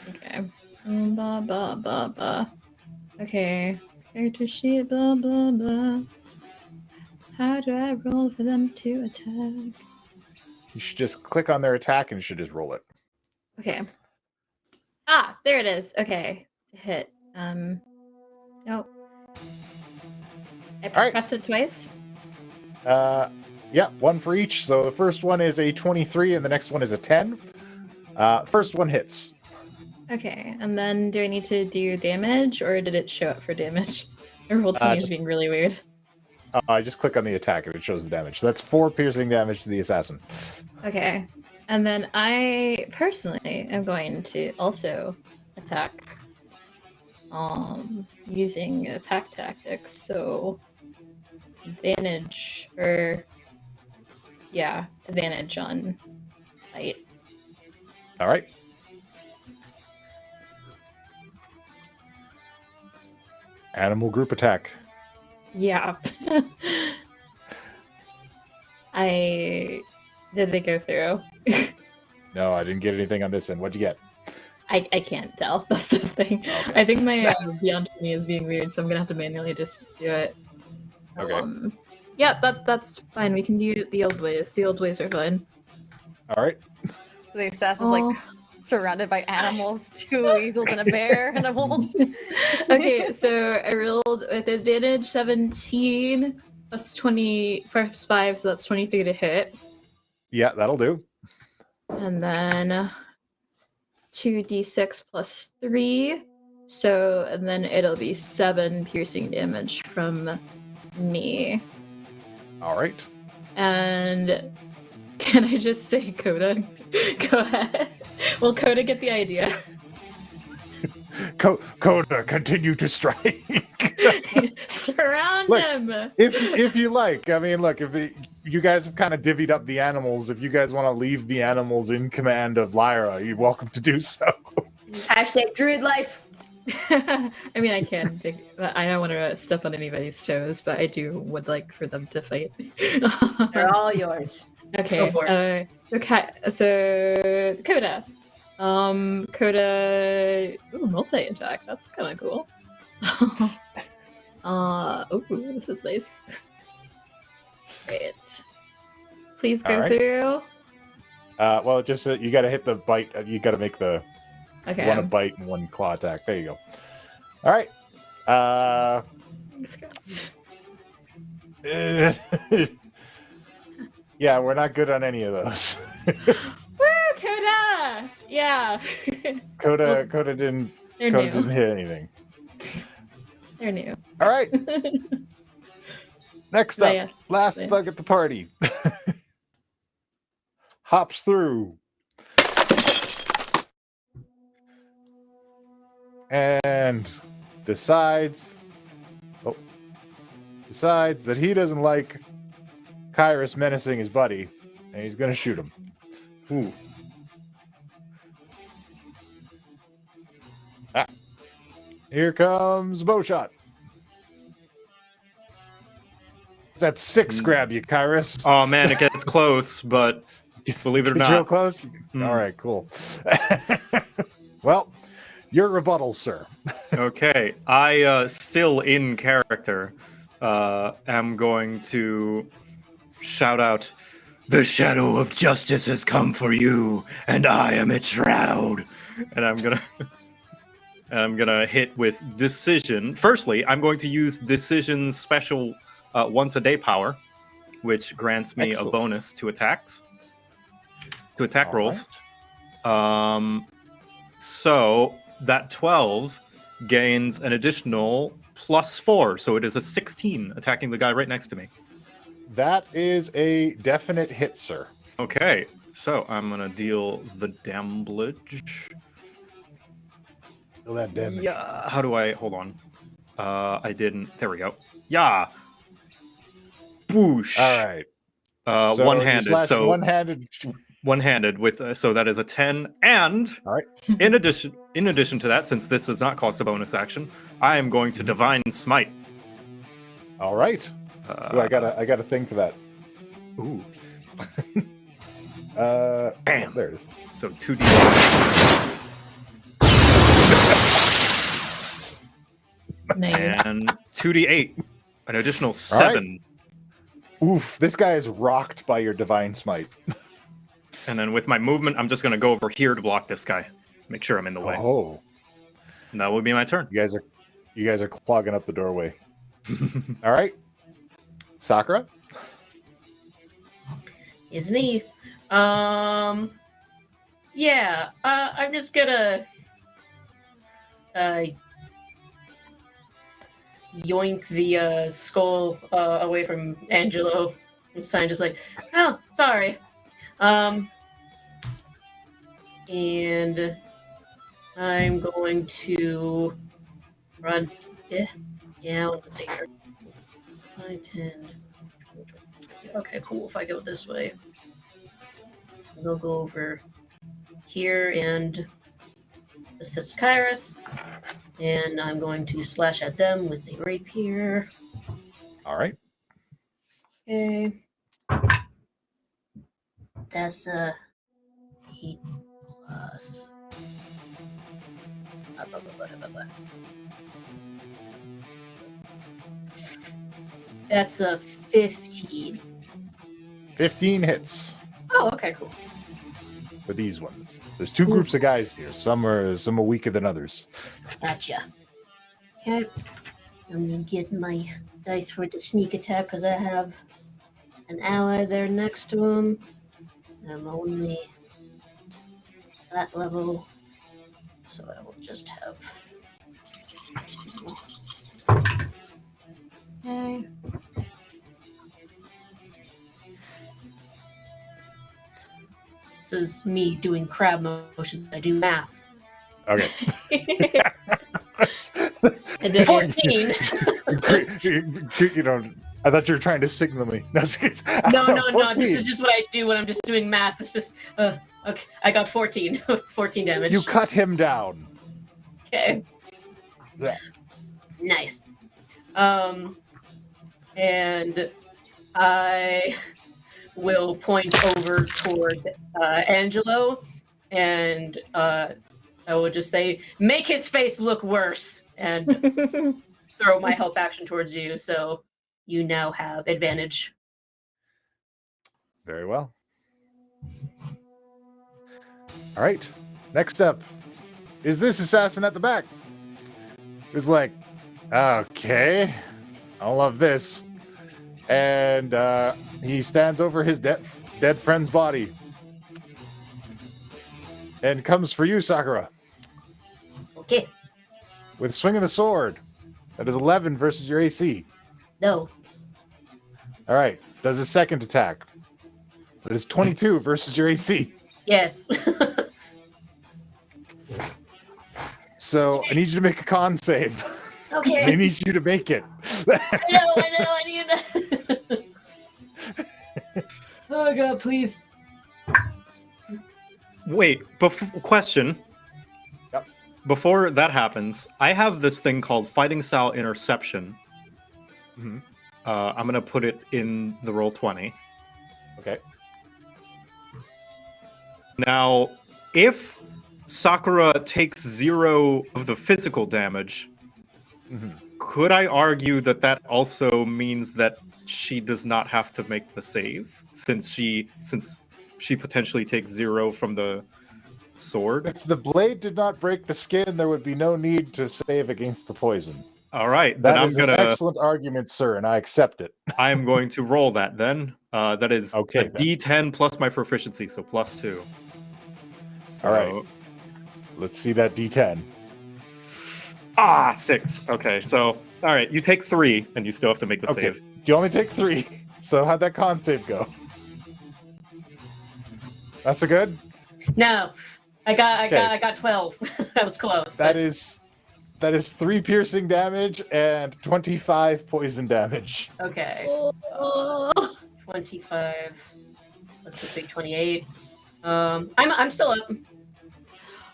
Okay. Blah blah blah blah. Okay. Character sheet. Blah blah blah. How do I roll for them to attack? You should just click on their attack and you should just roll it. Okay. Ah, there it is. Okay. To hit. Nope. I press it twice. Yeah, 1 for each. So the first one is a 23 and the next one is a 10. First one hits. Okay, and then do I need to do damage, or did it show up for damage? Roll 20 is just- being really weird. I just click on the attack and it shows the damage. So that's 4 piercing damage to the assassin. Okay, and then I personally am going to also attack using pack tactics, so advantage on fight. All right. Animal group attack. Yeah. Did they go through? No, I didn't get anything on this end. What'd you get? I can't tell. That's the thing. Okay. I think my Beyond 20 is being weird, so I'm gonna have to manually just do it. Okay. Yeah, that's fine. We can do the old ways. The old ways are fine. All right. So the assassin's like surrounded by animals, 2 weasels and a bear and a wolf. Okay, so I rolled with advantage 17 plus 20 plus 5, so that's 23 to hit. Yeah, that'll do. And then 2d6 plus 3. So, and then it'll be 7 piercing damage from me. All right. And can I just say Coda? Go ahead. Will Coda get the idea? Coda, continue to strike. Surround Look, him. if you like, I mean, look, you guys have kind of divvied up the animals. If you guys want to leave the animals in command of Lairah, you're welcome to do so. Hashtag druid life. I mean, I can. I don't want to step on anybody's toes, but I would like for them to fight. They're all yours. Okay. Go for it. Okay. So Coda. Coda. Ooh, multi-attack. That's kind of cool. Oh, this is nice. Great. Please go All right. through. Well, just you got to hit the bite. You got to make the one a Okay. bite and one claw attack. There you go. All right. Yeah, we're not good on any of those. Woo, Coda! Yeah. Coda didn't They're Coda new. didn't hit anything. They're new. All right. Next up, Leia. last Leia. thug at the party. Hops through. And decides that he doesn't like Kyrus menacing his buddy, and he's gonna shoot him. Ooh. Here comes bow shot. That's 6 grab you, Kyrus. Oh man, it gets close, but believe it or It's not, real close. All right, cool. Well, your rebuttal, sir. Okay, I still in character am going to shout out, "The shadow of justice has come for you, and I am its shroud." And I'm gonna hit with decision. Firstly, I'm going to use decision's special once a day power, which grants me Excellent. a bonus to attacks, to attack All rolls. So that 12 gains an additional +4, so it is a 16 attacking the guy right next to me. That is a definite hit, sir. Okay, so I'm gonna deal the damage. Feel that damage. Yeah, how do I hold on? I didn't. There we go. Yeah. Boosh. All right. So one-handed. you slash So one-handed. one-handed with so that is a 10. And all right. in addition to that, since this does not cost a bonus action, I am going to divine smite. All right. Ooh, I got a thing for that. Ooh. Bam. There it is. So 2d. Nice. And 2d8. An additional 7. Oof, this guy is rocked by your divine smite. And then with my movement, I'm just going to go over here to block this guy. Make sure I'm in the way. Oh. And that would be my turn. You guys are clogging up the doorway. All right. Sakura? It's me. Yeah, I'm just gonna yoink the skull away from Angelo and sign just like, oh, sorry. And I'm going to run down. Let's see here. 5, 10, 20, 30. Okay, cool. If I go this way, they'll go over here and assist Kyrus. And I'm going to slash at them with a rapier. All right. Okay. That's 8 plus. That's a 15. 15 hits Oh, okay, cool. for these ones. There's two groups of guys here. Some are weaker than others. Gotcha. Okay. I'm gonna get my dice for the sneak attack because I have an ally there next to him. I'm only that level, so I will just have. Okay. This is me doing crab motions. I do math. Okay. I did. 14. You know, I thought you were trying to signal me. No. This 14. is just what I do when I'm just doing math. It's just, okay. I got 14. 14 damage. You cut him down. Okay. Yeah. Nice. And I will point over towards Angelo, and I will just say, "Make his face look worse," and throw my help action towards you. So you now have advantage. Very well. All right. Next up is this assassin at the back. Who's like, okay, I love this. And he stands over his dead friend's body. And comes for you, Sakura. Okay. With swing of the sword. That is 11 versus your AC. No. All right. Does a second attack. That is 22 versus your AC. Yes. So I need you to make a con save. Okay. I need you to make it. I know, I need that. Oh god, please. Wait, question. Yep. Before that happens, I have this thing called Fighting Style Interception. Mm-hmm. I'm going to put it in the roll 20. Okay. Now, if Sakura takes 0 of the physical damage, could I argue that that also means that she does not have to make the save, since she potentially takes 0 from the sword? If the blade did not break the skin, there would be no need to save against the poison. All right, That then is I'm gonna. an excellent argument, sir, and I accept it. I am going to roll that then. That is Okay, a D10 plus my proficiency, so +2. So, All right. Let's see that D10. 6. Okay, so all right, you take 3, and you still have to make the Okay, save. you only take 3. So how'd that con save go? That's a good. No. I got 12. That was close. That is 3 piercing damage and 25 poison damage. Okay. 25. That's a big 28. I'm still up.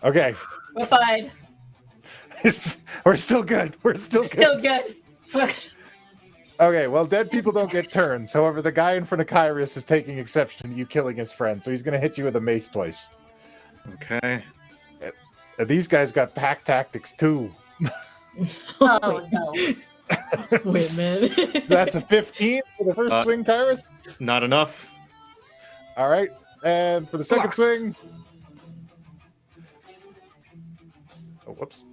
Okay. We're fine. We're still good. We're still good. Still good. Okay, well, dead people don't get turns. However, the guy in front of Kyrus is taking exception to you killing his friend, so he's going to hit you with a mace twice. Okay. These guys got pack tactics too. Oh, no. Wait a minute. That's a 15 for the first swing, Kyrus. Not enough. All right, and for the second Blocked. swing. Oh, whoops.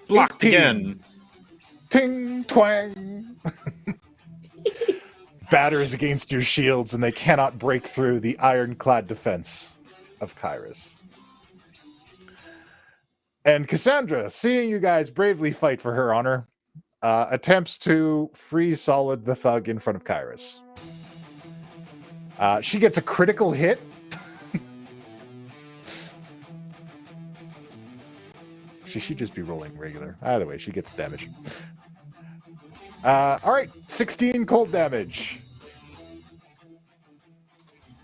Blocked 18. again. Ting twang. Batters against your shields, and they cannot break through the ironclad defense of Kyrus. And Cassandra, seeing you guys bravely fight for her honor, attempts to freeze solid the thug in front of Kyrus. She gets a critical hit. She should just be rolling regular. Either way, she gets damage. All right, 16 cold damage.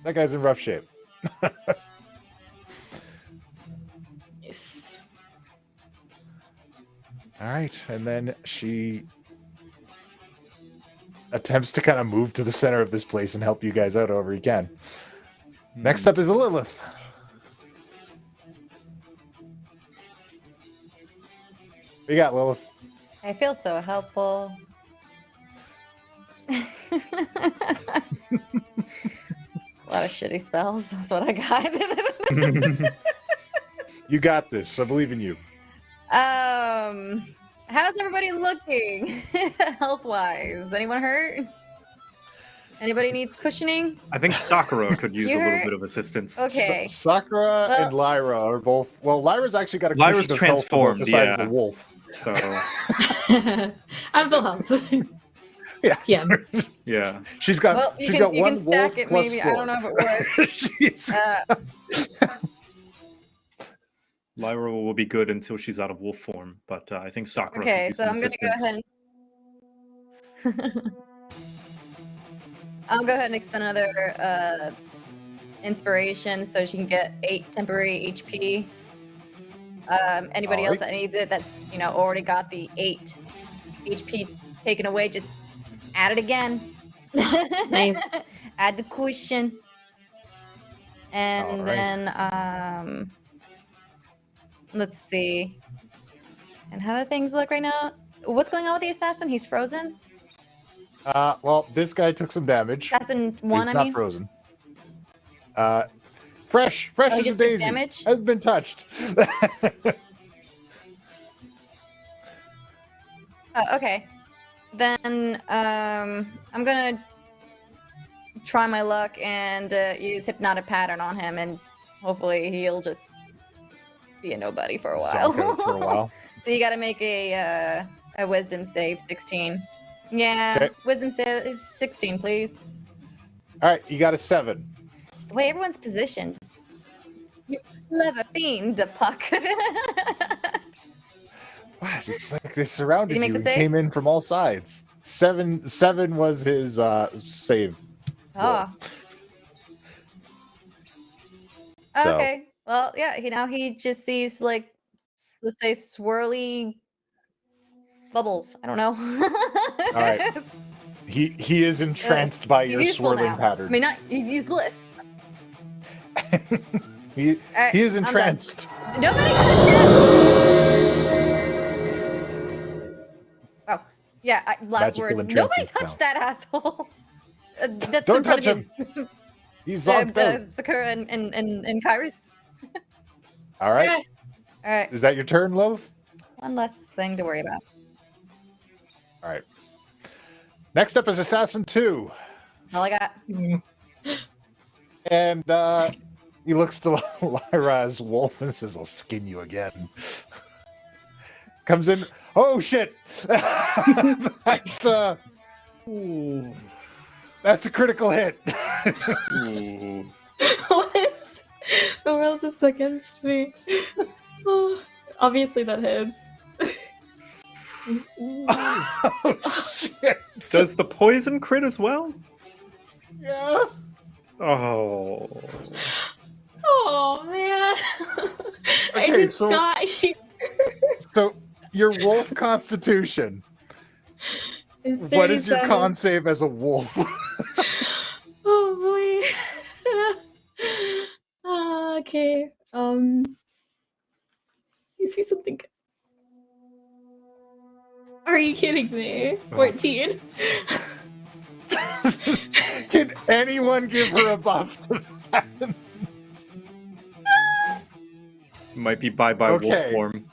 That guy's in rough shape. Yes. All right, and then she attempts to kind of move to the center of this place and help you guys out however you can. Next up is Lilith. What you got, Lilith? I feel so helpful. A lot of shitty spells. That's what I got. You got this. I believe in you. How's everybody looking health-wise? Anyone hurt? Anybody needs cushioning? I think Sakura could use a You little hurt? bit of assistance. Okay. Sakura and Lairah are both. Well, Lyra's actually got a Lyra's cushion of health about transformed, the size of yeah. a wolf. So I'm full health. Yeah. Yeah. yeah, she's got. Well, you she's can, got you one can stack wolf it plus maybe. 4. I don't know if it works. She's- Lyra will be good until she's out of wolf form, but I think Sakura can Okay, do so some I'm gonna go assistance. ahead. I'll go ahead and expend another inspiration so she can get 8 temporary HP. Anybody else Alright. that needs it that's already got the 8 HP taken away, just add it again. Nice. Add the cushion. And Alright. then let's see. And how do things look right now? What's going on with the assassin? He's frozen? Well, this guy took some damage. Assassin He's 1, I not mean? frozen. Fresh Oh, he as a just took daisy. damage? Has been touched. Okay. Then I'm gonna try my luck and use hypnotic pattern on him, and hopefully he'll just be a nobody for a while. Zonk out for a while. So you gotta make a wisdom save 16. Yeah, Okay. wisdom save 16, please. All right, you got a 7. Just the way everyone's positioned. You clever fiend, Puck. What? It's like they surrounded Did he make you the and save? came in from all sides. 7 was his save. Oh. So- Okay. Well, yeah. He just sees let's say swirly bubbles. I don't know. All right. He is entranced by He's your useful swirling now. pattern. I mean, he's useless. he Alright, is I'm done. entranced. Nobody in the chat. Oh, yeah. Last Magical words. entrancing Nobody touch sound. that asshole. That's Don't in front touch of him. you. He's zonked out. Sakura and Kairos. All right. All right. Is that your turn, Love? One less thing to worry about. All right. Next up is Assassin 2. All I got. And he looks to Lyra as Wolf and says, I'll skin you again. Comes in. Oh, shit. That's a critical hit. What? The world is against me. Oh, obviously that hits. Oh, shit. Does the poison crit as well? Yeah. Oh. Oh man. I Okay, just so- got here. So, your wolf constitution. It's What is your 37. con save as a wolf? Oh boy. Okay. You see something. Are you kidding me? 14. Can anyone give her a buff to that? Might be bye-bye wolf Okay. form.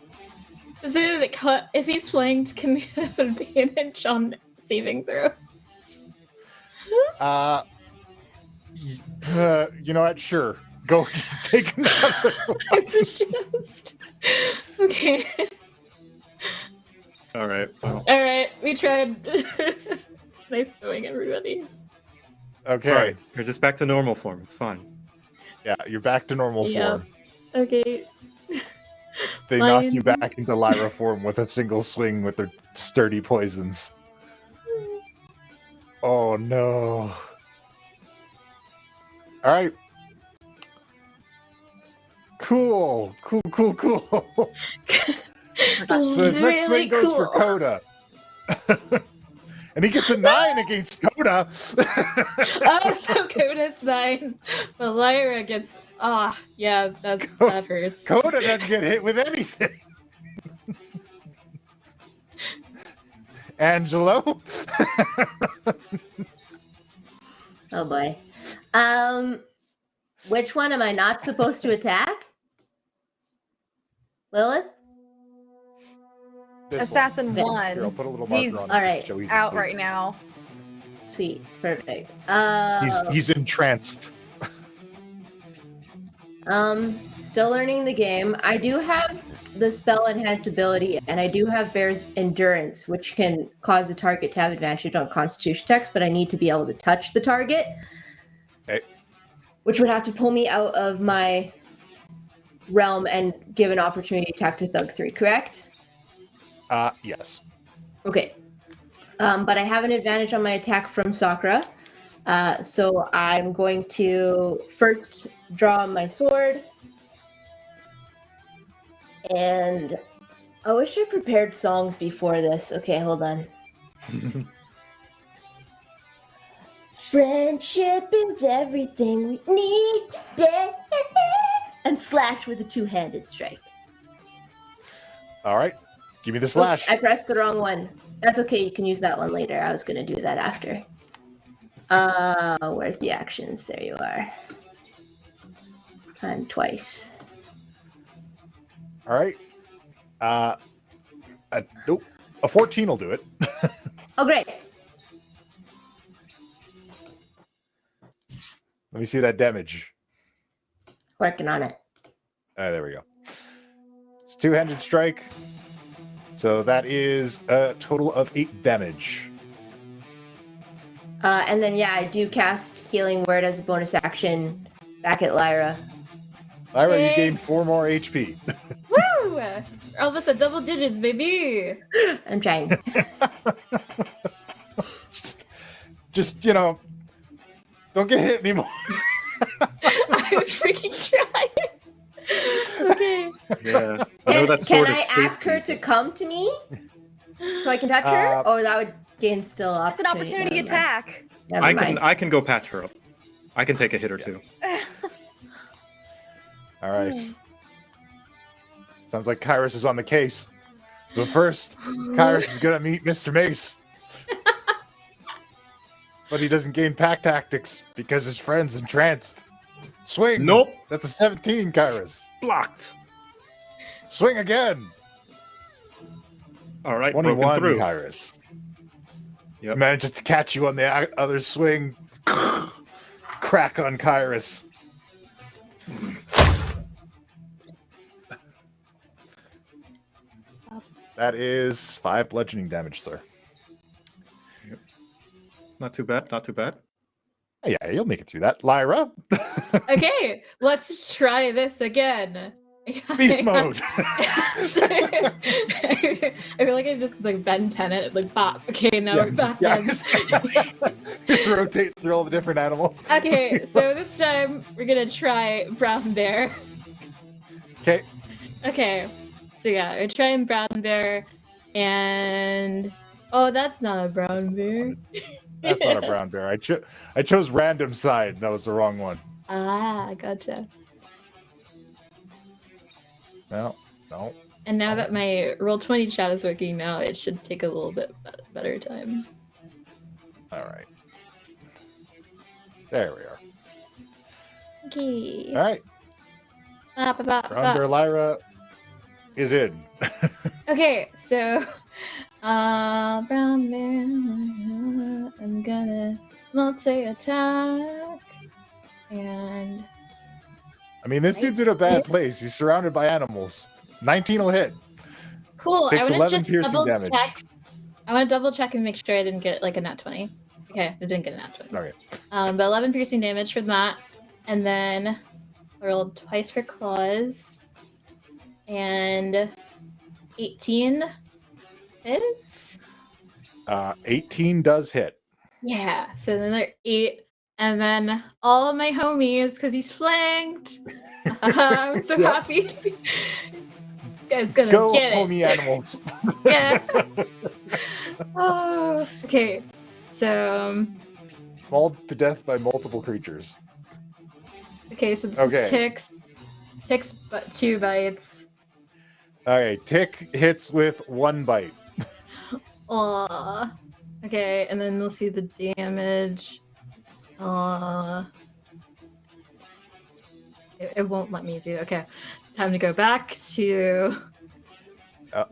Is it a cut? If he's flanked, can we have advantage on saving throw? You know what? Sure. Go take another one. It's a just. Okay. All right. Well, All right. We tried. Nice knowing everybody. Okay. sorry. You're just back to normal form. It's fine. Yeah, you're back to normal Yeah. form. Okay. They knock Fine. you back into Lyra form with a single swing with their sturdy poisons. Oh no. All right. Cool. So his next swing goes for Coda. And he gets a 9 against Coda. Oh, so Coda's fine. But Lyra gets. Yeah, that hurts. Coda doesn't get hit with anything. Angelo? Oh boy. Which one am I not supposed to attack? Lilith? This Assassin Then- 1. Here, I'll put a little He's marker on it. all right, Show easy out to- right now. Sweet. Perfect. He's entranced. Still learning the game. I do have the spell enhance ability, and I do have Bear's Endurance, which can cause the target to have advantage on Constitution checks, but I need to be able to touch the target. Okay. Which would have to pull me out of my realm and give an opportunity attack to Thug 3, correct? Yes. Okay. But I have an advantage on my attack from Sakura. So I'm going to first draw my sword. And I wish I prepared songs before this. Okay, hold on. Friendship is everything we need today. And slash with a two-handed strike. All right. Give me the Oops, slash. I pressed the wrong one. That's okay. You can use that one later. I was going to do that after. Where's the actions? There you are. And twice. All right. Nope. A 14 will do it. Oh, great. Let me see that damage. Working on it. There we go. It's two-handed strike. So that is a total of 8 damage. And then, yeah, I do cast Healing Word as a bonus action back at Lairah. Lairah, you Yay. gained 4 more HP. Woo! All of us at double digits, baby. I'm trying. Just, you know, don't get hit anymore. I'm freaking trying. Okay. Yeah. I know that Can sword is I ask her to come to me so I can touch her? Or that would gain still It's an opportunity Never mind. attack. Never mind. I can go patch her up. I can take a hit or two. All right. Sounds like Kyrus is on the case. But first, Kyrus is going to meet Mr. Mace. But he doesn't gain pack tactics because his friend's entranced. Swing. Nope. That's a 17, Kyrus. Blocked. Swing again. All right, 21, broken through. Kyrus. Yep. Manages to catch you on the other swing. Crack on Kyrus. That is 5 bludgeoning damage, sir. Yep. Not too bad. Not too bad. Yeah, you'll make it through that. Lairah? Okay, let's try this again. Beast mode. I feel like I just like Ben Tenet, like bop. Okay, now we're back in. Just rotate through all the different animals. Okay, so this time we're gonna try brown bear. Okay. Okay, so yeah, we're trying brown bear, and oh, that's not a brown bear. That's not a brown bear. I chose random side. That was the wrong one. Ah, gotcha. No. And now that my Roll20 chat is working now, it should take a little bit better time. All right. There we are. Okay. All right. Brown bear Lairah is in. Okay, so brown bear, I'm gonna multi-attack, and I mean, this dude's in a bad place. He's surrounded by animals. 19 will hit. cool. Takes I want 11 to just piercing double damage. check. I want to double check and make sure I didn't get like a nat 20. Okay, I didn't get a nat 20. Okay. But 11 piercing damage for that, and then I rolled twice for claws, and 18 hits. 18 does hit. Yeah, so then they're 8, and then all of my homies, because he's flanked. I'm so Yep. happy. This guy's gonna Go, get it. homie animals. Yeah. Oh, okay, so Mauled to death by multiple creatures. okay, so this Okay. is ticks, but 2 bites. Okay, Tick hits with 1 bite. Aw. Okay, and then we'll see the damage. It won't let me do. Okay, time to go back to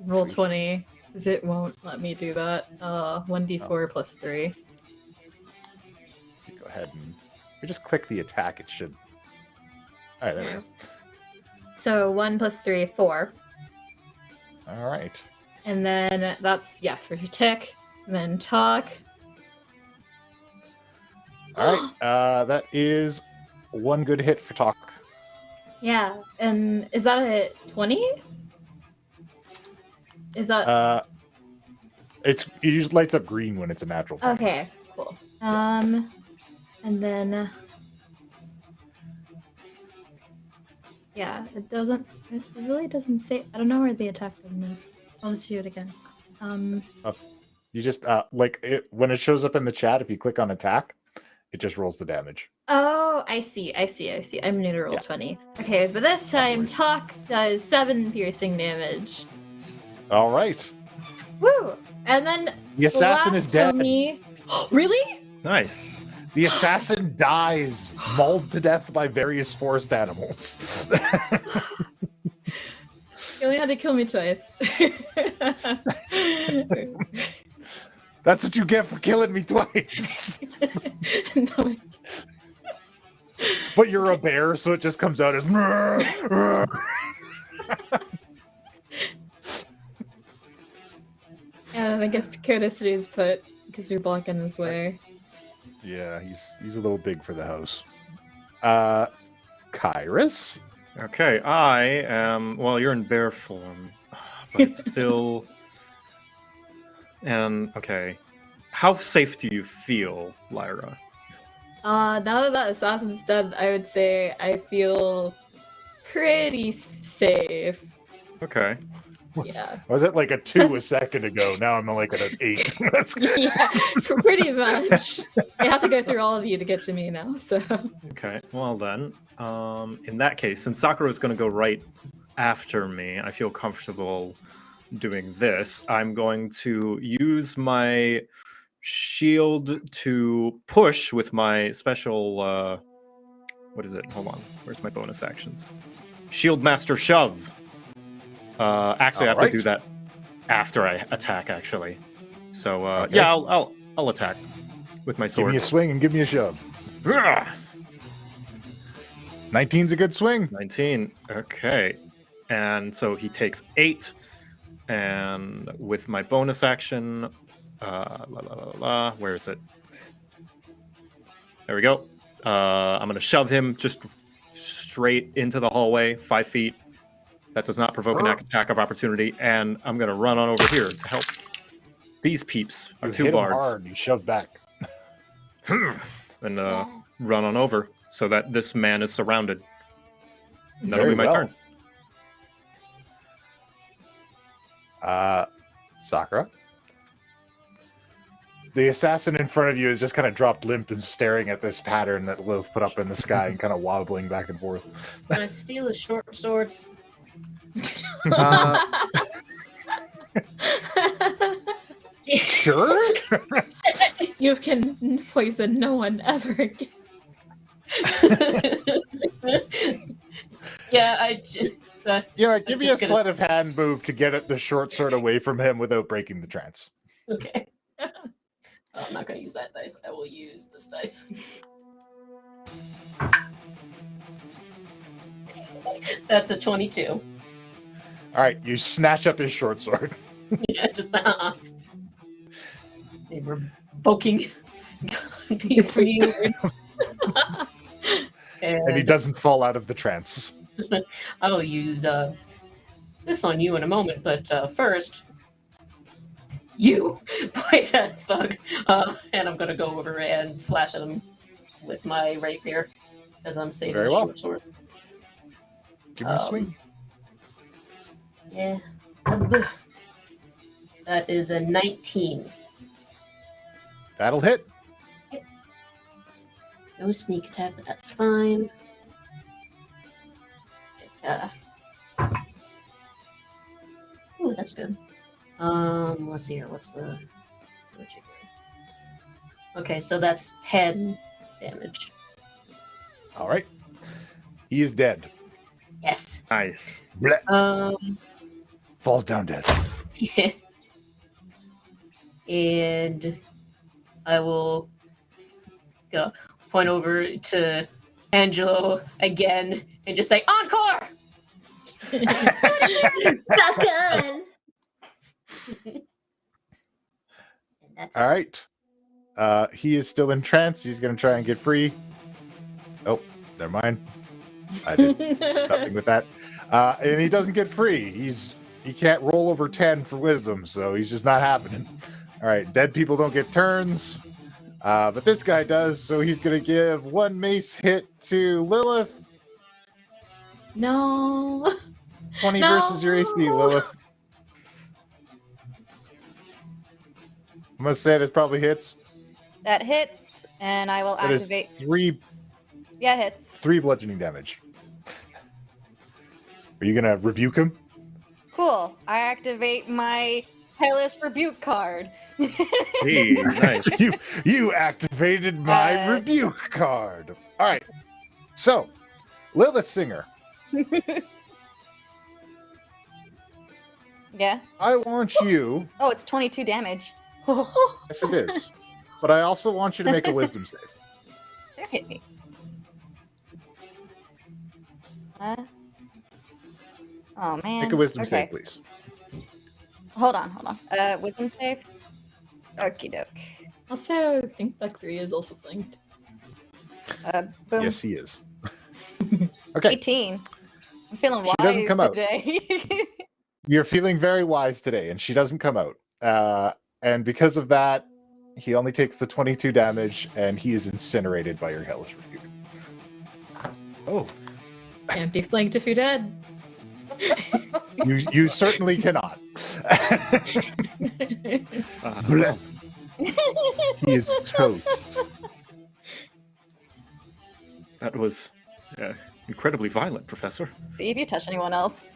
roll 20 because it won't let me do that. 1d4 plus 3. Go ahead and if you just click the attack. It should. All right, there we go. So 1 plus 3, 4, All right. and then that's for your tick, and then talk. All right. That is 1 good hit for talk. Yeah, and is that a 20? Is that It usually lights up green when it's a natural 20. okay? Cool. And then yeah, it doesn't. It really doesn't say. I don't know where the attack button is. I'll just do it again. You just when it shows up in the chat, if you click on attack, it just rolls the damage. Oh, I see. I'm new to roll 20. Okay, but this time talk does 7 piercing damage. All right. Woo! And then The assassin is dead. Really? Nice. The assassin dies, mauled to death by various forest animals. You only had to kill me twice. That's what you get for killing me twice. No. But you're a bear, so it just comes out as. And I guess Dakota stays put because you're blocking his way. Yeah, he's a little big for the house. Kyrus? Okay, I am. Well, you're in bear form, but it's still. And okay, how safe do you feel, Lairah? Now that assassin's dead, I would say I feel pretty safe. Okay. Yeah. I was at like a 2 a second ago. Now I'm like at an 8. Yeah, pretty much. I have to go through all of you to get to me now, so. Okay, well then, in that case, since Sakura is going to go right after me, I feel comfortable doing this. I'm going to use my shield to push with my special, what is it? Hold on, where's my bonus actions? Shield Master Shove. Actually, I have to do that after I attack, actually. So, Okay. yeah, I'll attack with my sword. Give me a swing and give me a shove. 19's a good swing. 19. Okay. And so he takes 8. And with my bonus action, where is it? There we go. I'm going to shove him just straight into the hallway, 5 feet. That does not provoke an attack of opportunity. And I'm going to run on over here to help. These peeps are You 2 hit him bards. hard, you shove back. And run on over so that this man is surrounded. And that'll Very be my well. turn. Sakura? The assassin in front of you is just kind of dropped limp and staring at this pattern that Lilith put up in the sky and kind of wobbling back and forth. Can I steal his short swords? Sure? You can poison no one ever again. Yeah, I just. Give me a sleight of hand move to get the short sword away from him without breaking the trance. Okay. I'm not going to use that dice. I will use this dice. That's a 22. All right, you snatch up his short sword. Yeah, just they were poking. He's pretty weird. And he doesn't fall out of the trance. I will use this on you in a moment, but first, you point at Thug, and I'm gonna go over and slash at him with my rapier as I'm saving Very the well. short sword. Give me a swing. Yeah. That is a 19. That'll hit. No sneak attack, but that's fine. Ooh, that's good. Let's see here. What's the... Okay, so that's 10 damage. All right. He is dead. Yes. Nice. Falls down dead. Yeah. And I will go point over to Angelo again and just say, "Encore!" Back on. All right. He is still in trance. He's going to try and get free. Oh, never mind. I did nothing with that. And he doesn't get free. He can't roll over 10 for wisdom, so he's just not happening. All right, dead people don't get turns, but this guy does, so he's going to give one mace hit to Lilith. No. 20 No. versus your AC, Lilith. I'm going to say this probably hits. That hits, and I will That is activate. three Yeah, it hits. bludgeoning damage. Are you going to rebuke him? Cool. I activate my Hellish Rebuke card. Hey, nice. You activated my rebuke card. All right. So, Lilith Singer, Yeah. I want you. Oh, it's 22 damage. Yes, it is. But I also want you to make a wisdom save. That hit me. Oh man. Make a wisdom Okay. save, please. Hold on. Wisdom save. Okie doke. Also, I think Valkyrie is also flanked. Boom. Yes, he is. Okay. 18. I'm feeling She doesn't wise come out. today. You're feeling very wise today, and she doesn't come out. And because of that, he only takes the 22 damage, and he is incinerated by your hellish rebuke. Oh. Can't be flanked if you're dead. You certainly cannot. Blech. He is toast. That was incredibly violent, Professor. See if you touch anyone else.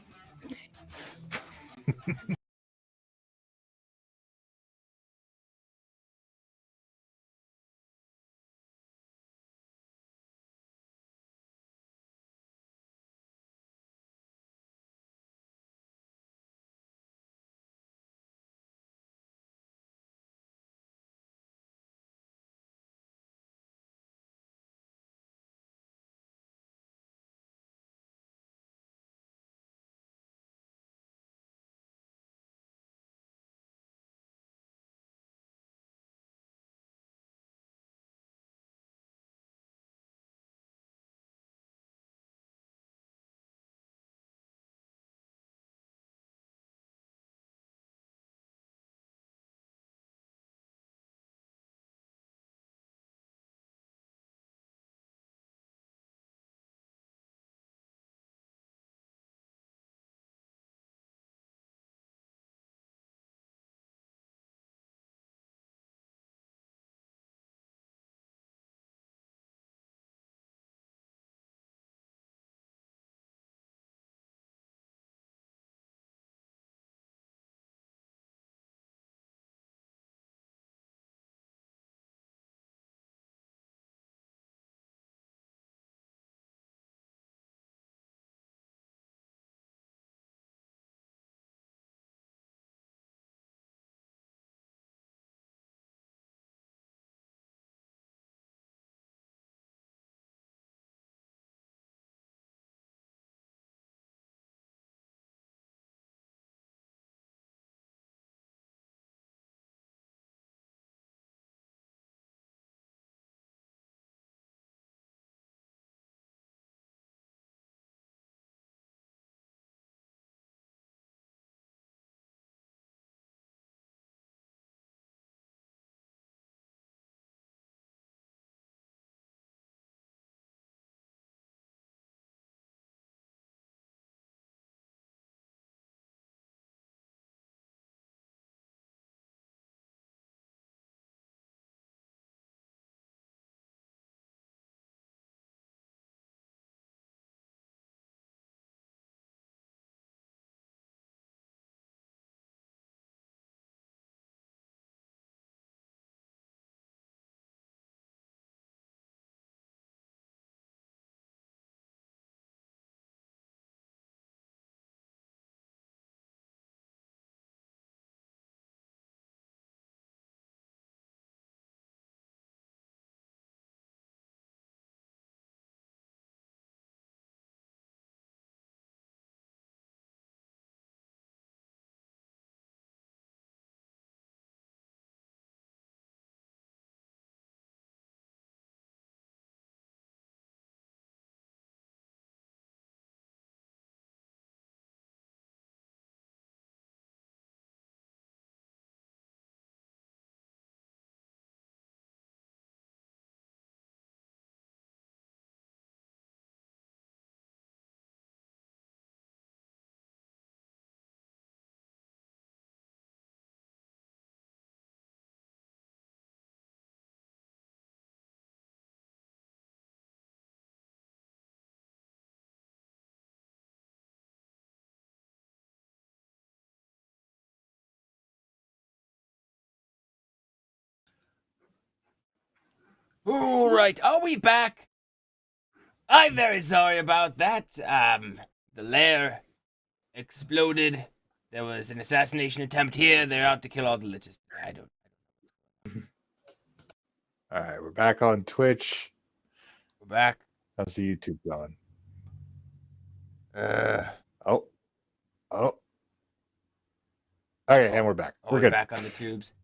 All right, are we back? I'm very sorry about that. The lair exploded. There was an assassination attempt here. They're out to kill all the liches. I don't. All right, we're back on Twitch. We're back. How's the YouTube going? Oh. Okay, and we're back. Oh, we're we're good. back on the tubes.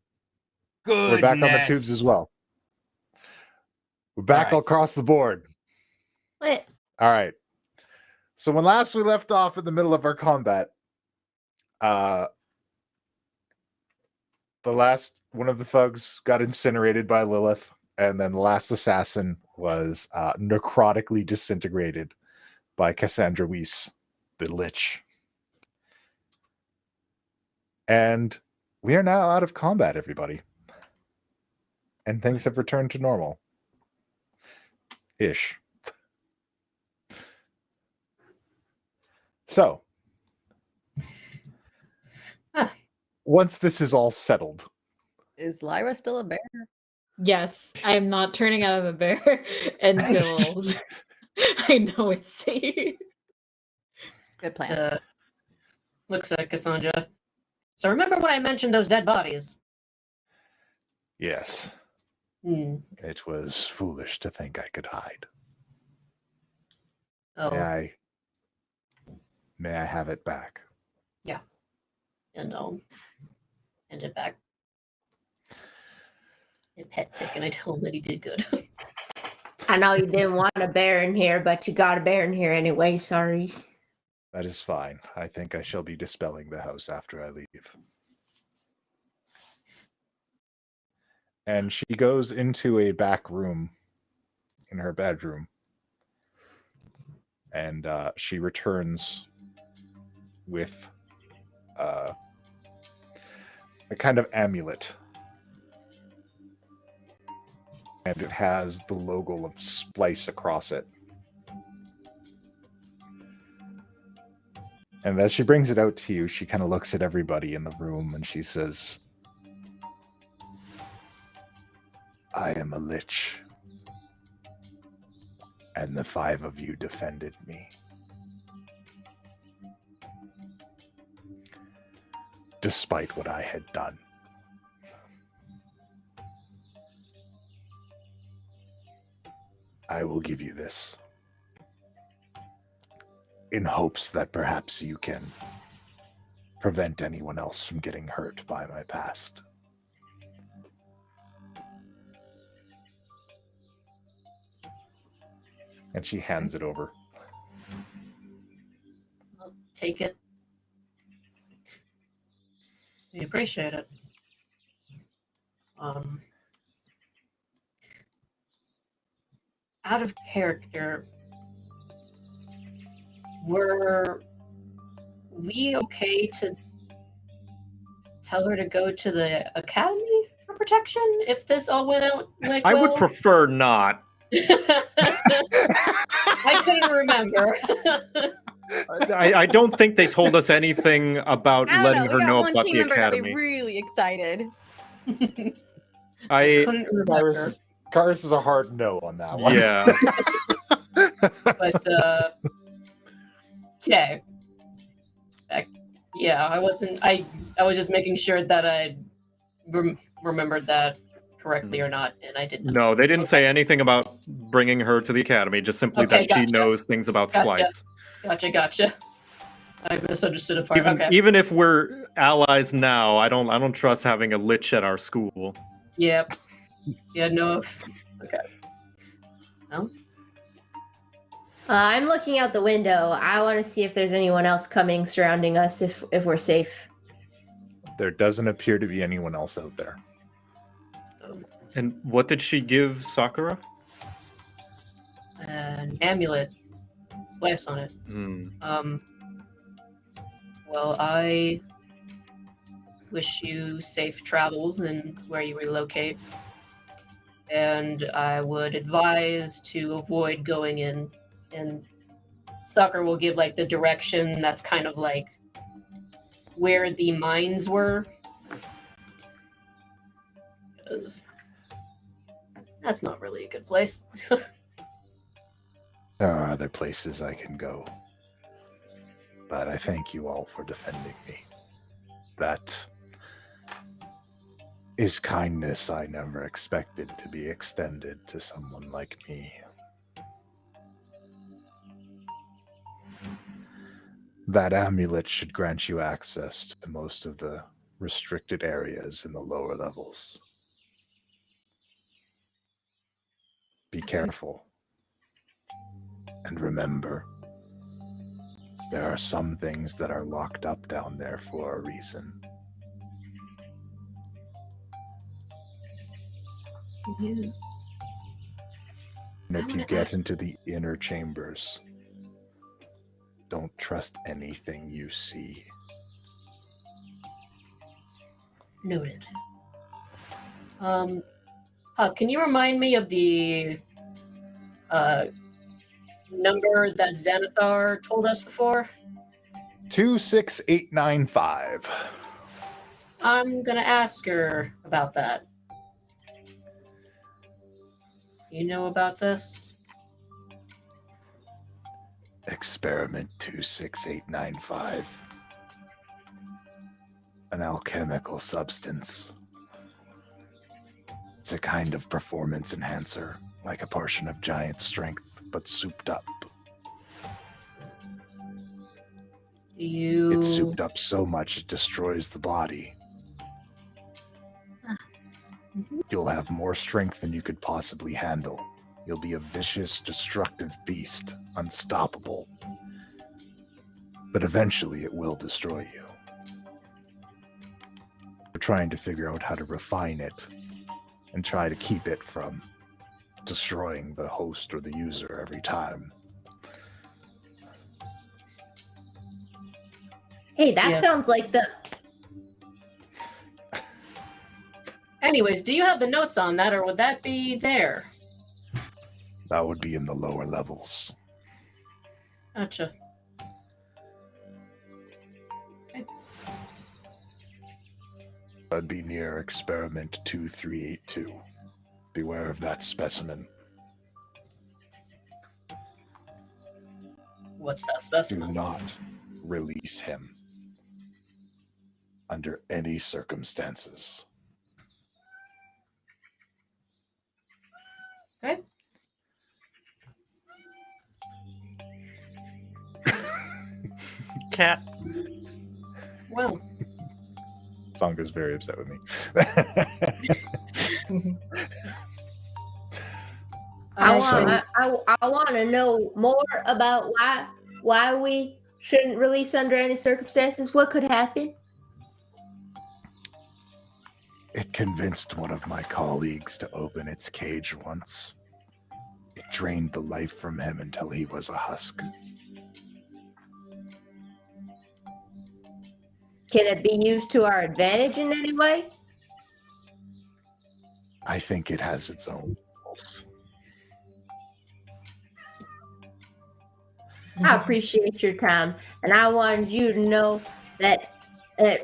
Good. We're back on the tubes as well. We're back all across the board. Lit. All right. So when last we left off in the middle of our combat, the last one of the thugs got incinerated by Lilith, and then the last assassin was necrotically disintegrated by Cassandra Weiss, the Lich. And we are now out of combat, everybody. And things have returned to normal. Ish. So, once this is all settled, Is Lairah still a bear? Yes, I am not turning out of a bear until I know it's safe. Good plan. Looks like Cassandra. So remember when I mentioned those dead bodies? yes, it was foolish to think I could hide. Oh, May I have it back? yeah. And I'll hand it back. A pet tick, and I told him that he did good. I know you didn't want a bear in here, but you got a bear in here anyway. Sorry. That is fine. I think I shall be dispelling the house after I leave. And she goes into a back room in her bedroom. And she returns with a kind of amulet. And it has the logo of Splice across it. And as she brings it out to you, she kind of looks at everybody in the room and she says, I am a lich. And the 5 of you defended me. Despite what I had done. I will give you this. In hopes that perhaps you can prevent anyone else from getting hurt by my past. And she hands it over. I'll take it. We appreciate it. Out of character, were we okay to tell her to go to the academy for protection if this all went out like I well? would prefer not. I couldn't remember. I don't think they told us anything about I don't letting know. her We got know one about team the member that'd academy. be really excited. Couldn't remember. Karis is a hard no on that one. Yeah. But okay. Yeah, I wasn't. I was just making sure that I remembered that correctly or not, and I didn't. No, they didn't say anything about bringing her to the academy. Just simply Okay, that gotcha. she knows things about splice. Gotcha. I misunderstood a part. Okay. Even if we're allies now, I don't trust having a lich at our school. Yep. Yeah. No. Okay. Well. I'm looking out the window. I want to see if there's anyone else coming surrounding us if we're safe. There doesn't appear to be anyone else out there. And what did she give Sakura? An amulet. Slice on it. Well, I wish you safe travels and where you relocate. And I would advise to avoid going in. And Sakura will give like the direction that's kind of like where the mines were. 'Cause That's not really a good place. There are other places I can go. But I thank you all for defending me. That is kindness I never expected to be extended to someone like me. That amulet should grant you access to most of the restricted areas in the lower levels. Be careful. And remember, there are some things that are locked up down there for a reason. Yeah. And if you get into the inner chambers, don't trust anything you see. Noted. Can you remind me of the number that Xanathar told us before? 26895. I'm gonna ask her about that. You know about this? Experiment 26895. An alchemical substance. It's a kind of performance enhancer, like a portion of giant strength, but souped up. It's souped up so much it destroys the body. You'll have more strength than you could possibly handle. You'll be a vicious, destructive beast, unstoppable. But eventually it will destroy you. We're trying to figure out how to refine it and try to keep it from destroying the host or the user every time. Hey, that sounds like the... Anyways, do you have the notes on that, or would that be there? That would be in the lower levels. Gotcha. Okay. That'd be near experiment 2382. Beware of that specimen. What's that specimen? Do not release him under any circumstances. Okay. Cat. Well. Sanga's very upset with me. I want to know more about why we shouldn't release under any circumstances. What could happen? It convinced one of my colleagues to open its cage once. It drained the life from him until he was a husk. Can it be used to our advantage in any way? I think it has its own rules. I appreciate your time, and I wanted you to know that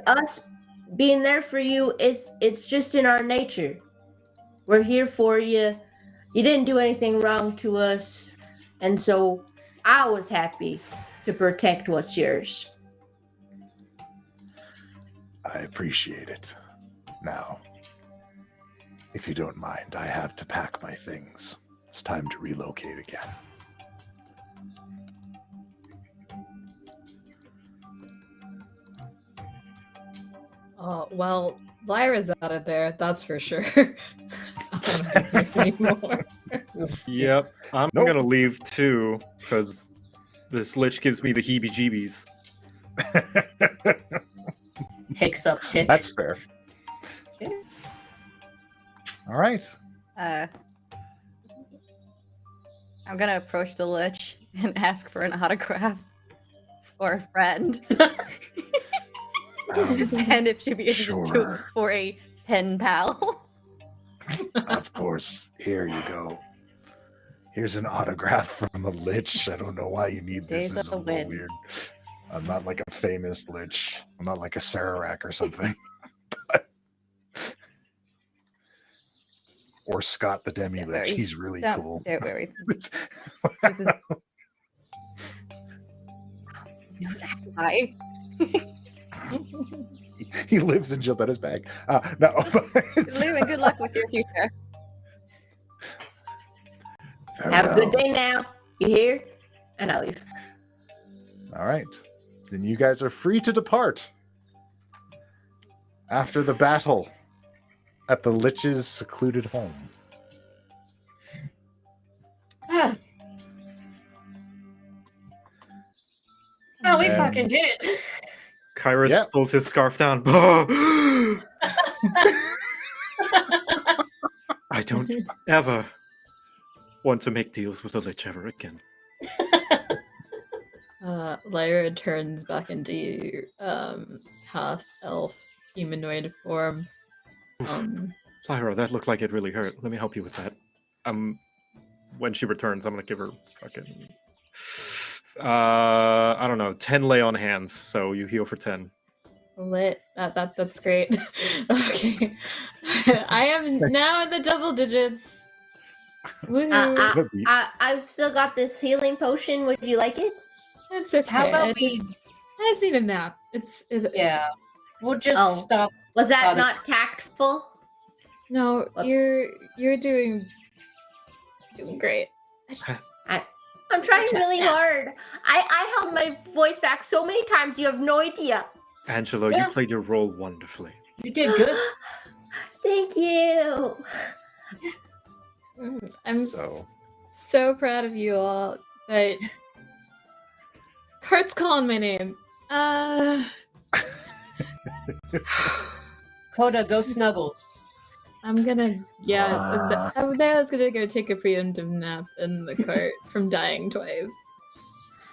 us being there for you, it's just in our nature. We're here for you. You didn't do anything wrong to us, and so I was happy to protect what's yours. I appreciate it. Now, if you don't mind, I have to pack my things. It's time to relocate again. Well, Lyra's out of there, that's for sure. I don't know anymore. Yep, I'm gonna leave too, because this Lich gives me the heebie-jeebies. Picks up tick. That's fair. All right. I'm gonna approach the Lich and ask for an autograph for a friend. And if she'd be interested Sure. for a pen pal. Of course. Here you go. Here's an autograph from a Lich. I don't know why you need this. Days This is a of the little wind. weird. I'm not like a famous Lich. I'm not like a Sararak or something. Or Scott the Demi Don't Lich. worry. He's really Don't- cool. Don't worry. No, that guy. He lives in Gilberta's bag. No. Lou, and good luck with your future. Have a good day now. You hear? And I'll leave. All right. Then you guys are free to depart. After the battle at the Lich's secluded home. Oh, we And- fucking did it. Kairos pulls his scarf down. I don't ever want to make deals with a Lich ever again. Lairah turns back into half elf humanoid form. Lyra, that looked like it really hurt. Let me help you with that. When she returns, I'm gonna give her fucking I don't know, 10 lay on hands, so you heal for 10. Lit. That's great. Okay. I am now in the double digits. Woohoo. I've still got this healing potion. Would you like it? It's okay. How about I just need a nap. Yeah. We'll just Oh. stop. Was that Got it. not tactful? No, Whoops. you're doing great. I'm trying really Yeah. hard. I held my voice back so many times. You have no idea. Angelo, Yeah. you played your role wonderfully. You did good. Thank you. I'm So- so proud of you all, but Kurt's calling my name. Coda, go snuggle. I'm gonna I was gonna go take a preemptive nap in the cart from dying twice.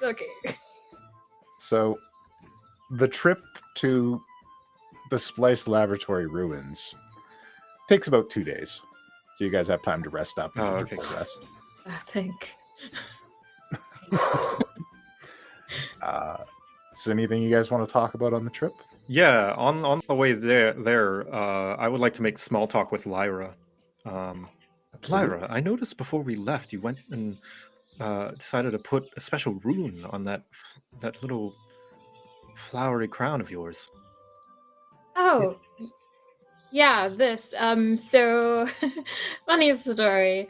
Okay. So, the trip to the Splice Laboratory ruins takes about 2 days. So you guys have time to rest up and get your full rest. Thank. Is there anything you guys want to talk about on the trip? Yeah, on the way there, I would like to make small talk with Lyra. Lyra, I noticed before we left, you went and decided to put a special rune on that little flowery crown of yours. Oh, yeah, this. So funny story.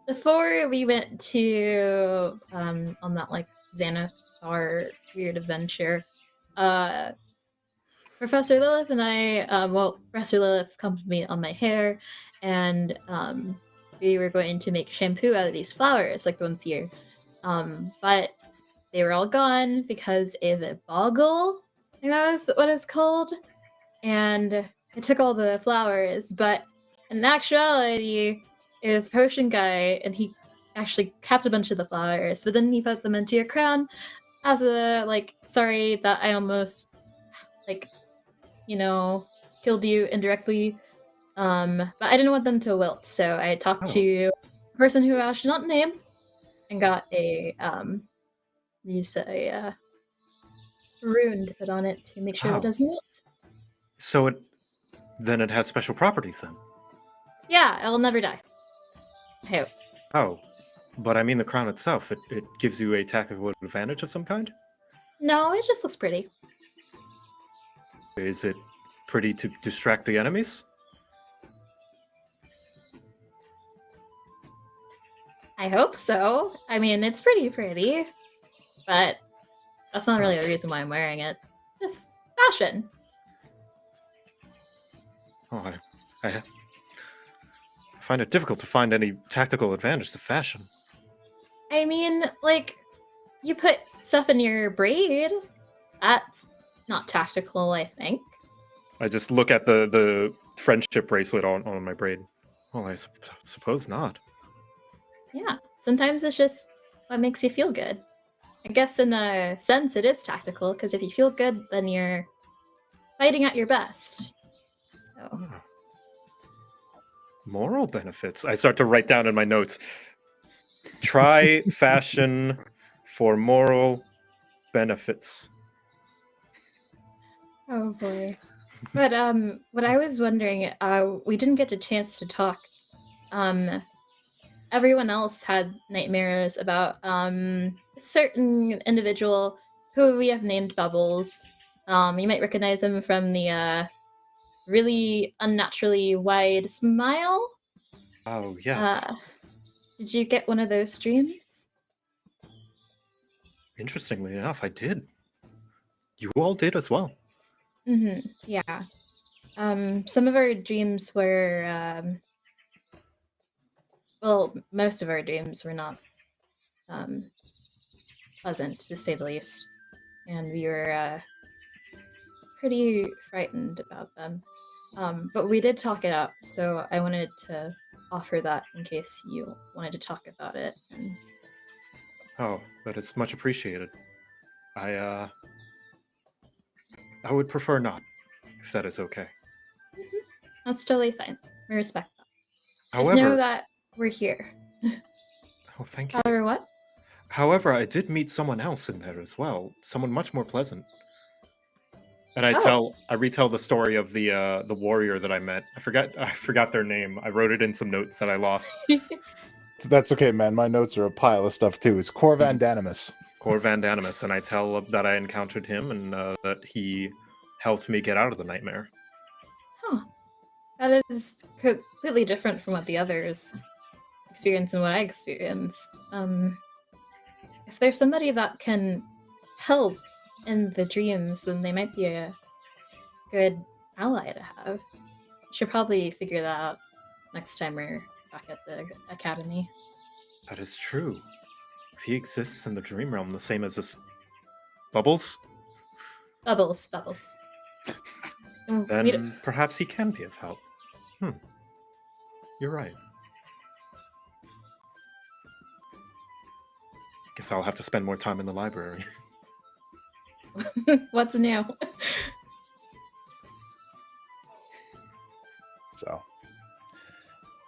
Before we went to on that like Xanathar weird adventure, Professor Lilith and I, Professor Lilith complimented me on my hair, and we were going to make shampoo out of these flowers like once a year. But they were all gone because of a boggle. I think that was what it's called. And it took all the flowers, but in actuality, it was a potion guy, and he actually kept a bunch of the flowers, but then he put them into a crown as a, like, sorry that I almost, like, killed you indirectly. But I didn't want them to wilt, so I talked to a person who I should not name and got a rune to put on it to make sure Oh. it doesn't wilt. So it has special properties then. Yeah, it will never die. I hope. Oh, but I mean the crown itself. It gives you a tactical advantage of some kind. No, it just looks pretty. Is it pretty to distract the enemies? I hope so. I mean, it's pretty, but that's not really the reason why I'm wearing it. Just fashion. Oh, I find it difficult to find any tactical advantage to fashion. I mean, like, you put stuff in your braid. That's not tactical, I think. I just look at the friendship bracelet on my braid. Well, I suppose not. Yeah, sometimes it's just what makes you feel good. I guess in a sense it is tactical, because if you feel good, then you're fighting at your best. So. Moral benefits. I start to write down in my notes. Try fashion for moral benefits. Oh boy. But what I was wondering, we didn't get a chance to talk. Everyone else had nightmares about a certain individual who we have named Bubbles. You might recognize him from the really unnaturally wide smile. Oh, yes. Did you get one of those dreams? Interestingly enough, I did. You all did as well. Mm-hmm. Yeah. Some of our dreams were, well, most of our dreams were not pleasant, to say the least. And we were pretty frightened about them. But we did talk it out, so I wanted to offer that in case you wanted to talk about it. And Oh, that is much appreciated. I would prefer not, if that is okay. that's totally fine. We respect that. Just However, know that we're here. oh, thank you. However, what? However, I did meet someone else in there as well. Someone much more pleasant. And Oh. I retell the story of the warrior that I met. I forgot their name. I wrote it in some notes that I lost. That's okay, man. My notes are a pile of stuff too. It's Cor Van Danimus. Cor Van Danimus, and I tell that I encountered him and that he helped me get out of the nightmare. Huh. That is completely different from what the others experienced and what I experienced. If there's somebody that can help in the dreams, then they might be a good ally to have. Should probably figure that out next time we're back at the academy. That is true. If he exists in the dream realm the same as this Bubbles, Bubbles. then perhaps he can be of help. You're right. Guess I'll have to spend more time in the library. What's new? So,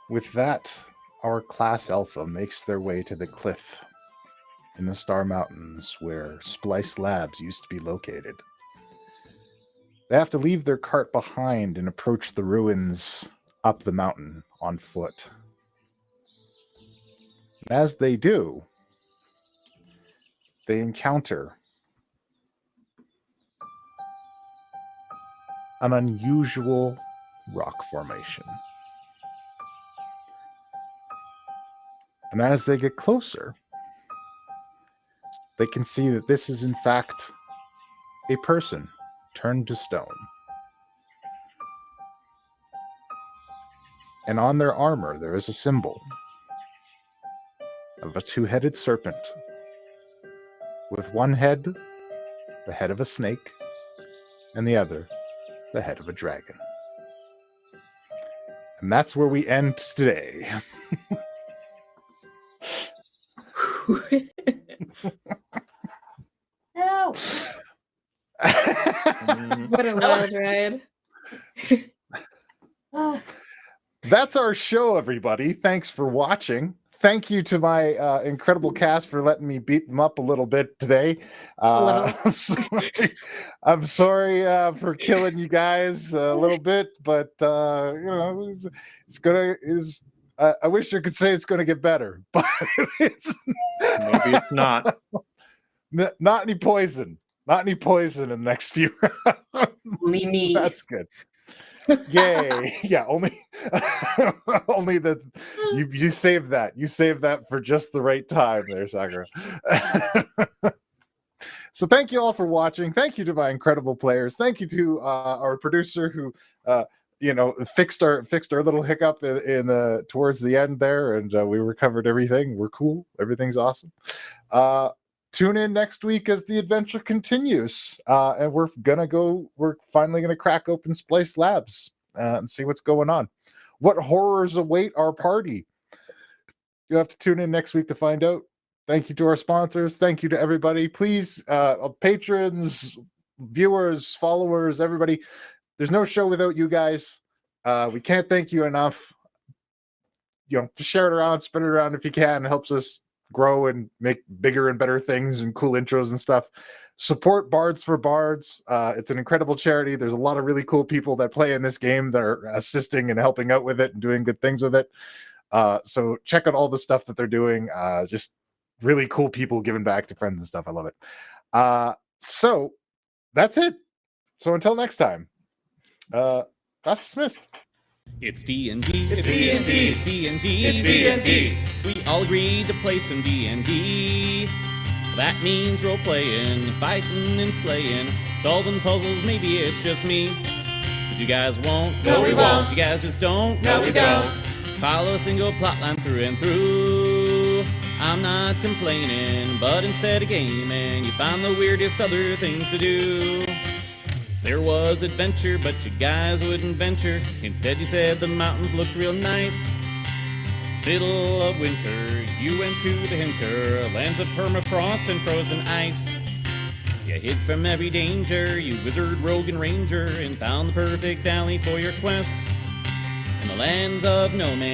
with that, our class Alpha makes their way to the cliff in the Star Mountains where Splice Labs used to be located. They have to leave their cart behind and approach the ruins up the mountain on foot. And as they do, they encounter an unusual rock formation. And as they get closer, they can see that this is in fact a person turned to stone. And on their armor there is a symbol of a two-headed serpent with one head, the head of a snake, and the other, the head of a dragon. And that's where we end today. No. What a wild ride. That's our show, everybody. Thanks for watching. Thank you to my incredible cast for letting me beat them up a little bit today. I'm sorry for killing you guys a little bit, but it's gonna. I wish I could say it's gonna get better, but it's maybe it's not. Not any poison. Not any poison in the next few rounds. Only me. So that's good. Yay. Yeah, only that you saved that. You saved that for just the right time there, Sakura. So thank you all for watching. Thank you to my incredible players. Thank you to our producer who fixed our little hiccup in the towards the end there, and we recovered everything. We're cool. Everything's awesome. Tune in next week as the adventure continues, and we're finally gonna crack open Splice Labs and see what's going on. What horrors await our party? You'll have to tune in next week to find out. Thank you to our sponsors. Thank you to everybody. Please, patrons, viewers, followers, everybody. There's no show without you guys. We can't thank you enough. Just share it around, spread it around if you can. It helps us grow and make bigger and better things and cool intros and stuff. Support Bards for Bards. It's an incredible charity. There's a lot of really cool people that play in this game that are assisting and helping out with it and doing good things with it. So check out all the stuff that they're doing. Just really cool people giving back to friends and stuff. I love it. So that's it. So until next time, that's dismissed. It's D&D. It's D&D. It's D&D. It's D&D. We all agreed to play some D&D. That means role-playing, fighting and slaying, solving puzzles. Maybe it's just me, but you guys won't. No, we won't. You guys just don't. No, we don't. Follow a single plotline through and through. I'm not complaining, but instead of gaming, you find the weirdest other things to do. There was adventure, but you guys wouldn't venture. Instead you said the mountains looked real nice. Middle of winter, you went to the hinter, lands of permafrost and frozen ice. You hid from every danger, you wizard, rogue, and ranger, and found the perfect valley for your quest. In the lands of no man.